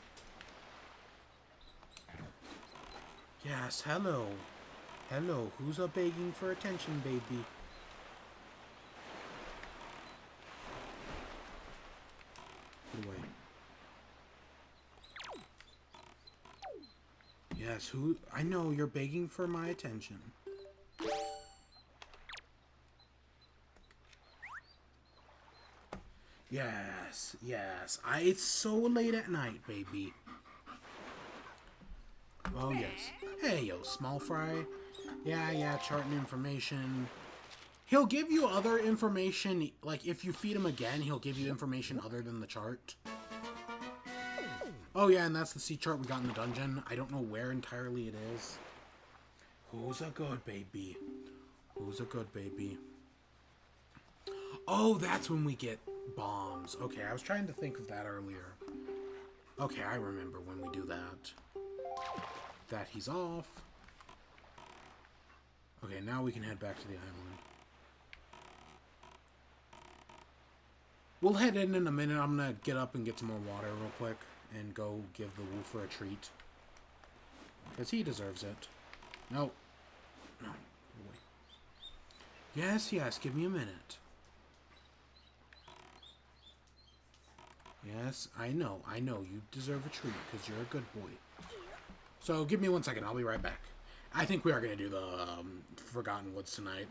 Yes, hello. Hello, who's a begging for attention, baby? Get away. Yes, who? I know, you're begging for my attention. Yes, yes. It's so late at night, baby. Oh, yes. Hey, yo, small fry. Yeah, chart and information. He'll give you other information, like, if you feed him again, he'll give you information other than the chart. Oh, yeah, and that's the sea chart we got in the dungeon. I don't know where entirely it is. Who's a good baby? Who's a good baby? Oh, that's when we get bombs. Okay, I was trying to think of that earlier. Okay, I remember when we do that. That he's off. Okay, now we can head back to the island. We'll head in a minute. I'm gonna get up and get some more water real quick and go give the woofer a treat. Because he deserves it. No. No. Wait. Yes, give me a minute. Yes, I know. You deserve a treat because you're a good boy. So give me 1 second. I'll be right back. I think we are going to do the Forgotten Woods tonight.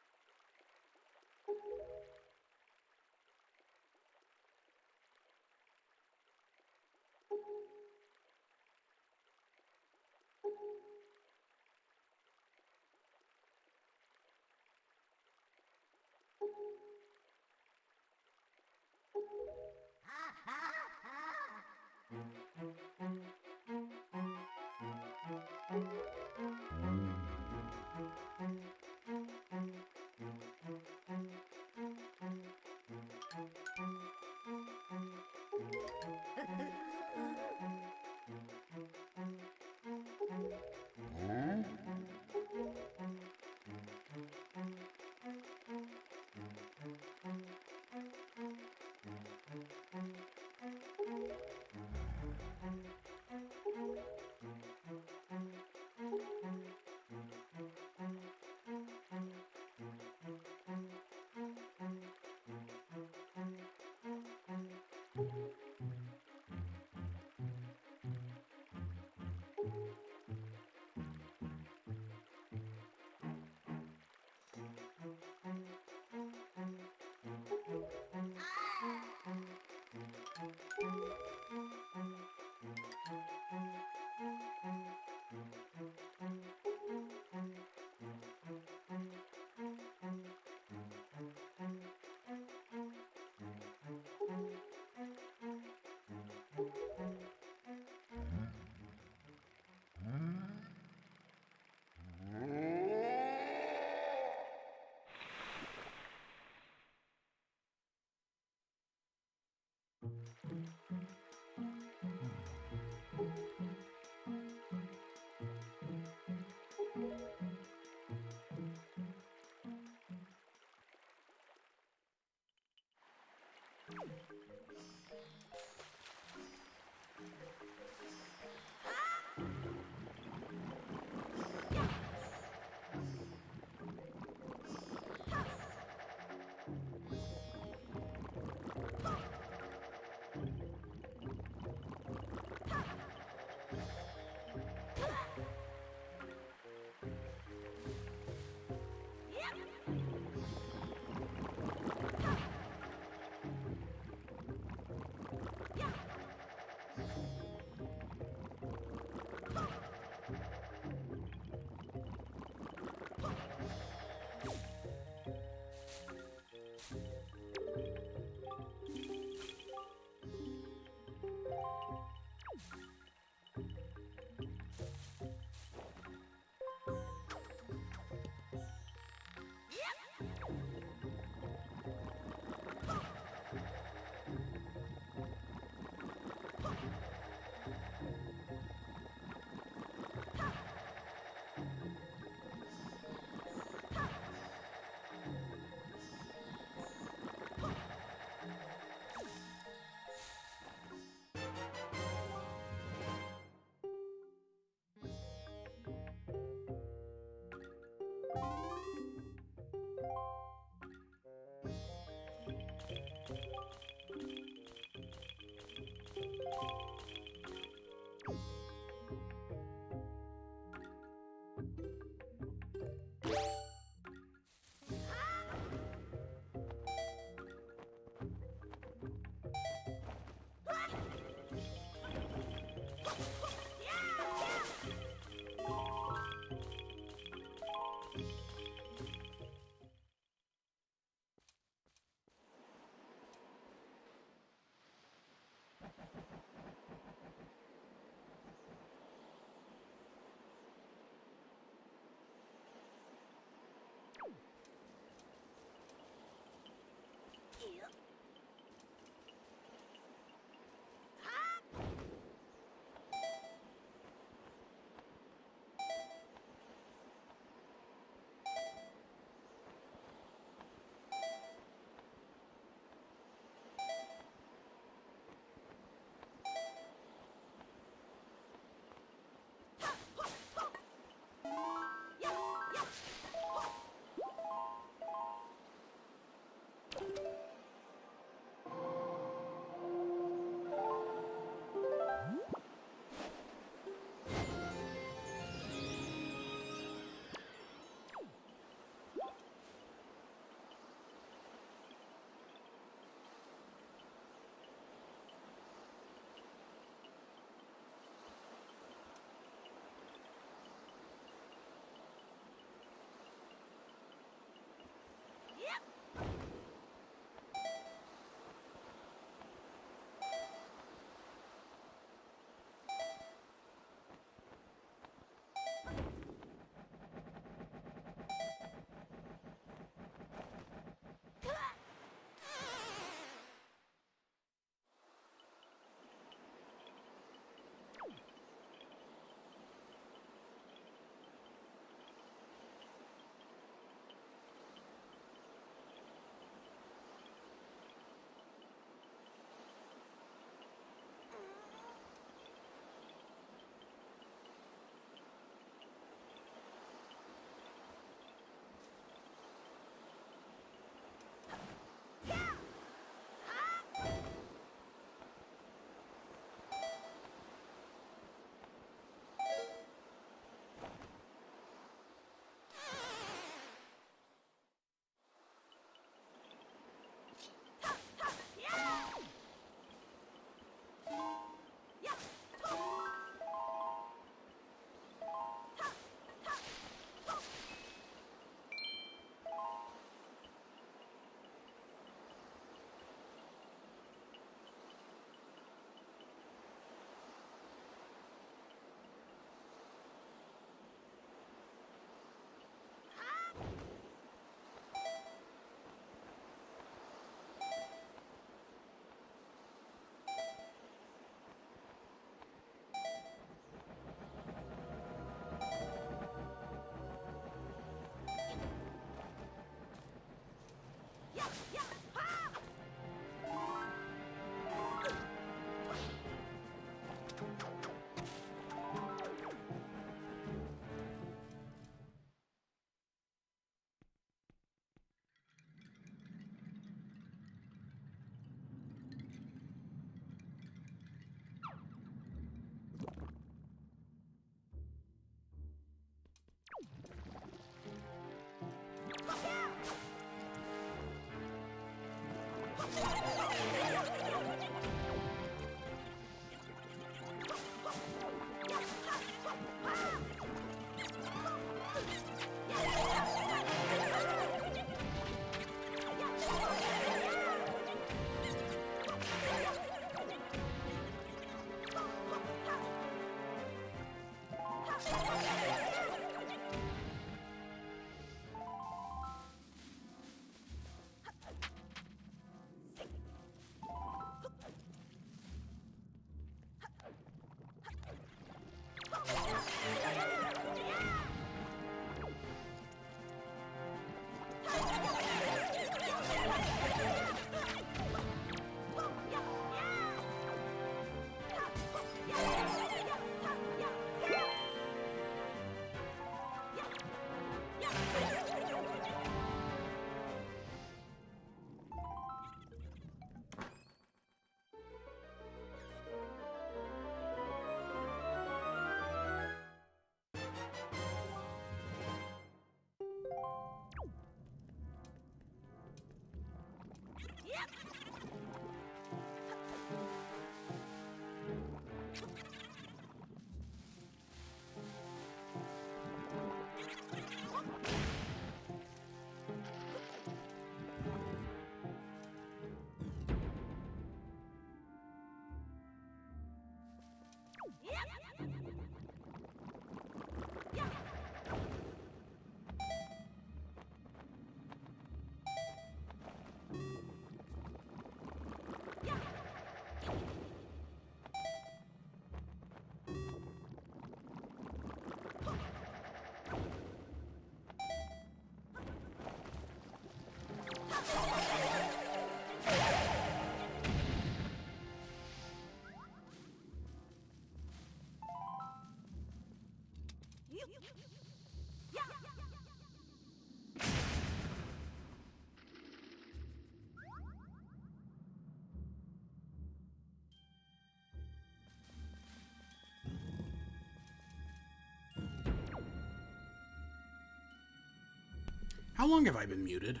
How long have I been muted?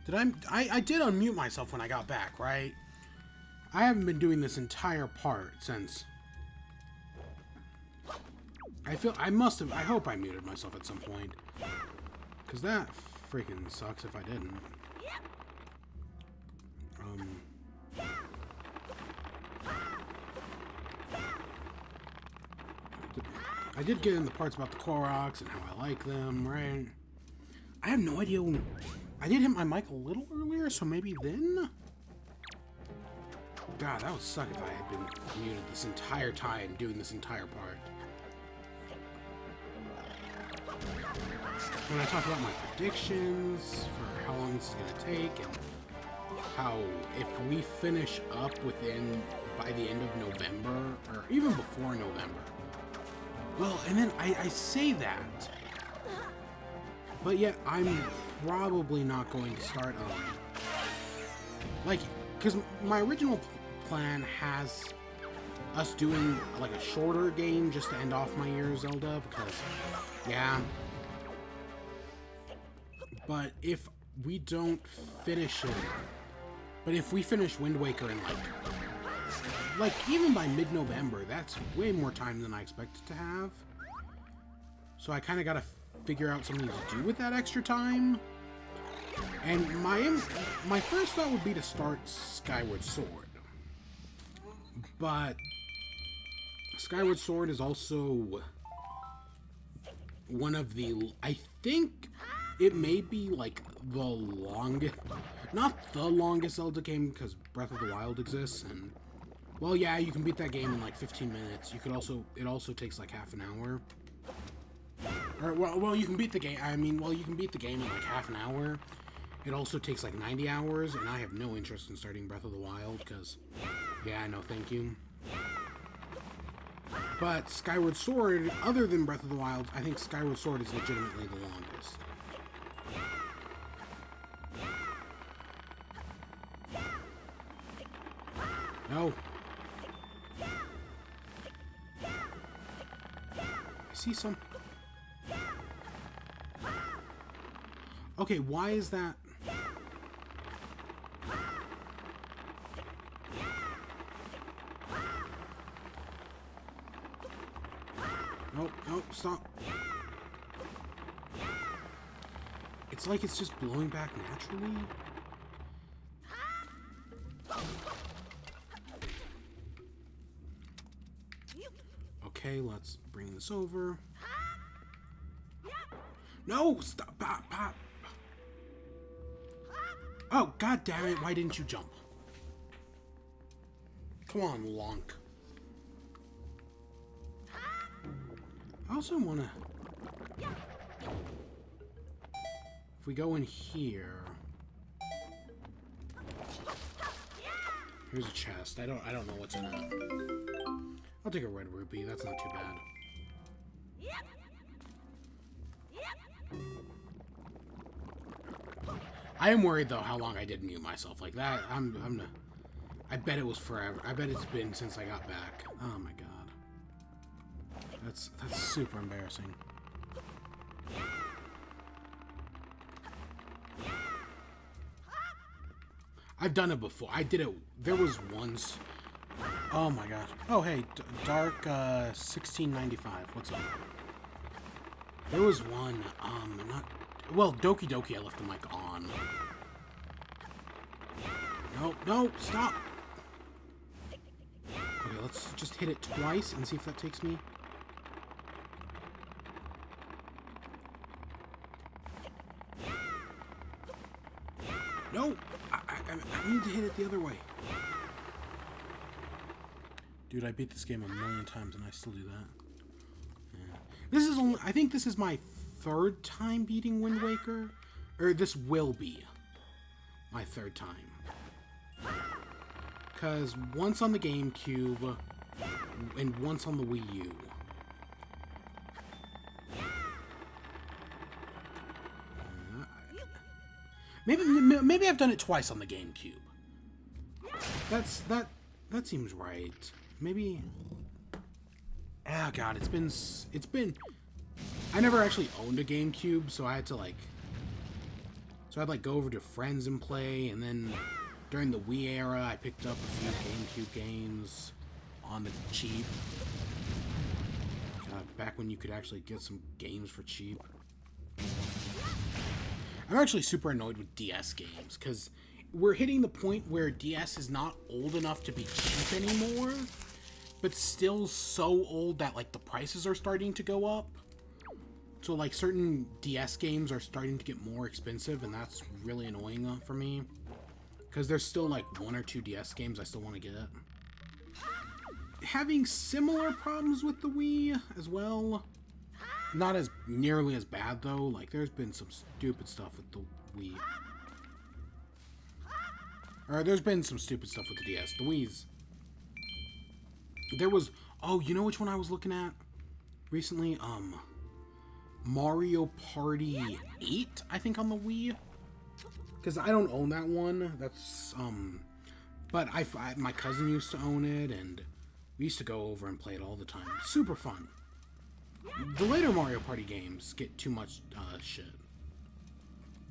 Did I did unmute myself when I got back, right? I haven't been doing this entire part since... I must have... I hope I muted myself at some point. Because that freaking sucks if I didn't. I did get in the parts about the Koroks and how I like them, right? I have no idea when... I did hit my mic a little earlier, so maybe then? God, that would suck if I had been muted this entire time doing this entire part. When I talk about my predictions for how long this is going to take, and how if we finish up by the end of November, or even before November. Well, and then I say that, but yet I'm probably not going to start, because my original plan has us doing, like, a shorter game just to end off my year of Zelda, because, yeah. But if we don't finish it, but if we finish Wind Waker in, like even by mid-November, that's way more time than I expected to have. So I kind of got to figure out something to do with that extra time. And my first thought would be to start Skyward Sword. But Skyward Sword is also one of the... I think it may be, like, the longest... Not the longest Zelda game, because Breath of the Wild exists, and... Well, yeah, you can beat that game in, like, 15 minutes. You could also... It also takes, like, half an hour. Or, well, you can beat the game... you can beat the game in, like, half an hour. It also takes, like, 90 hours, and I have no interest in starting Breath of the Wild, because... Yeah, no, thank you. But Skyward Sword, other than Breath of the Wild, I think Skyward Sword is legitimately the longest. No. I see some... Okay, why is that... Nope, nope, stop. It's like it's just blowing back naturally. Okay, let's bring this over. No, stop, pop, pop. Oh, god damn it, why didn't you jump? Come on, Lonk. I also want to... If we go in here... Here's a chest. I don't know what's in it. I'll take a red rupee. That's not too bad. I am worried though how long I did mute myself like that. I bet it was forever. I bet it's been since I got back. Oh my god. That's super embarrassing. I've done it before. I did it. There was once. Oh my god. Oh hey, Dark 1695. What's up? There was one. Well, Doki Doki. I left the mic on. No, no, stop. Okay, let's just hit it twice and see if that takes me. No! I need to hit it the other way. Dude, I beat this game a million times and I still do that. Yeah. This is only, I think this is my 3rd time beating Wind Waker. Or this will be my 3rd time. Because once on the GameCube and once on the Wii U. Maybe I've done it twice on the GameCube. That seems right. Maybe. Oh god, it's been. I never actually owned a GameCube, so I had to like. So I'd like go over to friends and play, and then during the Wii era, I picked up a few GameCube games on the cheap. Back when you could actually get some games for cheap. I'm actually super annoyed with DS games, because we're hitting the point where DS is not old enough to be cheap anymore, but still so old that, like, the prices are starting to go up. So, like, certain DS games are starting to get more expensive, and that's really annoying for me. Because there's still, like, 1 or 2 DS games I still want to get. Having similar problems with the Wii as well. Not as nearly as bad, though. Like, there's been some stupid stuff with the Wii. Or, there's been some stupid stuff with the DS. The Wii's. There was... Oh, you know which one I was looking at recently? Mario Party 8, I think, on the Wii. Because I don't own that one. That's, But my cousin used to own it, and we used to go over and play it all the time. Super fun. The later Mario Party games get too much shit.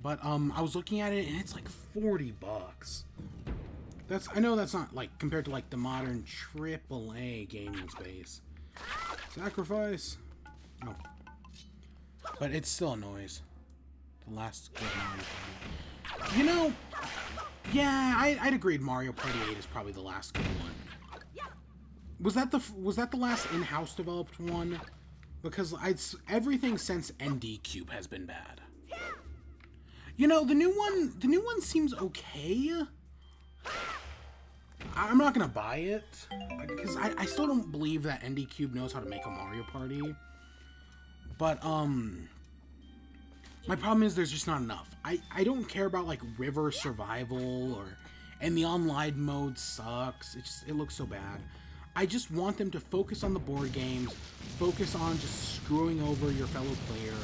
But I was looking at it and it's like $40. I know that's not like compared to like the modern AAA gaming space. Sacrifice. Oh. But it still annoys. The last good Mario Party. You know, yeah, I'd agreed Mario Party 8 is probably the last good one. Was that the last in-house developed one? Because everything since ND Cube has been bad. You know, the new one seems okay. I'm not gonna buy it because I still don't believe that ND Cube knows how to make a Mario Party. But my problem is there's just not enough. I don't care about like river survival and the online mode sucks. It looks so bad. I just want them to focus on the board games, focus on just screwing over your fellow player.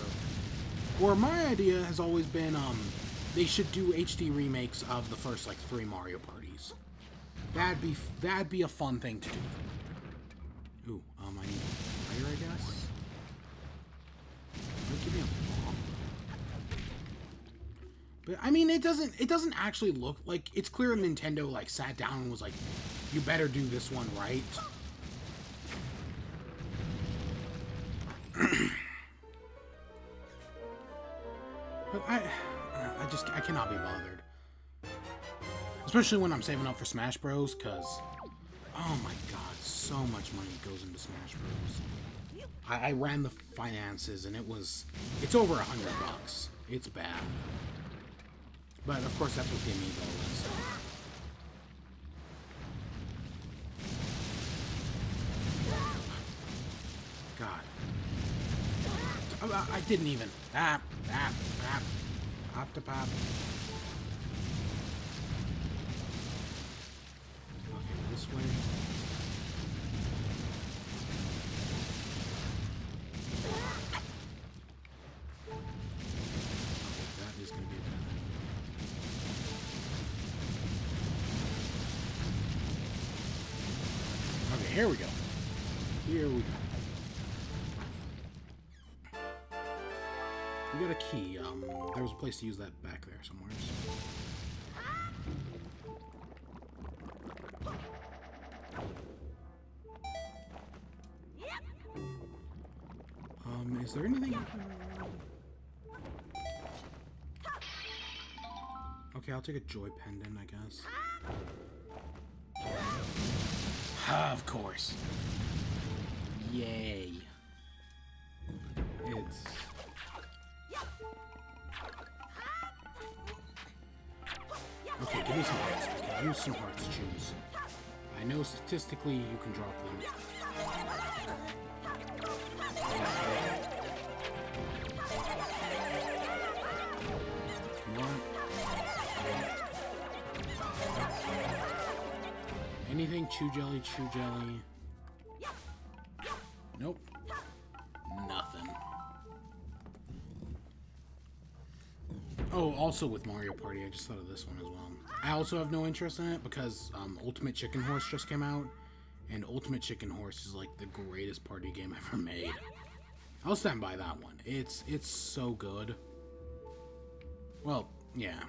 Or my idea has always been, they should do HD remakes of the first, like, 3 Mario Parties. That'd be a fun thing to do. Ooh, I need fire, I guess? Give me a bomb. But, I mean, it doesn't actually look like, it's clear Nintendo, like, sat down and was like, you better do this one right. But I cannot be bothered. Especially when I'm saving up for Smash Bros, because, oh my god, so much money goes into Smash Bros. I ran the finances and it's over $100. It's bad. But of course that's what the amiibo is. God. I didn't even. Octopop. Okay, this way. That is going to be a bad. Okay, here we go. Here we go. We got a key. There was a place to use that back there somewhere. Is there anything? Okay, I'll take a joy pendant, I guess. Of course. Yay. It's... Okay, give me some hearts. I can use some hearts, choose. I know statistically you can drop them. Come on. Anything chew jelly, chew jelly. Nope. Nothing. Oh, also with Mario Party, I just thought of this one as well. I also have no interest in it because Ultimate Chicken Horse just came out, and Ultimate Chicken Horse is like the greatest party game ever made. I'll stand by that one. It's so good. Well, yeah.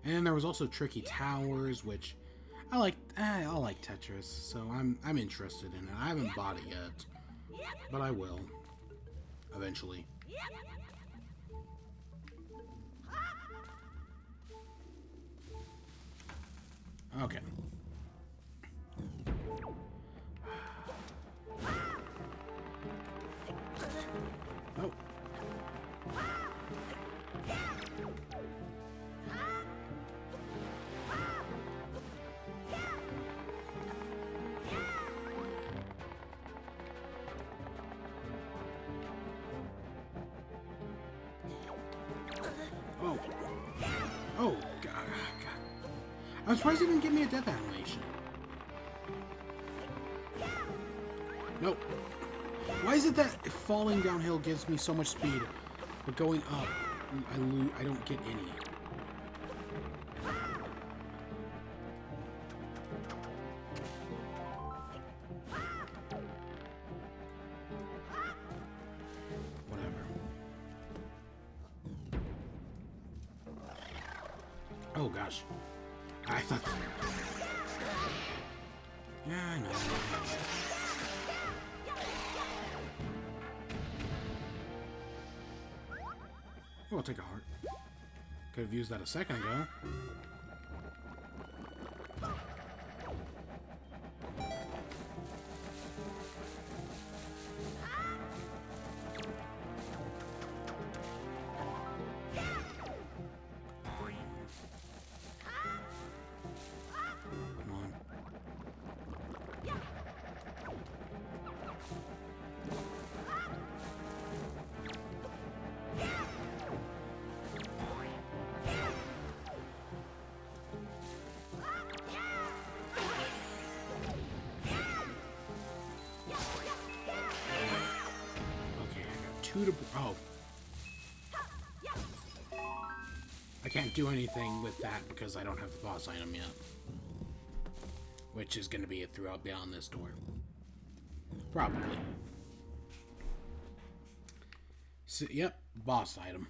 And then there was also Tricky Towers, which I like Tetris, so I'm interested in it. I haven't bought it yet, but I will eventually. Okay. Oh. Oh. Oh, God. I'm surprised he didn't give me a death animation. Nope. Why is it that falling downhill gives me so much speed, but going up, I don't get any? Whatever. Oh gosh. I thought... Yeah, I know. Oh, I'll take a heart. Could have used that a second ago. Oh. I can't do anything with that because I don't have the boss item yet. Which is going to be throughout beyond this door. Probably. So, yep, boss item.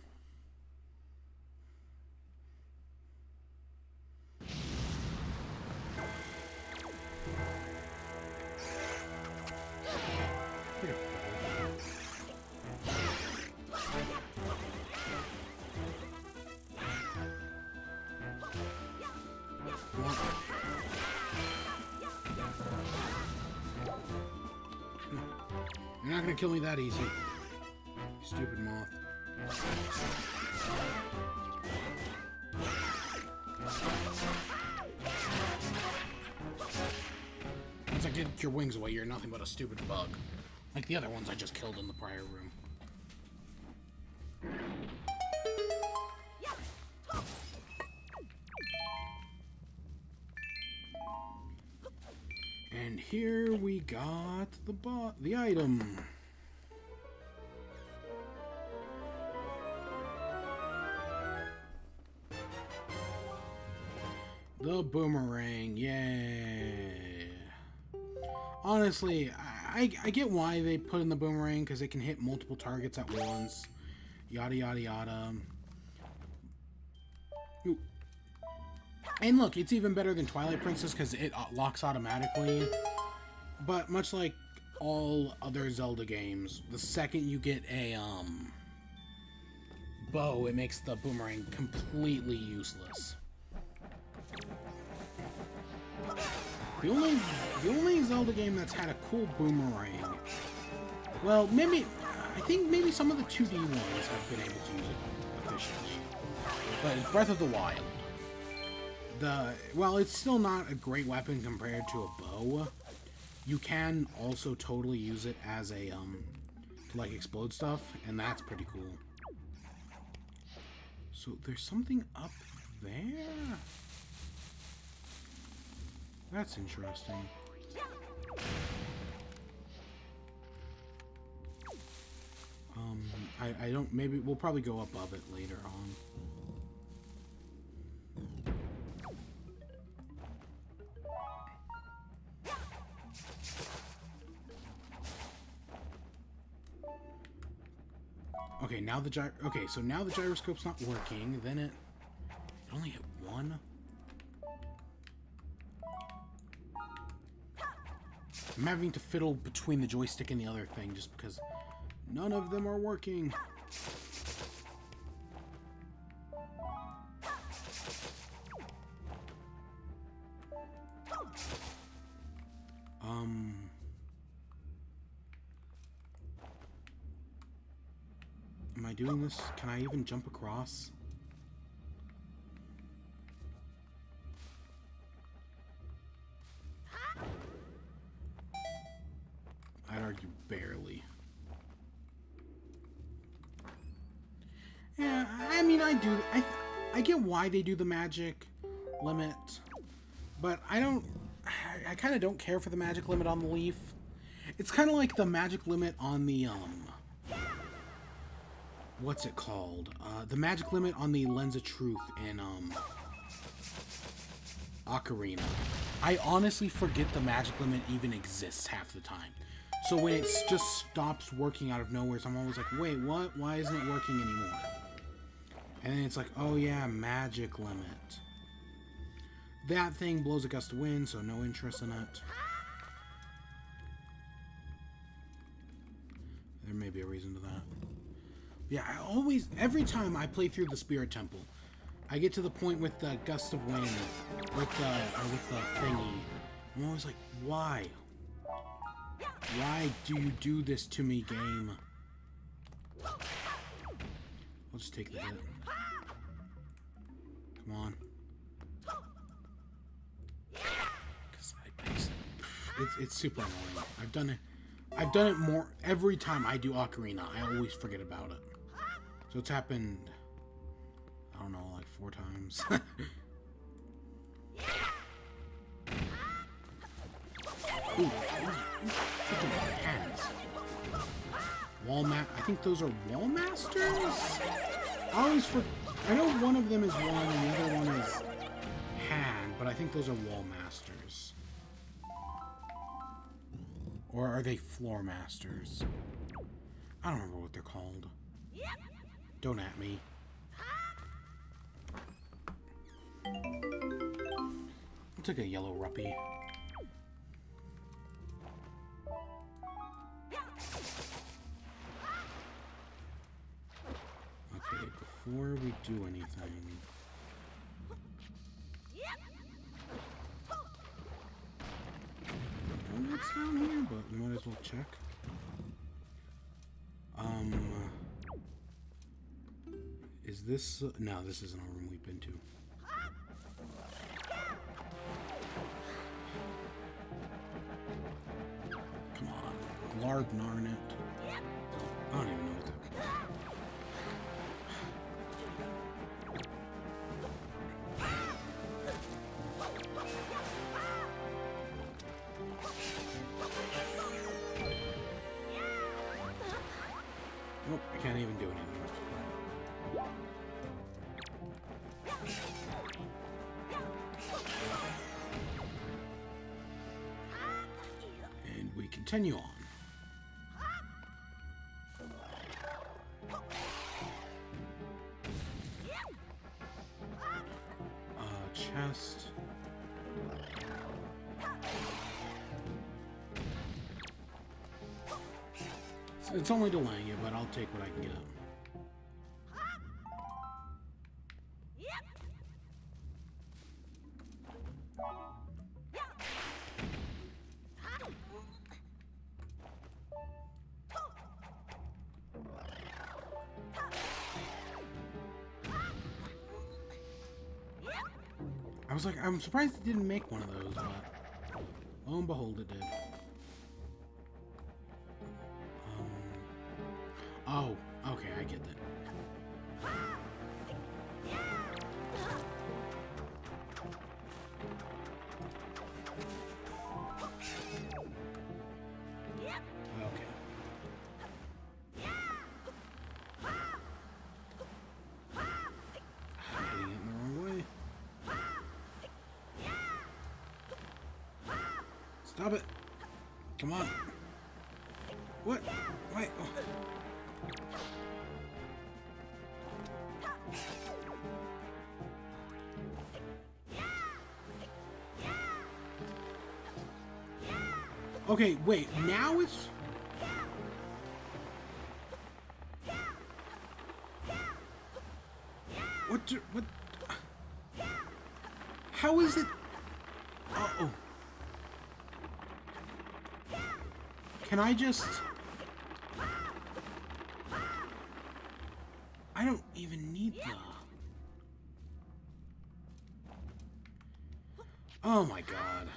You're not gonna kill me that easy. Stupid moth. Once I get your wings away, you're nothing but a stupid bug. Like the other ones I just killed in the prior room. And here we got the item. The boomerang, yay. Honestly, I get why they put in the boomerang, because it can hit multiple targets at once. Yada yada yada. Ooh. And look, it's even better than Twilight Princess because it locks automatically. But much like all other Zelda games, the second you get a bow, it makes the boomerang completely useless. The only Zelda game that's had a cool boomerang. Well, maybe I think maybe some of the 2D ones have been able to use it efficiently. But it's Breath of the Wild. Well, it's still not a great weapon compared to a bow. You can also totally use it as a to like explode stuff, and that's pretty cool. So there's something up there? That's interesting. I don't, maybe we'll probably go above it later on. Okay, now the okay, so now the gyroscope's not working, then it only hit one. I'm having to fiddle between the joystick and the other thing just because none of them are working. Am I doing this? Can I even jump across? I'd argue barely. Yeah, I mean, I get why they do the magic limit, but I kind of don't care for the magic limit on the Leaf. It's kind of like the magic limit on the, what's it called? The magic limit on the Lens of Truth in, Ocarina. I honestly forget the magic limit even exists half the time. So when it just stops working out of nowhere, so I'm always like, wait, what? Why isn't it working anymore? And then it's like, oh yeah, magic limit. That thing blows a gust of wind, so no interest in it. There may be a reason to that. Yeah, every time I play through the Spirit Temple, I get to the point with the gust of wind, with the thingy. I'm always like, why? Why do you do this to me, game? I'll just take the hit. Come on. It's super annoying. I've done it more every time I do Ocarina. I always forget about it. So it's happened, I don't know, like 4 times. Ooh, freaking hands. I think those are wall masters? I know one of them is one and the other one is hand, but I think those are wall masters. Or are they floor masters? I don't remember what they're called. Don't at me. I'll take a yellow ruppy. Okay, before we do anything... I don't know what's down here, but we might as well check. Is this... no, this isn't a room we've been to. Come on. Glarb Narnet. I don't even know what that... Nope, I can't even do anything. And we continue on. Chest. It's only delaying it, but I'll take what I can get. I was like, I'm surprised it didn't make one of those, but lo and behold, it did. Oh, okay, I get that. Okay. Hitting it in the wrong way. Stop it. Come on. What? Wait. Oh. Okay, wait. Now it's... What? How is it? Uh-oh. Can I just... I don't even need the... Oh my god.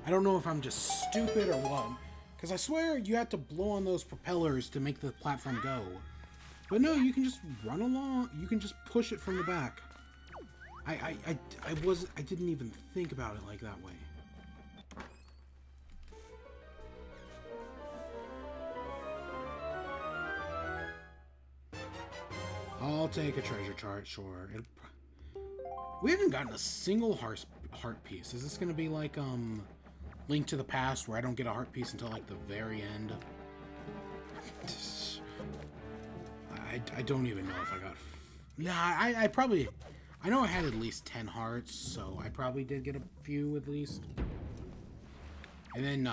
I don't know if I'm just stupid or what. Because I swear you have to blow on those propellers to make the platform go. But no, you can just run along. You can just push it from the back. I didn't even think about it like that way. I'll take a treasure chart, sure. We haven't gotten a single heart piece. Is this gonna be like Link to the Past, where I don't get a heart piece until like the very end? I don't even know if I got... Nah, I probably... I know I had at least 10 hearts, so I probably did get a few at least. And then,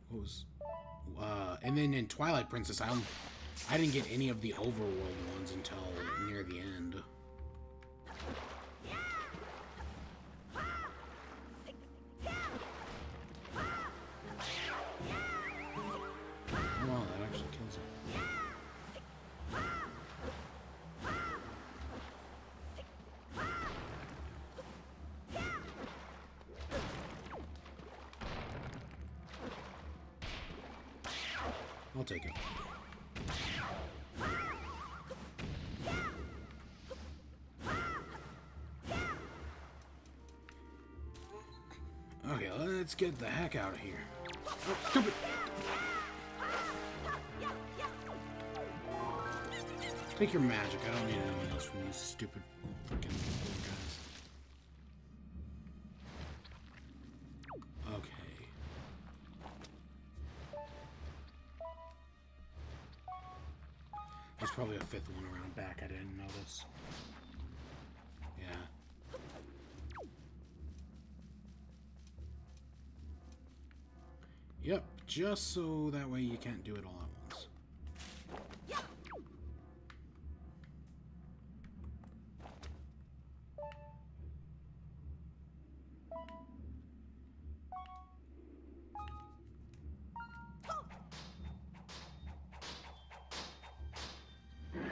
what was... and then in Twilight Princess, I didn't get any of the overworld ones until near the end. Wow, that actually kills it. I'll take it. Okay, let's get the heck out of here. Oh, stupid! Take your magic. I don't need anything else from these stupid freaking guys. Okay. There's probably a fifth one around back I didn't notice. Yeah. Yep, just so that way you can't do it all at once.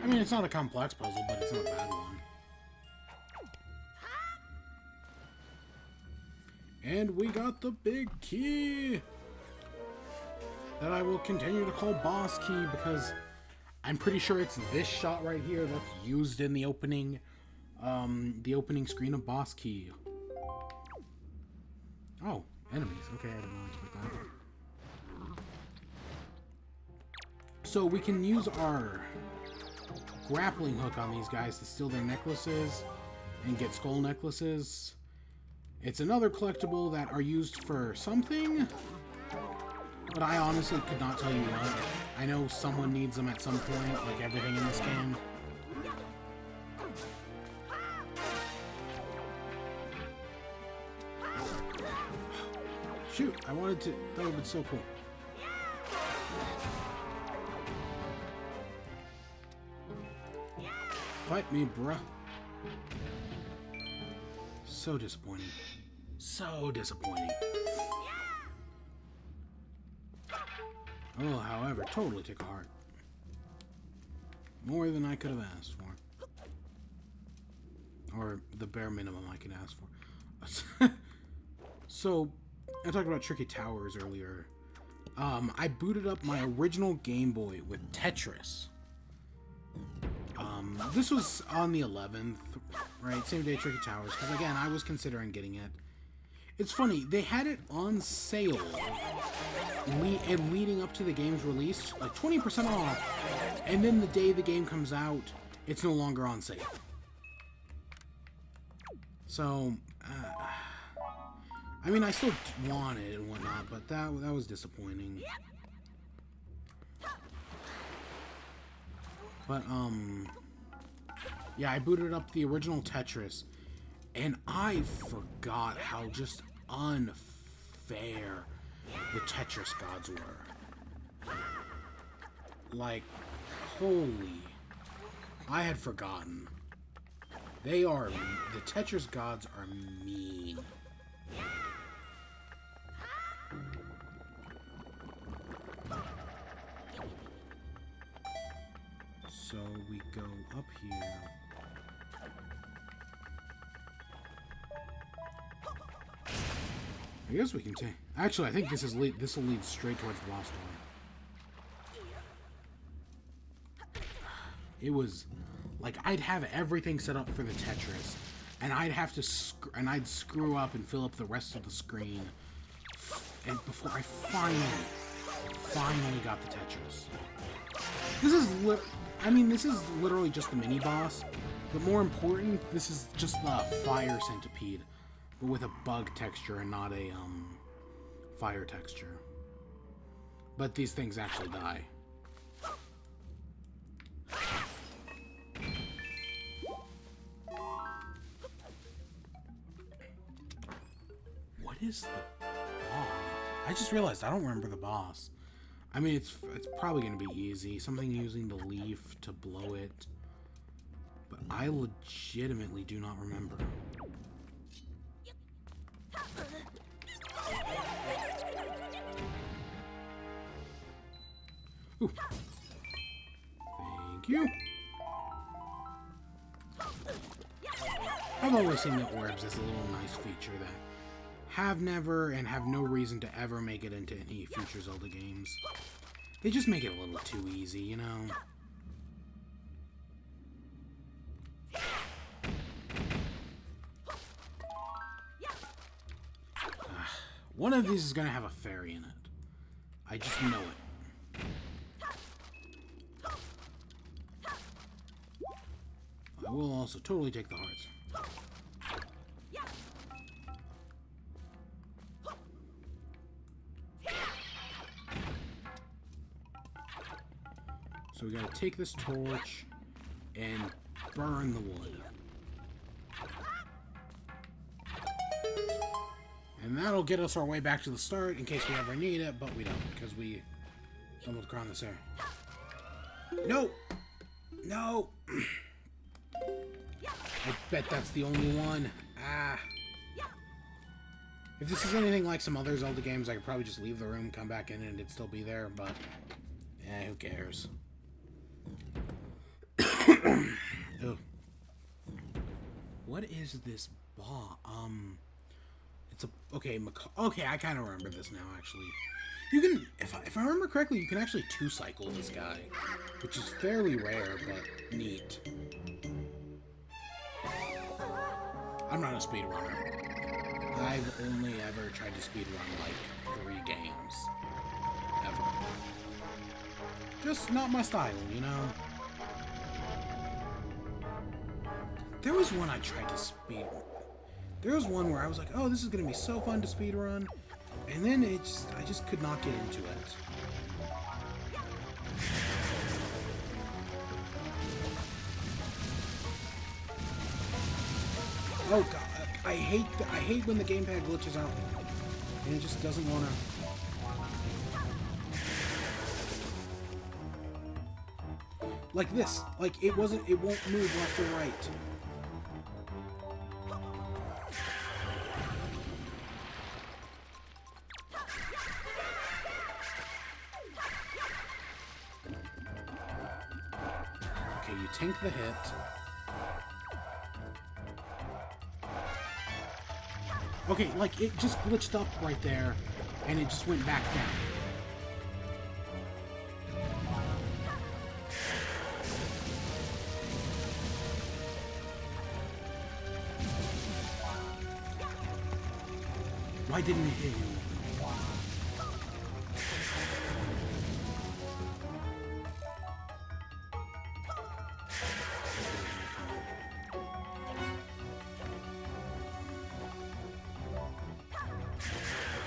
I mean, it's not a complex puzzle, but it's not a bad one. And we got the big key! That I will continue to call boss key because I'm pretty sure it's this shot right here that's used in the opening screen of boss key. Oh, enemies. Okay, I didn't expect that. So we can use our grappling hook on these guys to steal their necklaces and get skull necklaces. It's another collectible that are used for something, but I honestly could not tell you what. I know someone needs them at some point, like everything in this game. Shoot, I wanted to... That would have been so cool. Fight me, bruh. So disappointing. So disappointing. Oh, however, totally take a heart. More than I could have asked for. Or the bare minimum I can ask for. So, I talked about Tricky Towers earlier. I booted up my original Game Boy with Tetris. This was on the 11th, right? Same day Tricky Towers, because again, I was considering getting it. It's funny, they had it on sale and leading up to the game's release, like 20% off, and then the day the game comes out, it's no longer on sale. So, I mean, I still want it and whatnot, but that was disappointing. But, yeah, I booted up the original Tetris, and I forgot how just unfair the Tetris gods were. Like, holy... I had forgotten. The Tetris gods are mean. So we go up here. I guess we can take... Actually, I think this will lead straight towards the lost one. It was... Like, I'd have everything set up for the Tetris, and I'd have to... I'd screw up and fill up the rest of the screen. And before I finally got the Tetris. This is literally just the mini-boss. But more important, this is just the fire centipede. But with a bug texture and not a, fire texture. But these things actually die. What is the boss? I just realized I don't remember the boss. I mean, it's probably going to be easy. Something using the leaf to blow it. But I legitimately do not remember. Ooh. Thank you. I've always seen the orbs as a little nice feature that have never and have no reason to ever make it into any future Zelda games. They just make it a little too easy, you know? One of these is gonna have a fairy in it. I just know it. I will also totally take the hearts. So we gotta take this torch and burn the wood. And that'll get us our way back to the start in case we ever need it, but we don't, because we almost crown this air. No! No! I bet that's the only one. Ah. If this is anything like some other Zelda games, I could probably just leave the room, come back in, and it'd still be there, but... eh, who cares? Oh. What is this boss? It's a... Okay, okay, I kind of remember this now, actually. You can... If I remember correctly, you can actually two-cycle this guy. Which is fairly rare, but neat. I'm not a speedrunner. I've only ever tried to speedrun, like, 3 games. Ever. Just not my style, you know? There was one I tried to speedrun. There was one where I was like, oh, this is gonna be so fun to speedrun. And then I just could not get into it. Oh god, I hate when the gamepad glitches out and it just doesn't wanna. Like this, like it won't move left or right. tank the hit. Okay, like, it just glitched up right there, and it just went back down. Why didn't it hit him?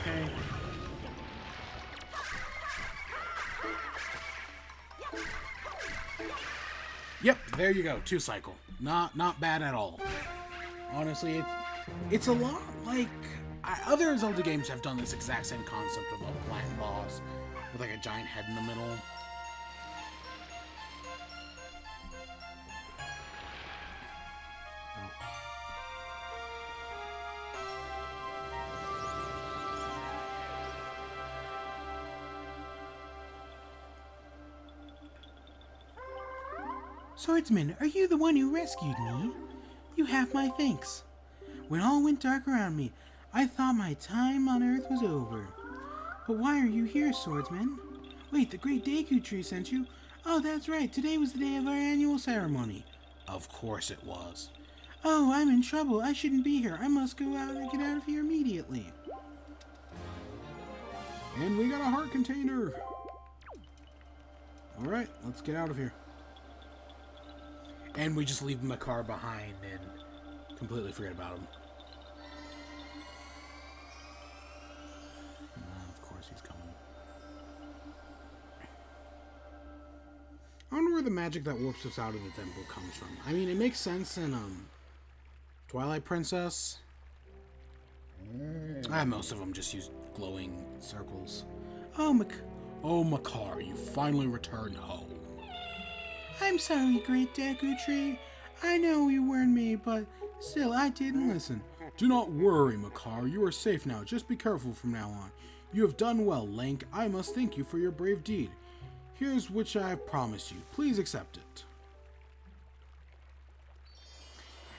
Okay. Yep, there you go. 2-cycle. Not bad at all. Honestly, it's a lot like other Zelda games have done this exact same concept of a plant boss with like a giant head in the middle. Swordsman, are you the one who rescued me? You have my thanks. When all went dark around me, I thought my time on Earth was over. But why are you here, Swordsman? Wait, the great Deku Tree sent you? Oh, that's right. Today was the day of our annual ceremony. Of course it was. Oh, I'm in trouble. I shouldn't be here. I must go out and get out of here immediately. And we got a heart container. Alright, let's get out of here. And we just leave Makar behind and completely forget about him. Of course he's coming. I wonder where the magic that warps us out of the temple comes from. I mean, it makes sense in Twilight Princess. Most of them just use glowing circles. Oh, Makar, you finally returned home. I'm sorry, great Deku Tree. I know you warned me, but still, I didn't listen. Do not worry, Makar. You are safe now. Just be careful from now on. You have done well, Link. I must thank you for your brave deed. Here's which I have promised you. Please accept it.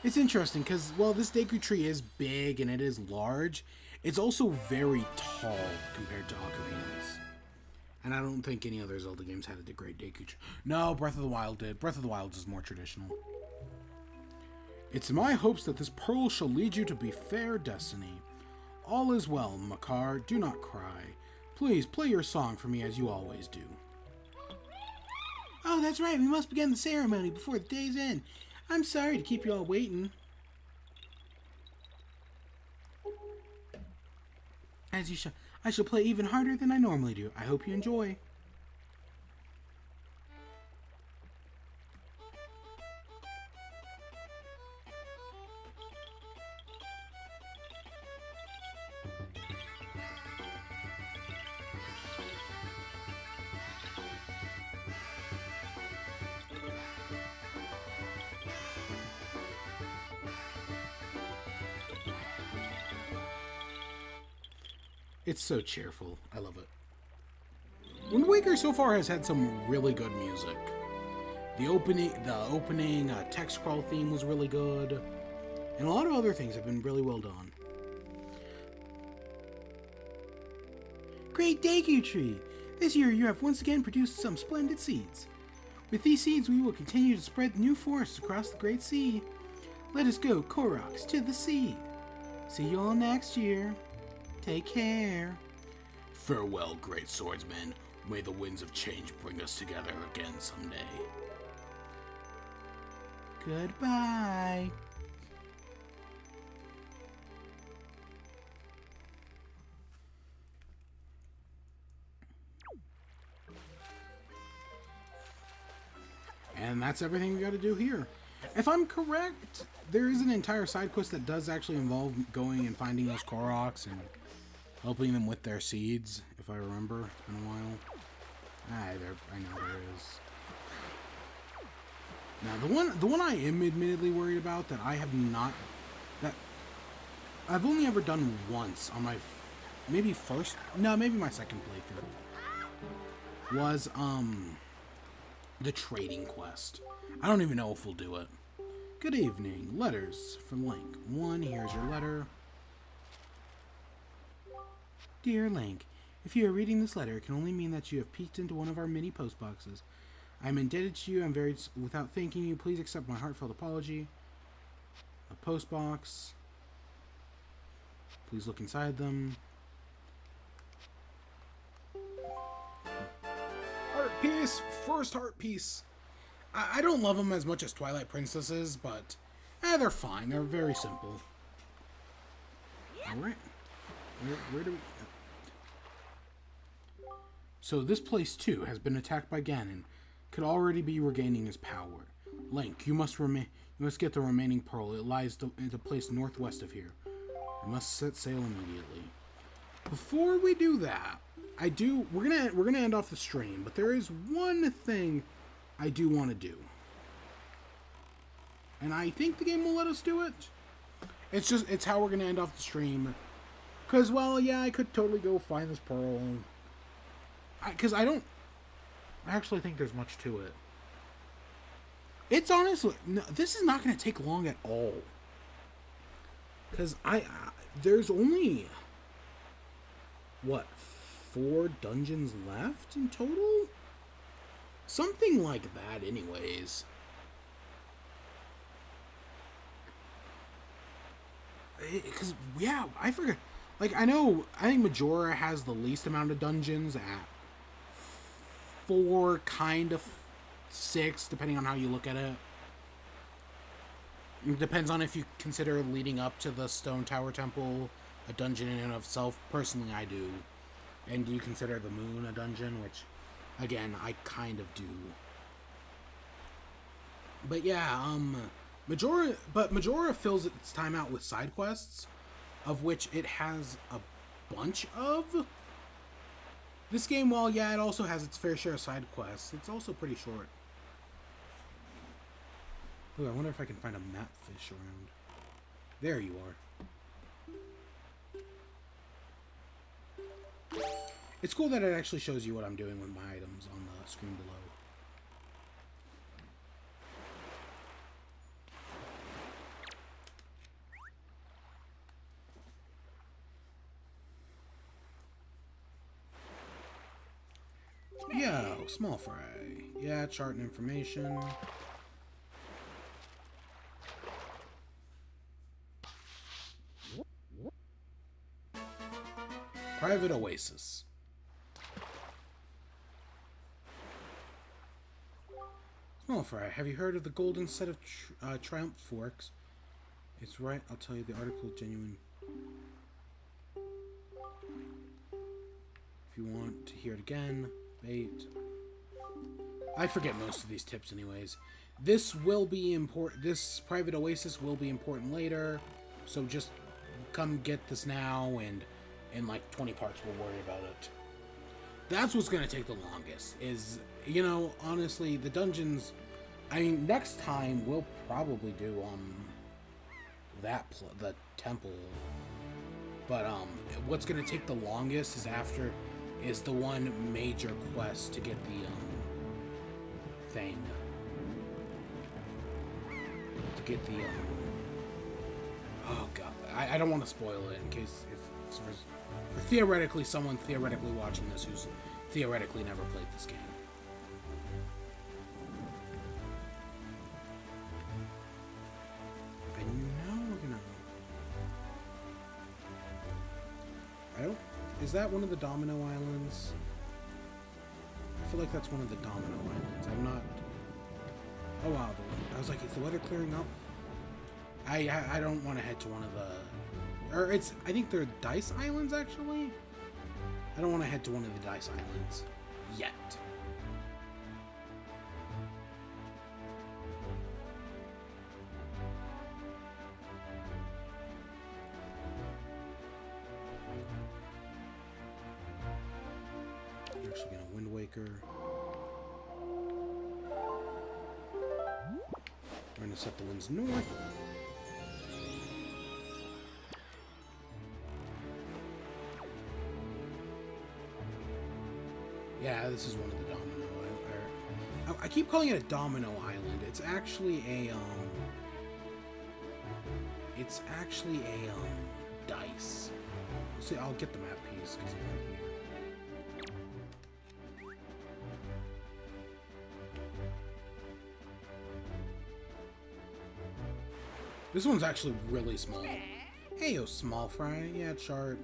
It's interesting because, well, this Deku Tree is big and it is large. It's also very tall compared to Ocarina's. And I don't think any other Zelda games had a great Deku Tree. No, Breath of the Wild did. Breath of the Wild is more traditional. It's my hopes that this pearl shall lead you to be fair destiny. All is well, Makar. Do not cry. Please play your song for me as you always do. Oh, that's right. We must begin the ceremony before the day's end. I'm sorry to keep you all waiting. As you shall. I shall play even harder than I normally do. I hope you enjoy. It's so cheerful. I love it. Wind Waker so far has had some really good music. The opening text scroll theme was really good, and a lot of other things have been really well done. Great Deku Tree! This year you have once again produced some splendid seeds. With these seeds we will continue to spread new forests across the Great Sea. Let us go, Koroks, to the sea. See you all next year. Take care. Farewell, great swordsman. May the winds of change bring us together again someday. Goodbye. And that's everything we got to do here. If I'm correct, there is an entire side quest that does actually involve going and finding those Koroks and helping them with their seeds, if I remember. It's been a while. I know there is. Now, the one I am admittedly worried about that I have not... that I've only ever done once on my... maybe my second playthrough. Was, the trading quest. I don't even know if we'll do it. Good evening. Letters from Link. 1, here's your letter. Dear Link, if you are reading this letter, it can only mean that you have peeked into one of our mini post boxes. I'm indebted to you. Without thanking you, please accept my heartfelt apology. A post box. Please look inside them. Heart piece! First heart piece! I don't love them as much as Twilight Princesses, but they're fine. They're very simple. Alright. Where do we... So this place, too, has been attacked by Ganon. Could already be regaining his power. Link, you must get the remaining pearl. It lies in the place northwest of here. We must set sail immediately. Before we do that, we're gonna end off the stream, but there is one thing I do want to do. And I think the game will let us do it. It's how we're gonna end off the stream. Cause, well, yeah, I could totally go find this pearl. Cause I actually think there's much to it. It's honestly, no, this is not gonna take long at all. Cause there's only, what, 4 dungeons left in total? Something like that, anyways. Because, yeah, I forgot. Like, I think Majora has the least amount of dungeons at 4, kind of 6, depending on how you look at it. It depends on if you consider leading up to the Stone Tower Temple a dungeon in and of itself. Personally, I do. And do you consider the moon a dungeon? Which, again, I kind of do. But yeah, Majora fills its time out with side quests, of which it has a bunch of. This game, while yeah, it also has its fair share of side quests, it's also pretty short. Ooh, I wonder if I can find a map fish around. There you are. It's cool that it actually shows you what I'm doing with my items on the screen below. Yo, small fry. Yeah, chart and information. Private Oasis. Small fry, have you heard of the golden set of Triumph forks? It's right, I'll tell you the article is genuine. If you want to hear it again, wait. I forget most of these tips anyways. This will be important. This Private Oasis will be important later. So just come get this now, and in like 20 parts we'll worry about it. That's what's going to take the longest. Is, you know, honestly, the dungeons... I mean, next time we'll probably do, the temple. But, what's going to take the longest is the one major quest to get the, thing. To get the, oh god, I don't want to spoil it in case if theoretically someone theoretically watching this who's theoretically never played this game. I know we're gonna... Is that one of the Domino Islands? I feel like that's one of the Domino Islands. I'm not... Oh wow, I was like, is the weather clearing up? I don't want to head to one of the... Or it's... I think they're Dice Islands, actually? I don't want to head to one of the Dice Islands. Yet. I'm actually going to Wind Waker. We're going to set the winds north. Yeah, this is one of the Domino Islands. I keep calling it a Domino Island. it's actually a dice. See, I'll get the map piece because I'm right here. This one's actually really small. Hey, yo, small fry. Yeah, chart.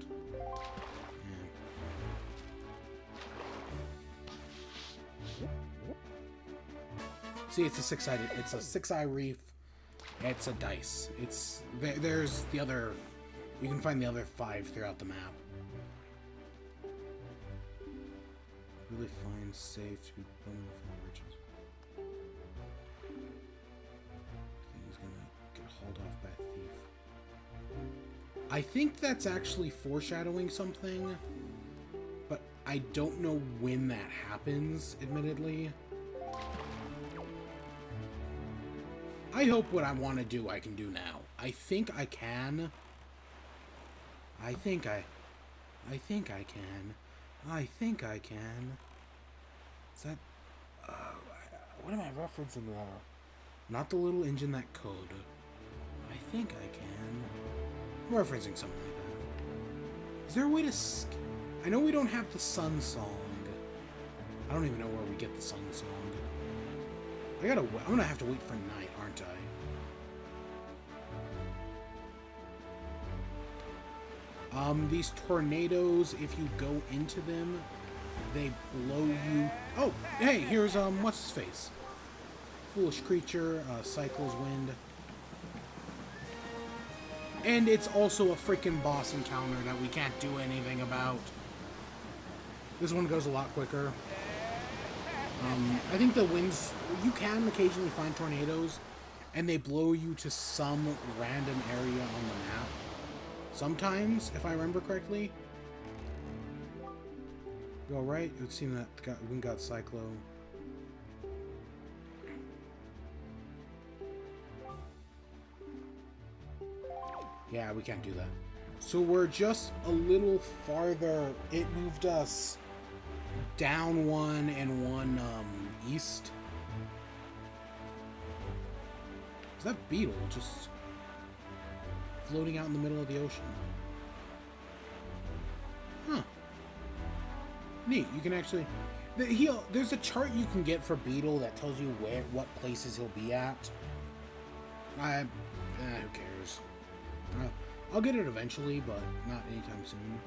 Yeah. See, it's a six-sided. It's a six-eye reef. It's a dice. It's there's the other. You can find the other 5 throughout the map. Really fine, safe to be blown from origins. He's gonna get hauled off by a thief. I think that's actually foreshadowing something, but I don't know when that happens, admittedly. I hope what I want to do I can do now. I think I can. I think I can. Is that... what am I referencing there? Not the little engine that could. I think I can. I'm referencing something like that. Is there a way to... I know we don't have the sun song. I don't even know where we get the sun song. I'm gonna have to wait for night, aren't I? These tornadoes, if you go into them, they blow you... Oh, hey, here's, what's his face? Foolish creature, Cycle's Wind. And it's also a freaking boss encounter that we can't do anything about. This one goes a lot quicker. I think the winds... You can occasionally find tornadoes, and they blow you to some random area on the map. Sometimes, if I remember correctly. You alright? It would seem that wind got Cyclo. Yeah, we can't do that. So we're just a little farther. It moved us down 1 and 1 east. Is that beetle just floating out in the middle of the ocean? Huh. Neat. You can actually... There's a chart you can get for beetle that tells you what places he'll be at. Who cares? I'll get it eventually, but not anytime soon.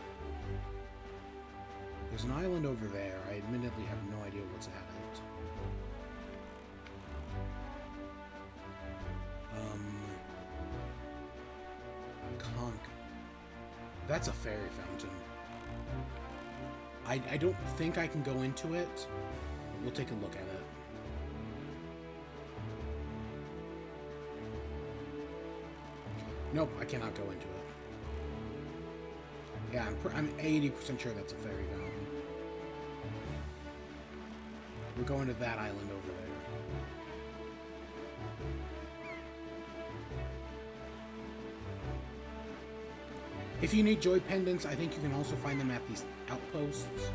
There's an island over there. I admittedly have no idea what's at it. A conch. That's a fairy fountain. I don't think I can go into it. But we'll take a look at it. Nope, I cannot go into it. Yeah, I'm 80% sure that's a fairy fountain. We're going to that island over there. If you need joy pendants, I think you can also find them at these outposts.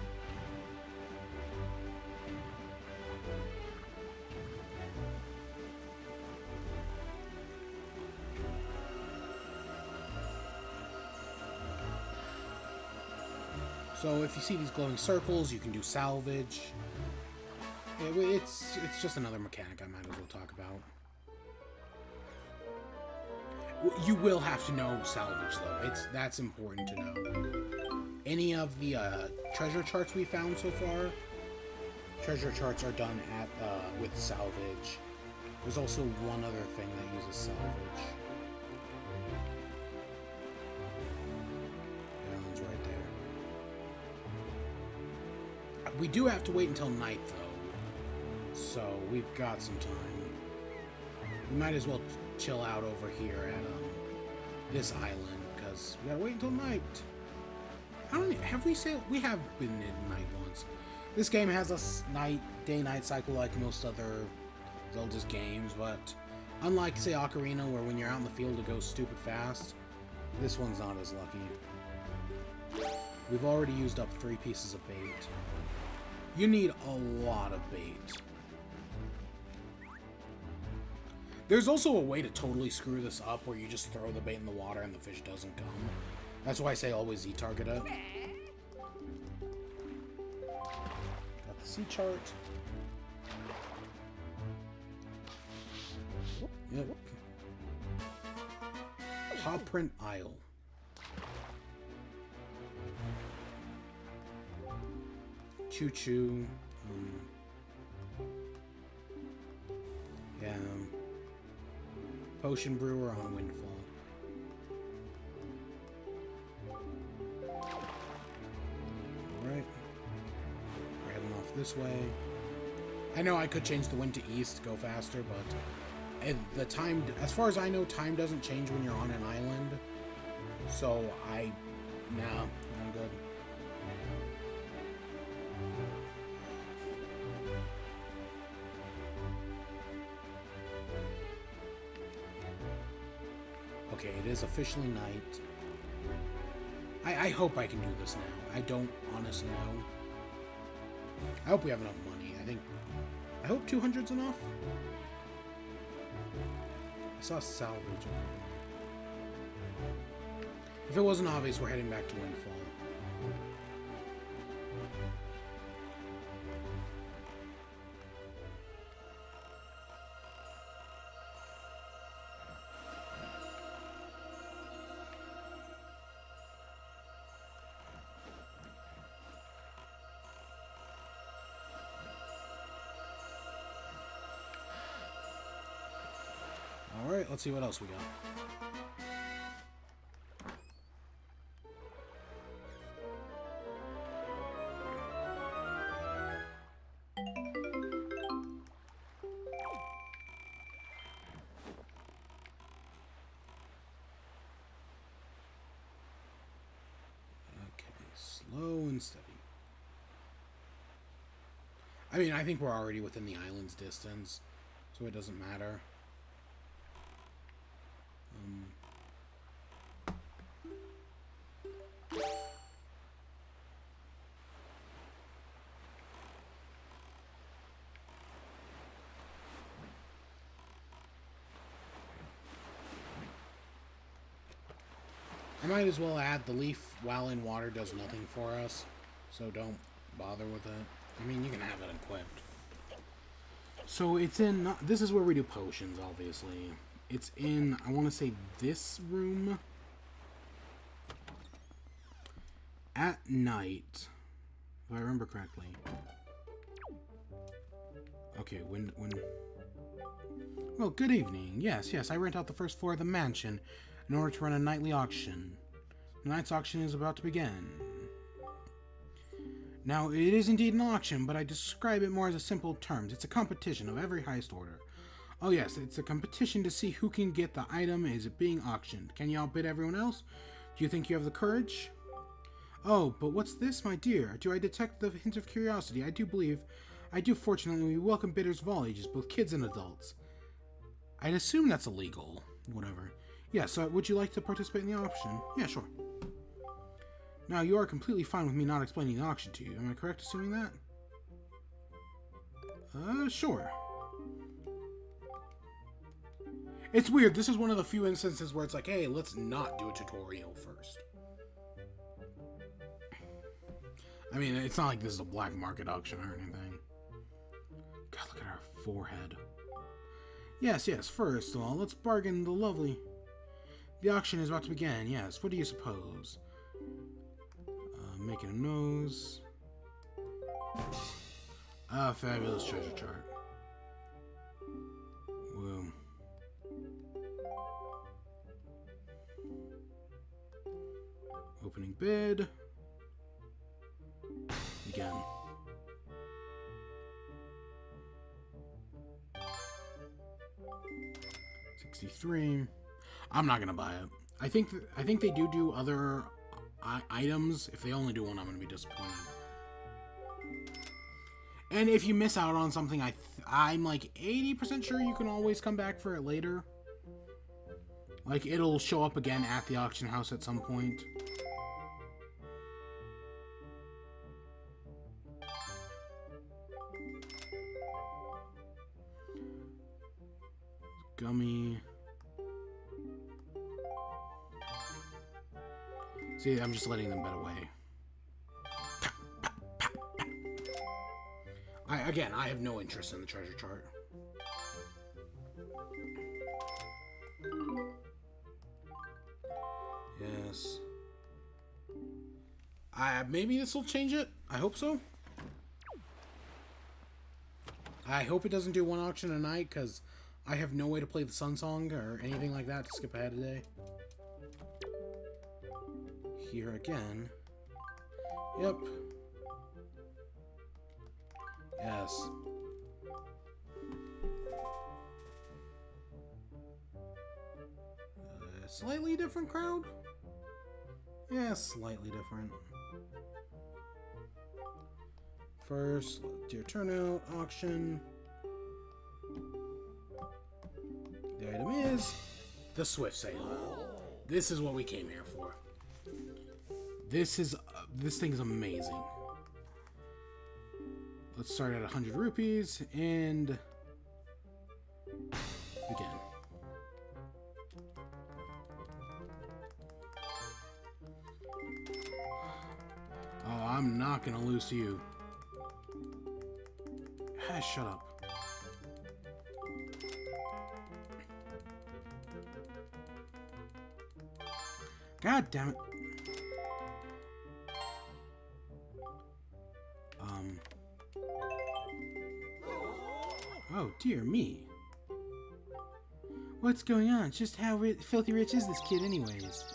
So if you see these glowing circles, you can do salvage. It's just another mechanic I might as well talk about. You will have to know salvage though. That's important to know. Any of the treasure charts we found so far, treasure charts are done at with salvage. There's also one other thing that uses salvage. The island's right there. We do have to wait until night though, so we've got some time. We might as well chill out over here at this island because we gotta wait until night. Have we said we have been in night once? This game has a day-night cycle like most other Zelda's games, but unlike say Ocarina, where when you're out in the field it goes stupid fast, this one's not as lucky. We've already used up 3 pieces of bait. You need a lot of bait. There's also a way to totally screw this up where you just throw the bait in the water and the fish doesn't come. That's why I say always Z-target it. Got the sea chart. Yep. Paw Print Isle. Choo Choo. Yeah. Potion Brewer on Windfall. Alright. We're heading off this way. I know I could change the wind to east to go faster, but the time, as far as I know, time doesn't change when you're on an island. So nah, I'm good. Okay, it is officially night. I hope I can do this now. I don't honestly know. I hope we have enough money. I hope 200's enough. I saw salvage over there. If it wasn't obvious, we're heading back to Windfall. Alright, let's see what else we got. Okay, slow and steady. I mean, I think we're already within the island's distance, so it doesn't matter. I might as well add the leaf while in water does nothing for us, so don't bother with it. I mean, you can have it equipped. So it's in, this is where we do potions, obviously. It's in, I want to say this room. At night, if I remember correctly. Okay, when... Well, good evening. Yes, I rent out the first floor of the mansion in order to run a nightly auction. The night's auction is about to begin. Now, it is indeed an auction, but I describe it more as a simple terms. It's a competition of every highest order. Oh yes, it's a competition to see who can get the item as it being auctioned. Can you outbid everyone else? Do you think you have the courage? Oh, but what's this, my dear? Do I detect the hint of curiosity? I do fortunately, we welcome bidders of all ages, both kids and adults. I'd assume that's illegal. Whatever. Yeah, so would you like to participate in the auction? Yeah, sure. Now, you are completely fine with me not explaining the auction to you. Am I correct assuming that? Sure. It's weird. This is one of the few instances where it's like, hey, let's not do a tutorial first. I mean, it's not like this is a black market auction or anything. God, look at our forehead. Yes, first of all, let's bargain the lovely... The auction is about to begin, yes. What do you suppose? Making a nose. Fabulous treasure chart. Whoa. Opening bid. Again. $63. I'm not gonna buy it. I think they do other items. If they only do one, I'm gonna be disappointed. And if you miss out on something, I'm like 80% sure you can always come back for it later. Like, it'll show up again at the auction house at some point. Gummy. See, I'm just letting them bet away. Again, I have no interest in the treasure chart. Yes. Maybe this will change it. I hope so. I hope it doesn't do one auction a night, because I have no way to play the Sun Song or anything like that to skip ahead today. Here again. Yep. Yes. Slightly different crowd? Yeah, slightly different. First, dear turnout, auction. The item is the Swift Sale. This is what we came here for. This thing's amazing. Let's start at 100 rupees and begin. Oh, I'm not gonna lose to you. Ah, shut up. God damn it. Oh, dear me. What's going on? Just how filthy rich is this kid anyways?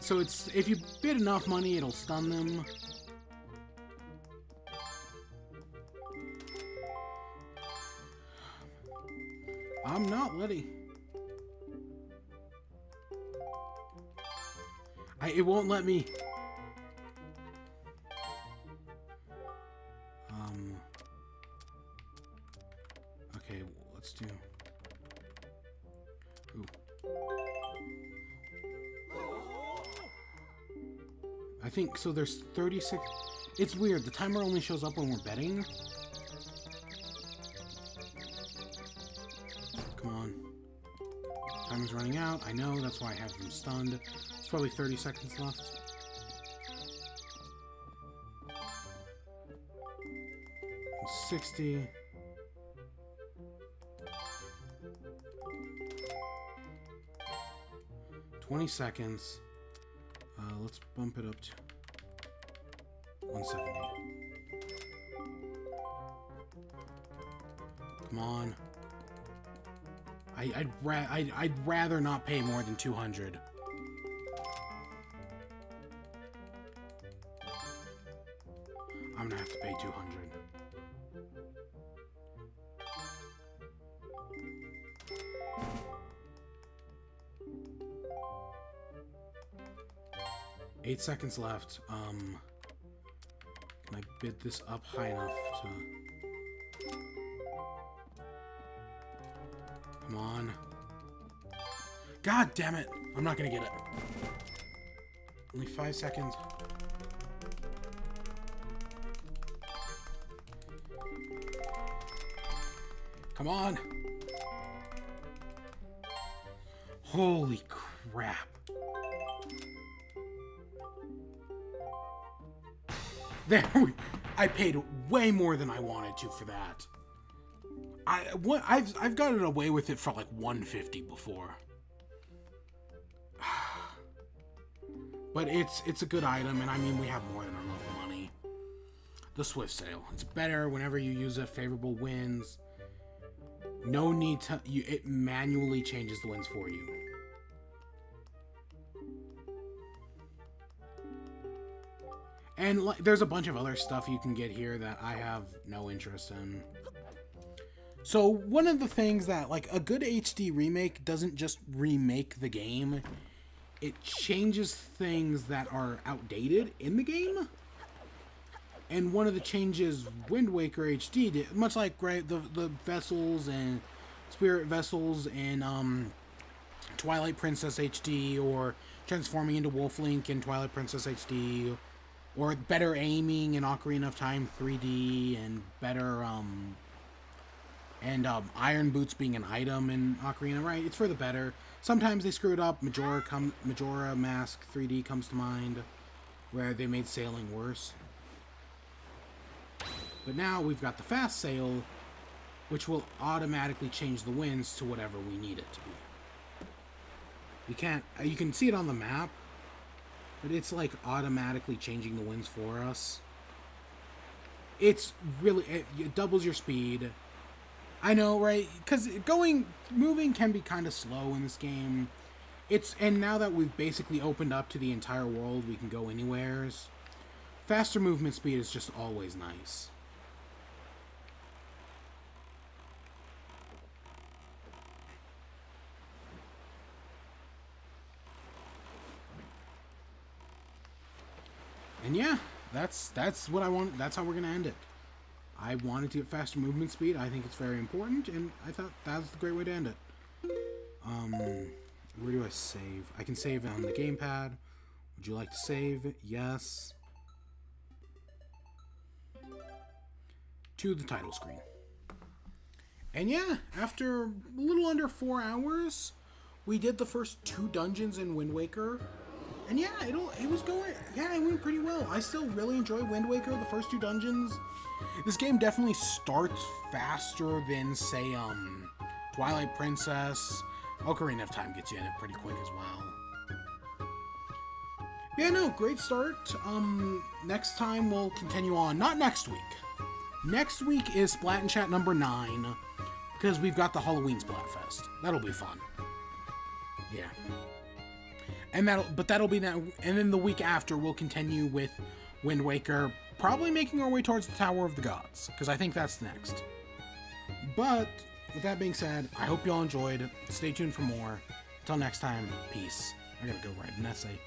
So it's, if you bid enough money, it'll stun them. I'm not letting. It won't let me. Okay, let's do. Ooh. I think so. There's 36. It's weird. The timer only shows up when we're betting. Come on. Timer's running out. I know. That's why I have them stunned. It's probably 30 seconds left. And 60. $20. Let's bump it up to 170. Come on. I'd rather not pay more than 200. I'm gonna have to pay 200. Eight seconds left. Can I bid this up high enough to... Come on. God damn it! I'm not gonna get it. Only 5 seconds. Come on! Holy crap. There we... I paid way more than I wanted to for that. I've gotten away with it for like 150 before. But it's a good item, and I mean, we have more than enough money. The Swift Sale. It's better whenever you use it. Favorable wins. No need to... it manually changes the wins for you. And there's a bunch of other stuff you can get here that I have no interest in. So one of the things that, like, a good HD remake doesn't just remake the game. It changes things that are outdated in the game. And one of the changes Wind Waker HD did, much like, right, the vessels and spirit vessels in Twilight Princess HD, or transforming into Wolf Link in Twilight Princess HD, or better aiming in Ocarina of Time 3D, and better And Iron Boots being an item in Ocarina, right? It's for the better. Sometimes they screw it up. Majora Mask 3D comes to mind, where they made sailing worse. But now we've got the fast sail, which will automatically change the winds to whatever we need it to be. You can see it on the map, but it's like automatically changing the winds for us. It's really, it doubles your speed. I know, right? Because moving can be kind of slow in this game. And now that we've basically opened up to the entire world, we can go anywheres. Faster movement speed is just always nice. And yeah, that's what I want. That's how we're gonna end it. I wanted to get faster movement speed. I think it's very important, and I thought that was the great way to end it. Where do I save? I can save on the gamepad. Would you like to save? Yes. To the title screen. And yeah, after a little under 4 hours, we did the first 2 dungeons in Wind Waker. And yeah, it went pretty well. I still really enjoy Wind Waker, the first 2 dungeons. This game definitely starts faster than, say, Twilight Princess. Ocarina of Time gets you in it pretty quick as well. Yeah, no, great start. Next time we'll continue on. Not next week. Next week is Splat and Chat number 9, because we've got the Halloween Splatfest. That'll be fun. Yeah. And that'll be that. And then the week after, we'll continue with Wind Waker, probably making our way towards the Tower of the Gods, because I think that's next. But with that being said, I hope you all enjoyed. Stay tuned for more. Until next time, peace. I gotta go write an essay.